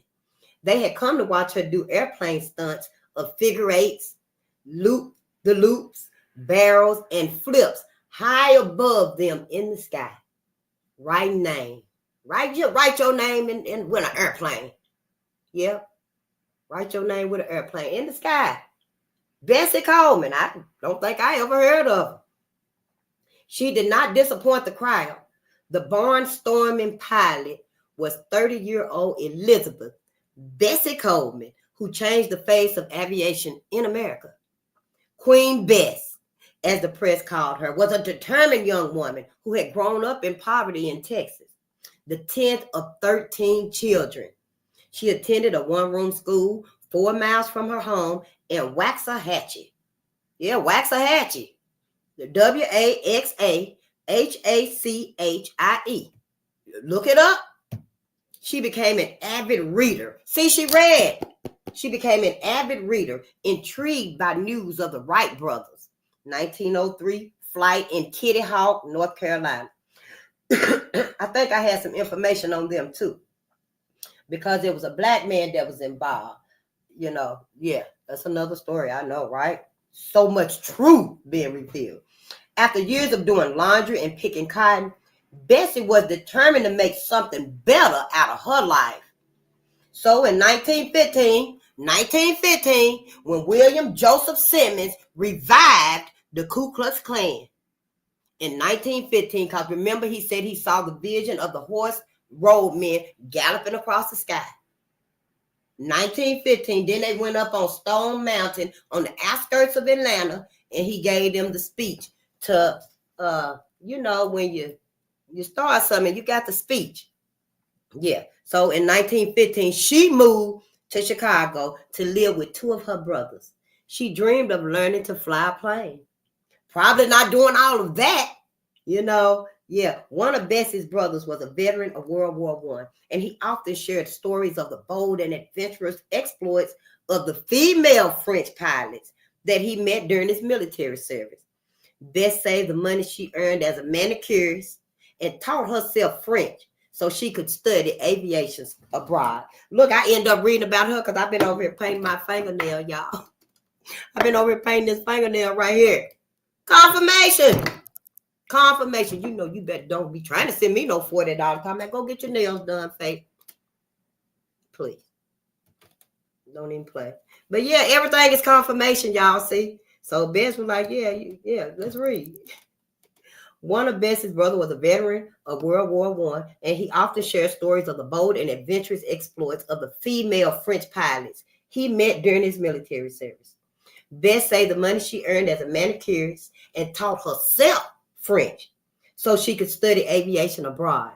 They had come to watch her do airplane stunts of figure eights, loops, barrels, and flips high above them in the sky. Write name. Write your name in with an airplane. Yep. Write your name with an airplane in the sky. Bessie Coleman. I don't think I ever heard of her. She did not disappoint the crowd. The barnstorming pilot was 30-year-old Elizabeth Bessie Coleman, who changed the face of aviation in America. Queen Bess, as the press called her, was a determined young woman who had grown up in poverty in Texas, the 10th of 13 children. She attended a one-room school 4 miles from her home in Waxahachie. Yeah, Waxahachie. The Waxahachie. Look it up. She became an avid reader. See, she read. she became an avid reader, intrigued by news of the Wright brothers. 1903 flight in Kitty Hawk, North Carolina. I think I had some information on them too, because it was a black man that was involved. You know, yeah, that's another story. I know, right? So much truth being revealed. After years of doing laundry and picking cotton, Bessie was determined to make something better out of her life. So in 1915, when William Joseph Simmons revived the Ku Klux Klan. In 1915, because remember he said he saw the vision of the horse roadmen galloping across the sky. 1915, then they went up on Stone Mountain on the outskirts of Atlanta, and he gave them the speech to, you know, when you start something, you got the speech. Yeah. So in 1915, she moved to Chicago to live with two of her brothers. She dreamed of learning to fly a plane. Probably not doing all of that, you know. Yeah, one of Bessie's brothers was a veteran of World War I, and he often shared stories of the bold and adventurous exploits of the female French pilots that he met during his military service. Bess saved the money she earned as a manicurist and taught herself French so she could study aviation abroad. Look, I end up reading about her because I've been over here painting my fingernail, y'all. I've been over here painting this fingernail right here. Confirmation. You know, you better don't be trying to send me no $40 comment. Go get your nails done, Faith. Please. Don't even play. But yeah, everything is confirmation, y'all see. So Bess was like, yeah, let's read. One of Bess's brothers was a veteran of World War I, and he often shared stories of the bold and adventurous exploits of the female French pilots he met during his military service. Bess saved the money she earned as a manicurist and taught herself French so she could study aviation abroad.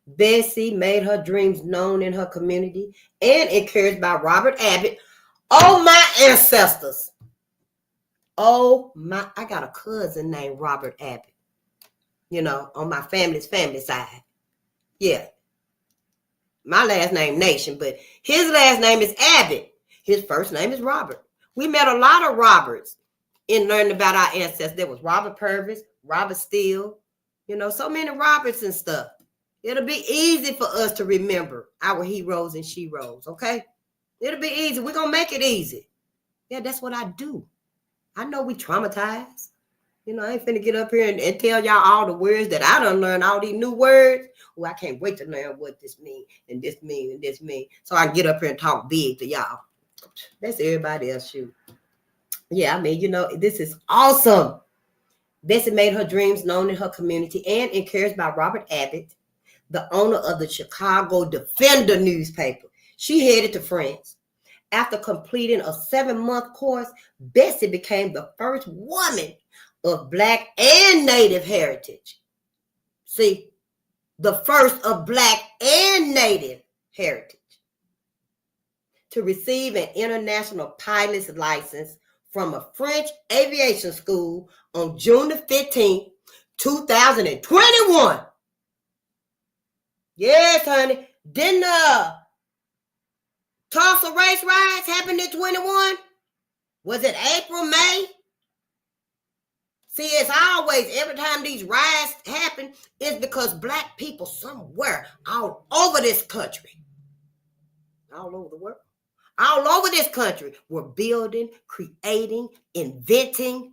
Bessie made her dreams known in her community and encouraged by Robert Abbott. Oh, my ancestors. Oh, my. I got a cousin named Robert Abbott, you know, on my family's family side. Yeah. My last name Nation, but his last name is Abbott. His first name is Robert. We met a lot of Roberts in learning about our ancestors. There was Robert Purvis, Robert Steele, you know, so many Roberts and stuff. It'll be easy for us to remember our heroes and sheroes, okay? It'll be easy. We're going to make it easy. Yeah, that's what I do. I know we traumatized. You know, I ain't finna get up here and tell y'all all the words that I done learned, all these new words. Oh, I can't wait to learn what this mean and this mean and this mean. So I can get up here and talk big to y'all. That's everybody else shoot. Yeah, I mean, you know, this is awesome. Bessie made her dreams known in her community and encouraged by Robert Abbott, the owner of the Chicago Defender newspaper. She headed to France. After completing a 7-month course, Bessie became the first woman of Black and Native heritage. See, the first of Black and Native heritage to receive an international pilot's license from a French aviation school on June the 15th, 2021. Yes, honey. Didn't Tulsa race riots happen in 21? Was it April, May? See, it's always, every time these riots happen, it's because Black people somewhere all over this country, all over the world, all over this country, were building, creating, inventing.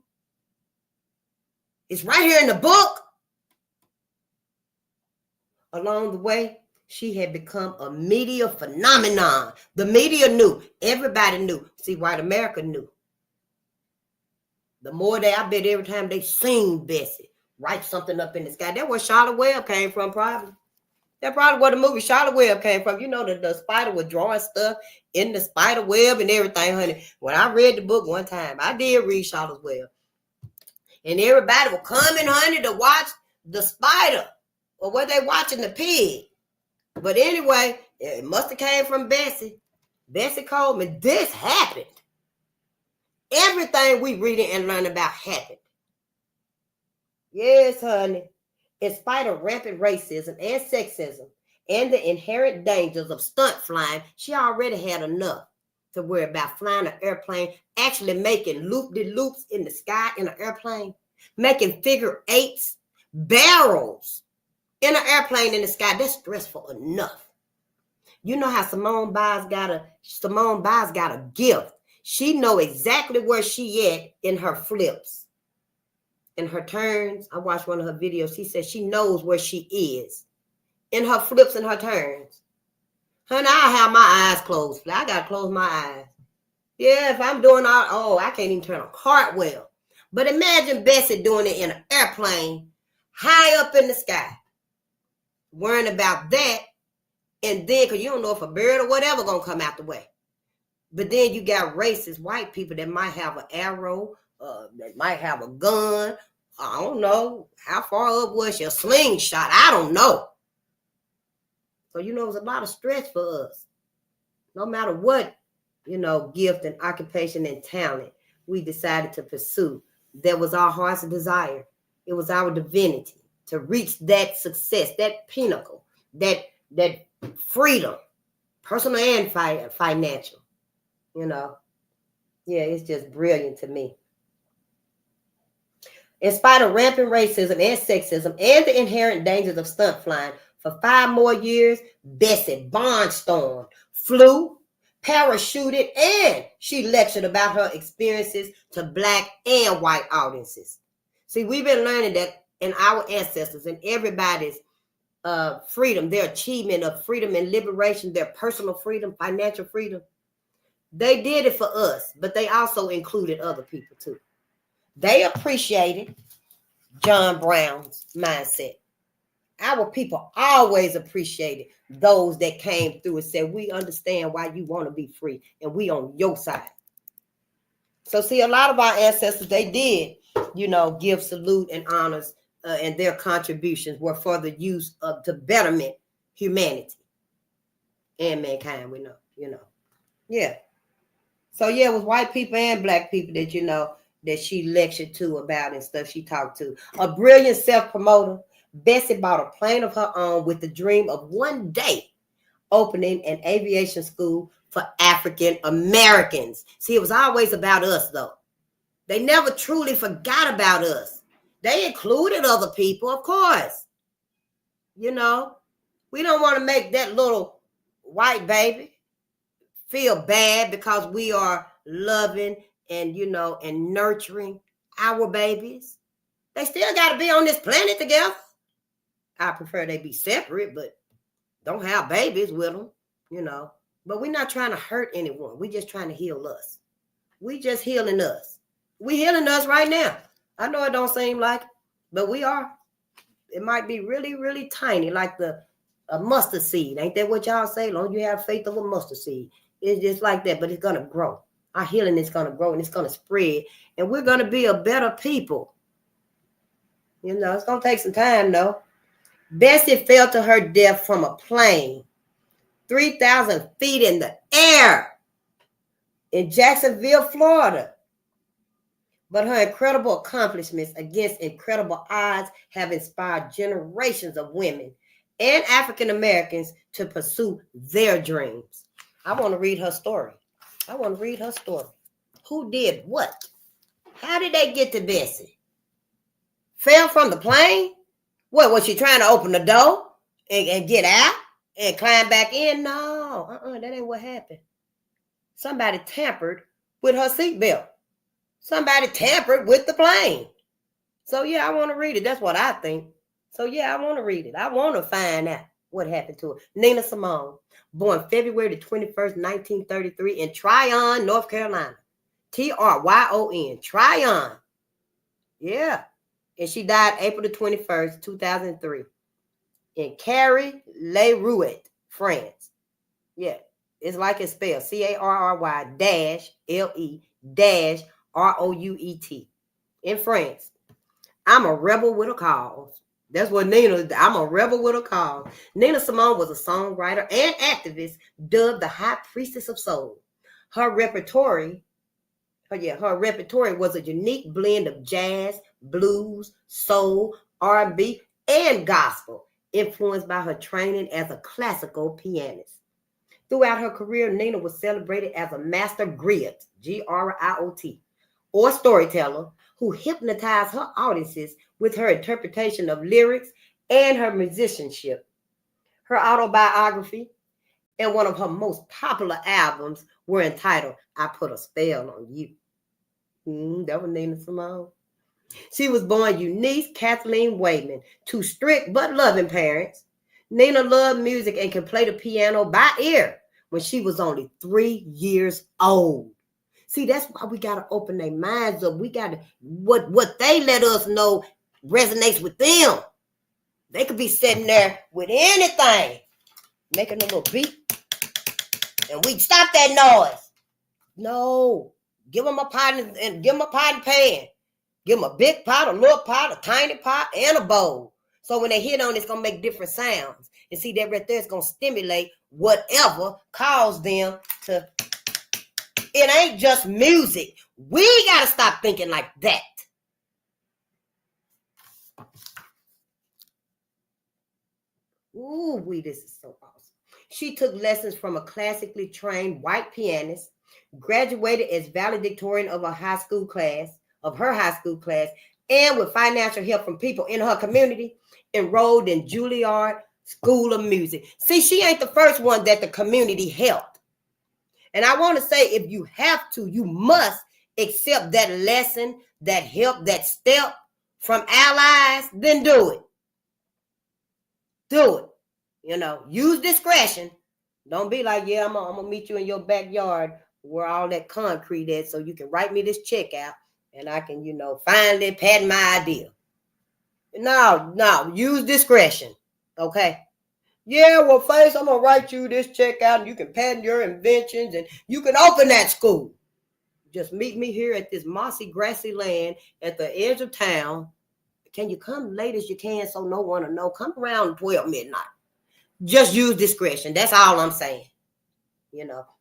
It's right here in the book. Along the way, she had become a media phenomenon. The media knew. Everybody knew. See, white America knew. The more I bet every time they seen Bessie write something up in the sky. That's where Charlotte Webb came from, probably. That's probably where the movie Charlotte Webb came from. You know, the spider was drawing stuff in the spider web and everything, honey. When I read the book one time, I did read Charlotte Webb. And everybody was coming, honey, to watch the spider. Or were they watching the pig? But anyway, it must have came from Bessie. Bessie Coleman. This happened. Everything we reading and learn about happened. Yes, honey. In spite of rampant racism and sexism and the inherent dangers of stunt flying, she already had enough. to worry about flying an airplane, actually making loop-de-loops in the sky in an airplane, making figure eights, barrels in an airplane in the sky. That's stressful enough. You know how Simone Biles got a gift. She know exactly where she at in her flips, in her turns. I watched one of her videos. She said she knows where she is in her flips and her turns. Honey, I have my eyes closed. I gotta close my eyes. Yeah, if I'm doing I can't even turn a cartwheel. But imagine Bessie doing it in an airplane high up in the sky, worrying about that. And then, because you don't know if a bird or whatever going to come out the way. But then you got racist white people that might have an arrow, that might have a gun. I don't know. How far up was your slingshot? I don't know. So, it was a lot of stress for us. No matter what, gift and occupation and talent we decided to pursue, that was our heart's desire. It was our divinity to reach that success, that pinnacle, that freedom, personal and financial. Yeah, it's just brilliant to me. In spite of rampant racism and sexism and the inherent dangers of stunt flying, for 5 more years, Bessie barnstormed, flew, parachuted, and she lectured about her experiences to Black and white audiences. See, we've been learning that in our ancestors and everybody's freedom, their achievement of freedom and liberation, their personal freedom, financial freedom, they did it for us, but they also included other people too. They appreciated John Brown's mindset. Our people always appreciated those that came through and said, we understand why you want to be free and we on your side. So see, a lot of our ancestors, they did, give salute and honors, and their contributions were for the use of to betterment humanity and mankind. We know, yeah. So yeah, it was white people and Black people that that she lectured to about and stuff she talked to. A brilliant self-promoter, Bessie bought a plane of her own with the dream of one day opening an aviation school for African Americans. See, it was always about us though. They never truly forgot about us. They included other people, of course. We don't want to make that little white baby feel bad because we are loving and, and nurturing our babies. They still got to be on this planet together. I prefer they be separate, but don't have babies with them, But we're not trying to hurt anyone. We're just trying to heal us. We just healing us. We healing us right now. I know it don't seem like it, but we are. It might be really, really tiny, like a mustard seed. Ain't that what y'all say? As long as you have faith of a mustard seed. It's just like that, but it's going to grow. Our healing is going to grow and it's going to spread. And we're going to be a better people. It's going to take some time, though. Bessie fell to her death from a plane 3,000 feet in the air in Jacksonville, Florida. But her incredible accomplishments against incredible odds have inspired generations of women and African Americans to pursue their dreams. I want to read her story. Who did what? How did they get to Bessie? Fell from the plane? What, was she trying to open the door and get out and climb back in? No, that ain't what happened. Somebody tampered with her seatbelt. Somebody tampered with the plane. So, yeah, I want to read it. That's what I think. So, yeah, I want to read it. I want to find out what happened to her. Nina Simone, born February the 21st, 1933 in Tryon, North Carolina. Tryon, Tryon. Yeah. And she died April the 21st, 2003 in Carry-le-Rouet, France. Yeah. It's like it's spelled Carry-Le-Rouet in France. I'm a rebel with a cause. That's what I'm a rebel with a cause. Nina Simone was a songwriter and activist dubbed the High Priestess of Soul. Her repertoire was a unique blend of jazz, blues, soul, R&B, and gospel, influenced by her training as a classical pianist. Throughout her career, Nina was celebrated as a master griot, Griot, or storyteller who hypnotized her audiences with her interpretation of lyrics and her musicianship. Her autobiography and one of her most popular albums were entitled I Put a Spell on You. That was Nina Simone. She was born Eunice Kathleen Wayman to strict but loving parents. Nina loved music and could play the piano by ear when she was only 3 years old. See, that's why we got to open their minds up. We got to, what they let us know resonates with them. They could be sitting there with anything, making a little beat, and we stop that noise. No, give them a pot and give them a pot and pan. Give them a big pot, a little pot, a tiny pot, and a bowl. So when they hit on it, it's going to make different sounds. And see, that right there is going to stimulate whatever caused them to. It ain't just music. We got to stop thinking like that. Ooh, this is so awesome. She took lessons from a classically trained white pianist, graduated as valedictorian of her high school class, and with financial help from people in her community, enrolled in Juilliard School of Music. See, she ain't the first one that the community helped. And I want to say, if you have to, you must accept that lesson, that help, that step from allies, then do it. Do it. You know, use discretion. Don't be like, yeah, I'm gonna meet you in your backyard where all that concrete is so you can write me this check out and I can, finally patent my idea. No, use discretion. Okay. Yeah, well, first I'm gonna write you this check out and you can patent your inventions and you can open that school. Just meet me here at this mossy, grassy land at the edge of town. Can you come late as you can so no one will know? Come around 12 midnight. Just use discretion. That's all I'm saying.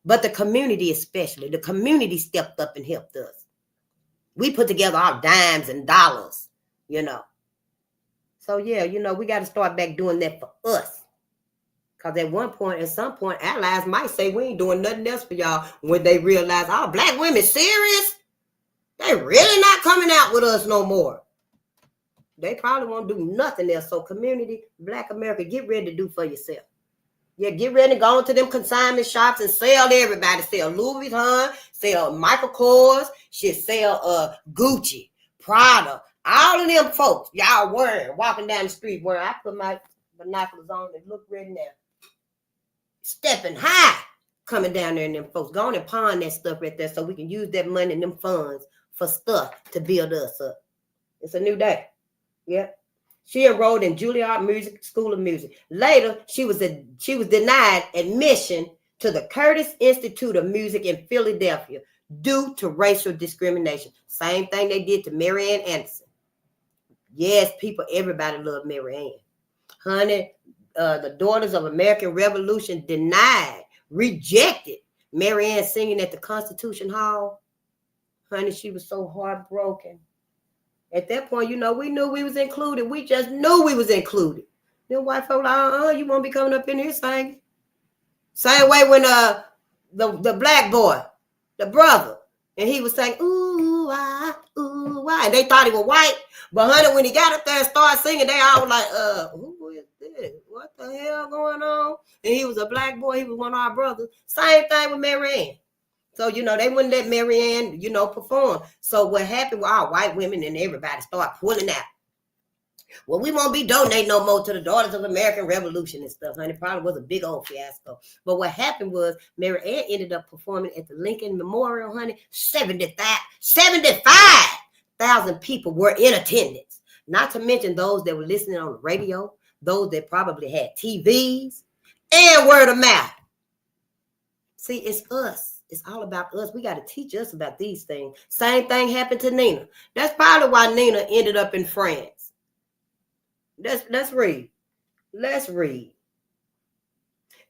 But the community especially, the community stepped up and helped us. We put together our dimes and dollars, So, yeah, we got to start back doing that for us. Because at some point, allies might say we ain't doing nothing else for y'all when they realize, oh, black women serious? They really not coming out with us no more. They probably won't do nothing else. So community, Black America, get ready to do for yourself. Yeah, get ready to go into them consignment shops and sell to everybody. Sell Louis Vuitton, sell Michael Kors, sell Gucci, Prada. All of them folks, y'all walking down the street where I put my binoculars on and look ready now. Stepping high, coming down there and them folks. Go on and pawn that stuff right there so we can use that money and them funds for stuff to build us up. It's a new day. Yeah. She enrolled in Juilliard School of Music. Later, she was denied admission to the Curtis Institute of Music in Philadelphia due to racial discrimination. Same thing they did to Mary Ann Anderson. Yes, everybody loved Mary Ann. Honey, the Daughters of American Revolution rejected Mary Ann singing at the Constitution Hall. Honey, she was so heartbroken. At that point, we knew we was included. We just knew we was included. Then white folks like, you won't be coming up in here singing. Same way when the black boy, the brother, and he was saying, ooh, why? And they thought he was white. But honey, when he got up there and started singing, they all was like, who is this? What the hell going on? And he was a black boy. He was one of our brothers. Same thing with Mary Ann. So, they wouldn't let Mary Ann, perform. So what happened with our white women and everybody started pulling out. Well, we won't be donating no more to the Daughters of American Revolution and stuff, honey. It probably was a big old fiasco. But what happened was Mary Ann ended up performing at the Lincoln Memorial, honey. 75,000 people were in attendance. Not to mention those that were listening on the radio, those that probably had TVs, and word of mouth. See, it's us. It's all about us. We got to teach us about these things. Same thing happened to Nina. That's probably why Nina ended up in France. Let's read. Let's read.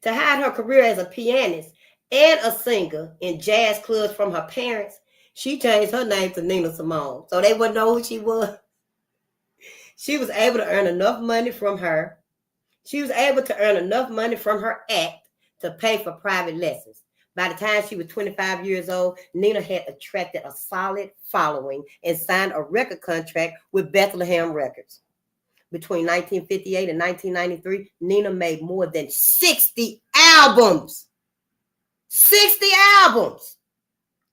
To hide her career as a pianist and a singer in jazz clubs from her parents, she changed her name to Nina Simone. So they wouldn't know who she was. She was able to earn enough money from her. She was able to earn enough money from her act to pay for private lessons. By the time she was 25 years old, Nina had attracted a solid following and signed a record contract with Bethlehem Records. Between 1958 and 1993, Nina made more than 60 albums. 60 albums!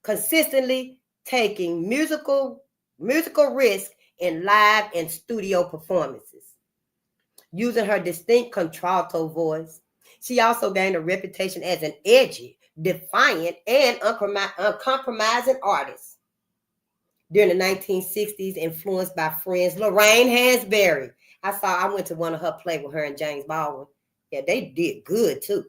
Consistently taking musical risk in live and studio performances. Using her distinct contralto voice, she also gained a reputation as an edgy, defiant, and uncompromising artist. During the 1960s, influenced by friends Lorraine Hansberry. I went to one of her play with her and James Baldwin. Yeah, they did good too.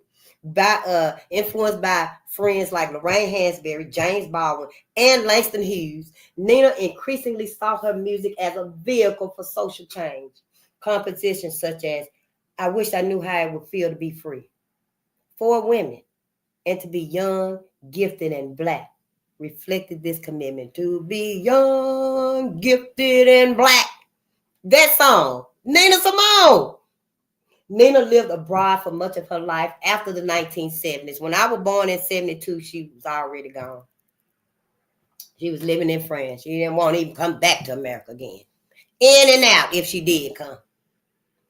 Influenced by friends like Lorraine Hansberry, James Baldwin, and Langston Hughes, Nina increasingly saw her music as a vehicle for social change. Compositions such as I Wish I Knew How It Would Feel to Be Free, For Women, and to be young, gifted, and Black reflected this commitment to be young, gifted, and Black. That song, Nina Simone. Nina lived abroad for much of her life after the 1970s. When I was born in 72, she was already gone. She was living in France. She didn't want to even come back to America again. In and out if she did come.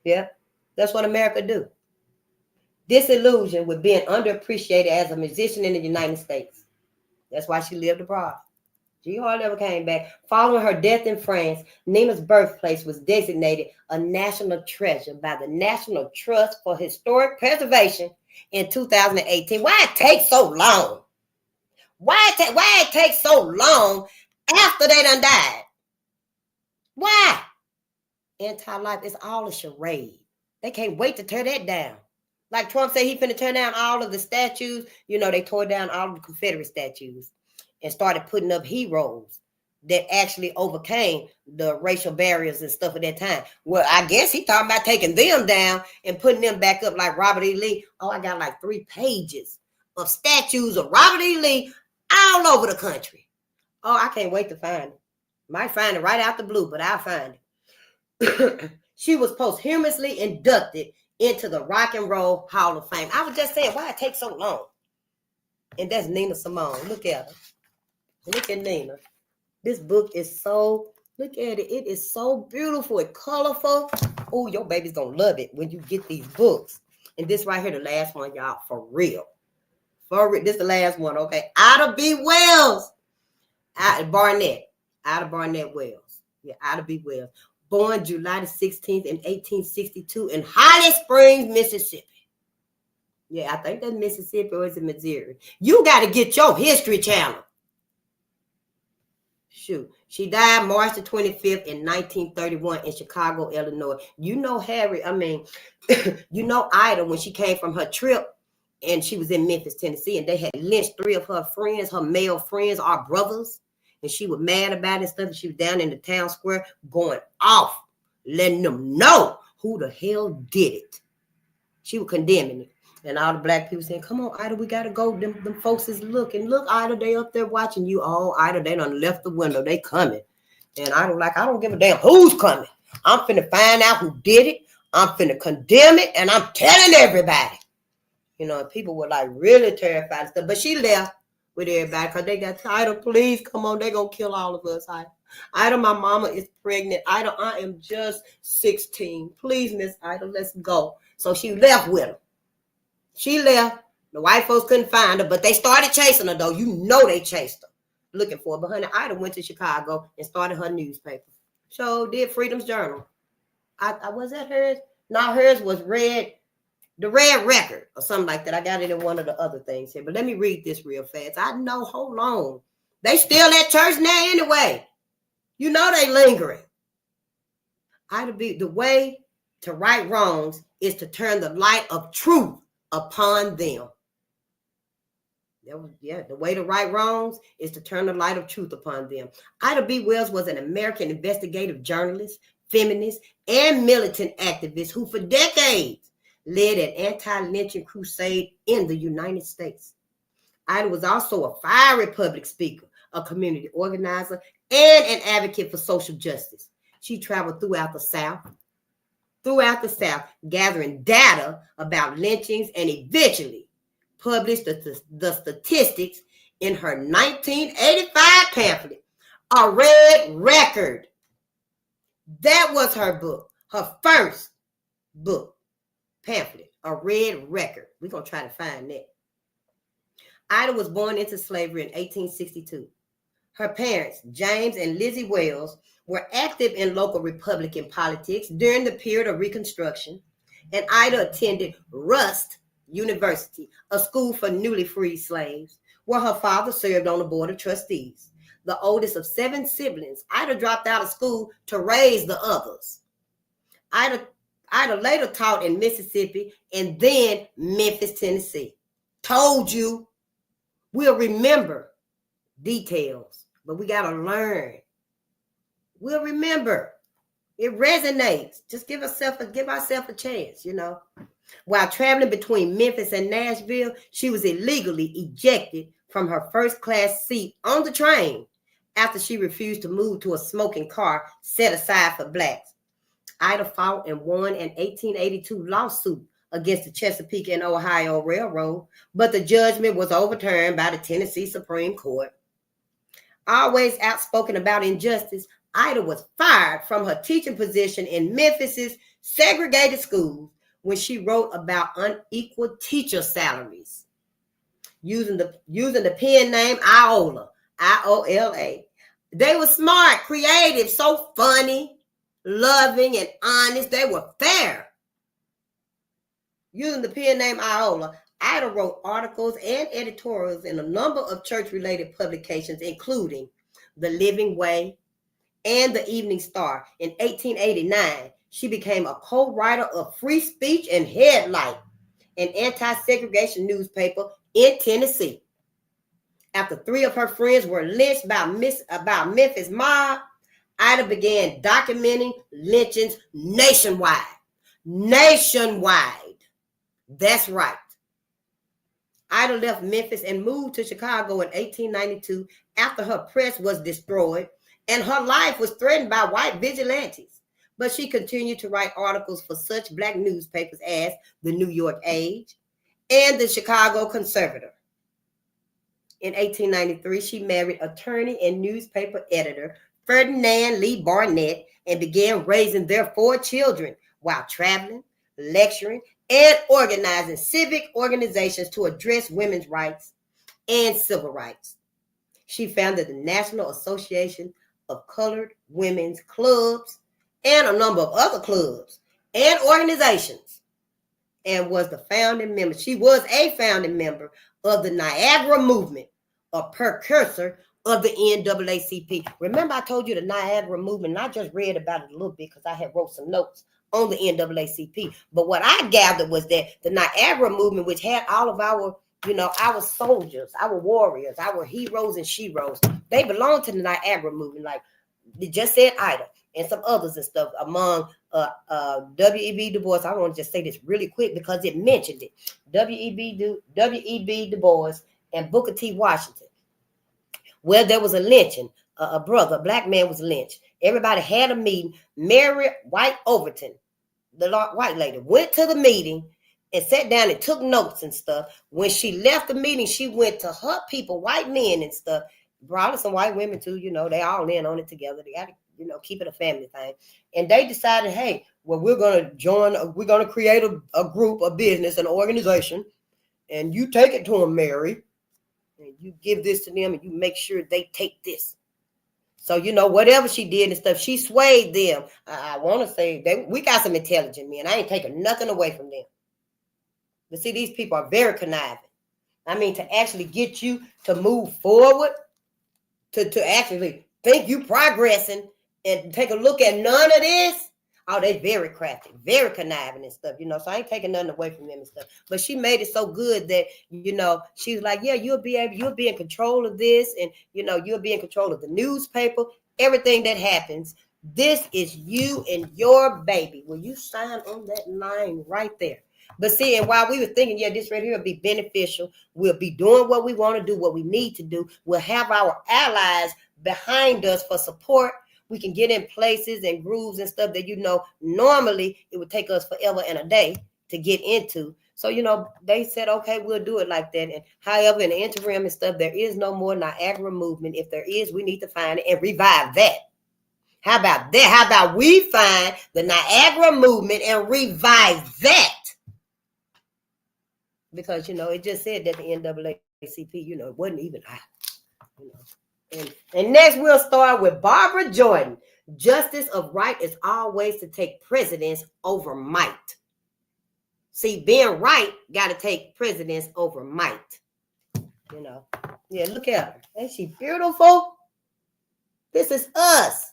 Yeah, that's what America do. Disillusioned with being underappreciated as a musician in the United States. That's why she lived abroad. She hardly ever came back. Following her death in France, Nina's birthplace was designated a national treasure by the National Trust for Historic Preservation in 2018. Why it take so long? Why it take so long after they done died? Why? Anti-life is all a charade. They can't wait to tear that down. Like Trump said, he finna tear down all of the statues. You know, they tore down all of the Confederate statues and started putting up heroes that actually overcame the racial barriers and stuff at that time. Well, I guess he talking about taking them down and putting them back up like Robert E. Lee. Oh, I got like 3 pages of statues of Robert E. Lee all over the country. Oh, I can't wait to find it. Might find it right out the blue, but I'll find it. She was posthumously inducted into the Rock and Roll Hall of Fame. I was just saying, why it take so long? And that's Nina Simone. Look at her. Look at Nina. This book is so, look at it. It is so beautiful and colorful. Oh, your baby's going to love it when you get these books. And this right here, the last one, y'all, for real. For real. This is the last one, okay? Ida B. Wells. Barnett. Ida Barnett Wells. Yeah, Ida B. Wells. Born July the 16th in 1862 in Holly Springs, Mississippi. Yeah, I think that's Mississippi or is it Missouri? You got to get your History Channel. Shoot. She died March the 25th in 1931 in Chicago, Illinois. You know you know Ida when she came from her trip and she was in Memphis, Tennessee, and they had lynched 3 of her friends, her male friends, our brothers. And she was mad about it and stuff. And she was down in the town square going off, letting them know who the hell did it. She was condemning it. And all the black people saying, come on, Ida, we got to go. Them folks is looking. Look, Ida, they up there watching you. Oh, Ida, they done left the window. They coming. And I don't give a damn who's coming. I'm finna find out who did it. I'm finna condemn it. And I'm telling everybody. You know, people were like really terrified and stuff. But she left with everybody because they got Ida, please come on. They're going to kill all of us. Ida, my mama is pregnant. Ida, I am just 16. Please, Miss Ida, let's go. So she left with her. She left. The white folks couldn't find her, but they started chasing her, though. You know they chased her, looking for her. But honey, Ida went to Chicago and started her newspaper. So did Freedom's Journal. Was that hers? No, hers was the Red Record or something like that. I got it in one of the other things here. But let me read this real fast. I know, hold on. They still at church now anyway. You know they lingering. The way to right wrongs is to turn the light of truth upon them. The way to right wrongs is to turn the light of truth upon them. Ida B. Wells was an American investigative journalist, feminist, and militant activist who for decades led an anti-lynching crusade in the United States. Ida was also a fiery public speaker, a community organizer, and an advocate for social justice. She traveled throughout the South, gathering data about lynchings and eventually published the statistics in her 1985 pamphlet, A Red Record. That was her book, her first book, pamphlet, A Red Record. We're going to try to find that. Ida was born into slavery in 1862. Her parents, James and Lizzie Wells, were active in local Republican politics during the period of Reconstruction, and Ida attended Rust University, a school for newly freed slaves, where her father served on the board of trustees. The oldest of 7 siblings, Ida dropped out of school to raise the others. Ida later taught in Mississippi and then Memphis, Tennessee. Told you, we'll remember details, but we got to learn. We'll remember. It resonates. Just give ourselves a chance, you know. While traveling between Memphis and Nashville, she was illegally ejected from her first-class seat on the train after she refused to move to a smoking car set aside for blacks. Ida fought and won an 1882 lawsuit against the Chesapeake and Ohio Railroad, but the judgment was overturned by the Tennessee Supreme Court. Always outspoken about injustice, Ida was fired from her teaching position in Memphis's segregated schools when she wrote about unequal teacher salaries. Using the pen name Iola, I-O-L-A. They were smart, creative, so funny, loving, and honest. They were fair. Using the pen name Iola, Ida wrote articles and editorials in a number of church-related publications, including The Living Way and The Evening Star. In 1889, she became a co-writer of Free Speech and Headlight, an anti-segregation newspaper in Tennessee. After 3 of her friends were lynched by Memphis mob, Ida began documenting lynchings nationwide. Nationwide. That's right. Ida left Memphis and moved to Chicago in 1892 after her press was destroyed and her life was threatened by white vigilantes. But she continued to write articles for such black newspapers as the New York Age and the Chicago Conservator. In 1893, she married attorney and newspaper editor Ferdinand Lee Barnett and began raising their 4 children while traveling, lecturing, and organizing civic organizations to address women's rights and civil rights. She founded the National Association of Colored Women's Clubs and a number of other clubs and organizations, and was the founding member. She was a founding member of the Niagara Movement, a precursor of the NAACP. Remember, I told you the Niagara Movement, and I just read about it a little bit because I had wrote some notes on the NAACP. But what I gathered was that the Niagara Movement, which had all of our, our soldiers, our warriors, our heroes and sheroes, they belonged to the Niagara Movement, like they just said Ida and some others and stuff, among W.E.B. Du Bois. I want to just say this really quick because it mentioned it. W.E.B. Du Bois and Booker T. Washington, where there was a lynching, a black man was lynched. Everybody had a meeting. Mary White Overton, the white lady, went to the meeting and sat down and took notes and stuff. When she left the meeting, she went to her people, white men and stuff, probably some white women too, they all in on it together. They got to, keep it a family thing. And they decided, hey, well, we're going to create a group, a business, an organization, and you take it to them, Mary, and you give this to them and you make sure they take this. So, whatever she did and stuff, she swayed them. I want to say we got some intelligent men. I ain't taking nothing away from them. But see, these people are very conniving. I mean, to actually get you to move forward, to actually think you progressing and take a look at none of this. Oh, they very crafty, very conniving and stuff, so I ain't taking nothing away from them and stuff. But she made it so good that, she was like, yeah, you'll be in control of this. And, you'll be in control of the newspaper, everything that happens. This is you and your baby. Will you sign on that line right there? But see, and while we were thinking, yeah, this right here will be beneficial. We'll be doing what we want to do, what we need to do. We'll have our allies behind us for support. We can get in places and grooves and stuff that, normally it would take us forever and a day to get into. So, they said, okay, we'll do it like that. And however, in the interim and stuff, there is no more Niagara movement. If there is, we need to find it and revive that. How about that? How about we find the Niagara movement and revive that? Because, it just said that the NAACP, it wasn't even hot. And next we'll start with Barbara Jordan. Justice of right is always to take precedence over might. See, being right got to take precedence over might. Yeah, look at her. Ain't she beautiful? This is us.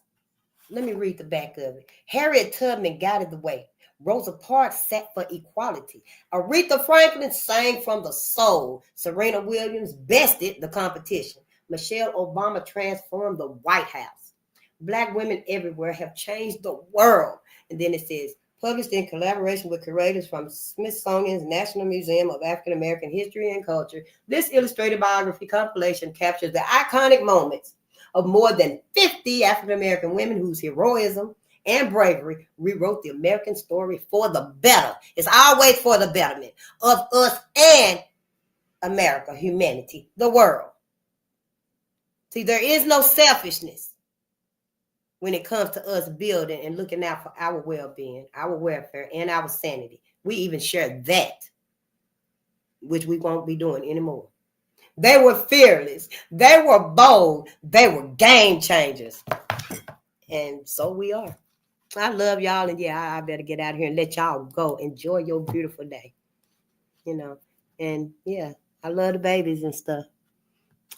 Let me read the back of it. Harriet Tubman guided the way. Rosa Parks sat for equality. Aretha Franklin sang from the soul. Serena Williams bested the competition. Michelle Obama transformed the White House. Black women everywhere have changed the world. And then it says, published in collaboration with curators from Smithsonian's National Museum of African American History and Culture, this illustrated biography compilation captures the iconic moments of more than 50 African American women whose heroism and bravery rewrote the American story for the better. It's always for the betterment of us and America, humanity, the world. See, there is no selfishness when it comes to us building and looking out for our well-being, our welfare, and our sanity. We even share that, which we won't be doing anymore. They were fearless. They were bold. They were game changers. And so we are. I love y'all. And I better get out of here and let y'all go. Enjoy your beautiful day. And I love the babies and stuff.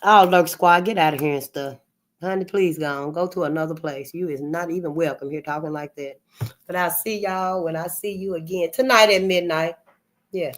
Oh, Lurk Squad, get out of here and stuff. Honey, please go to another place. You is not even welcome here talking like that. But I'll see y'all when I see you again tonight at midnight. Yeah.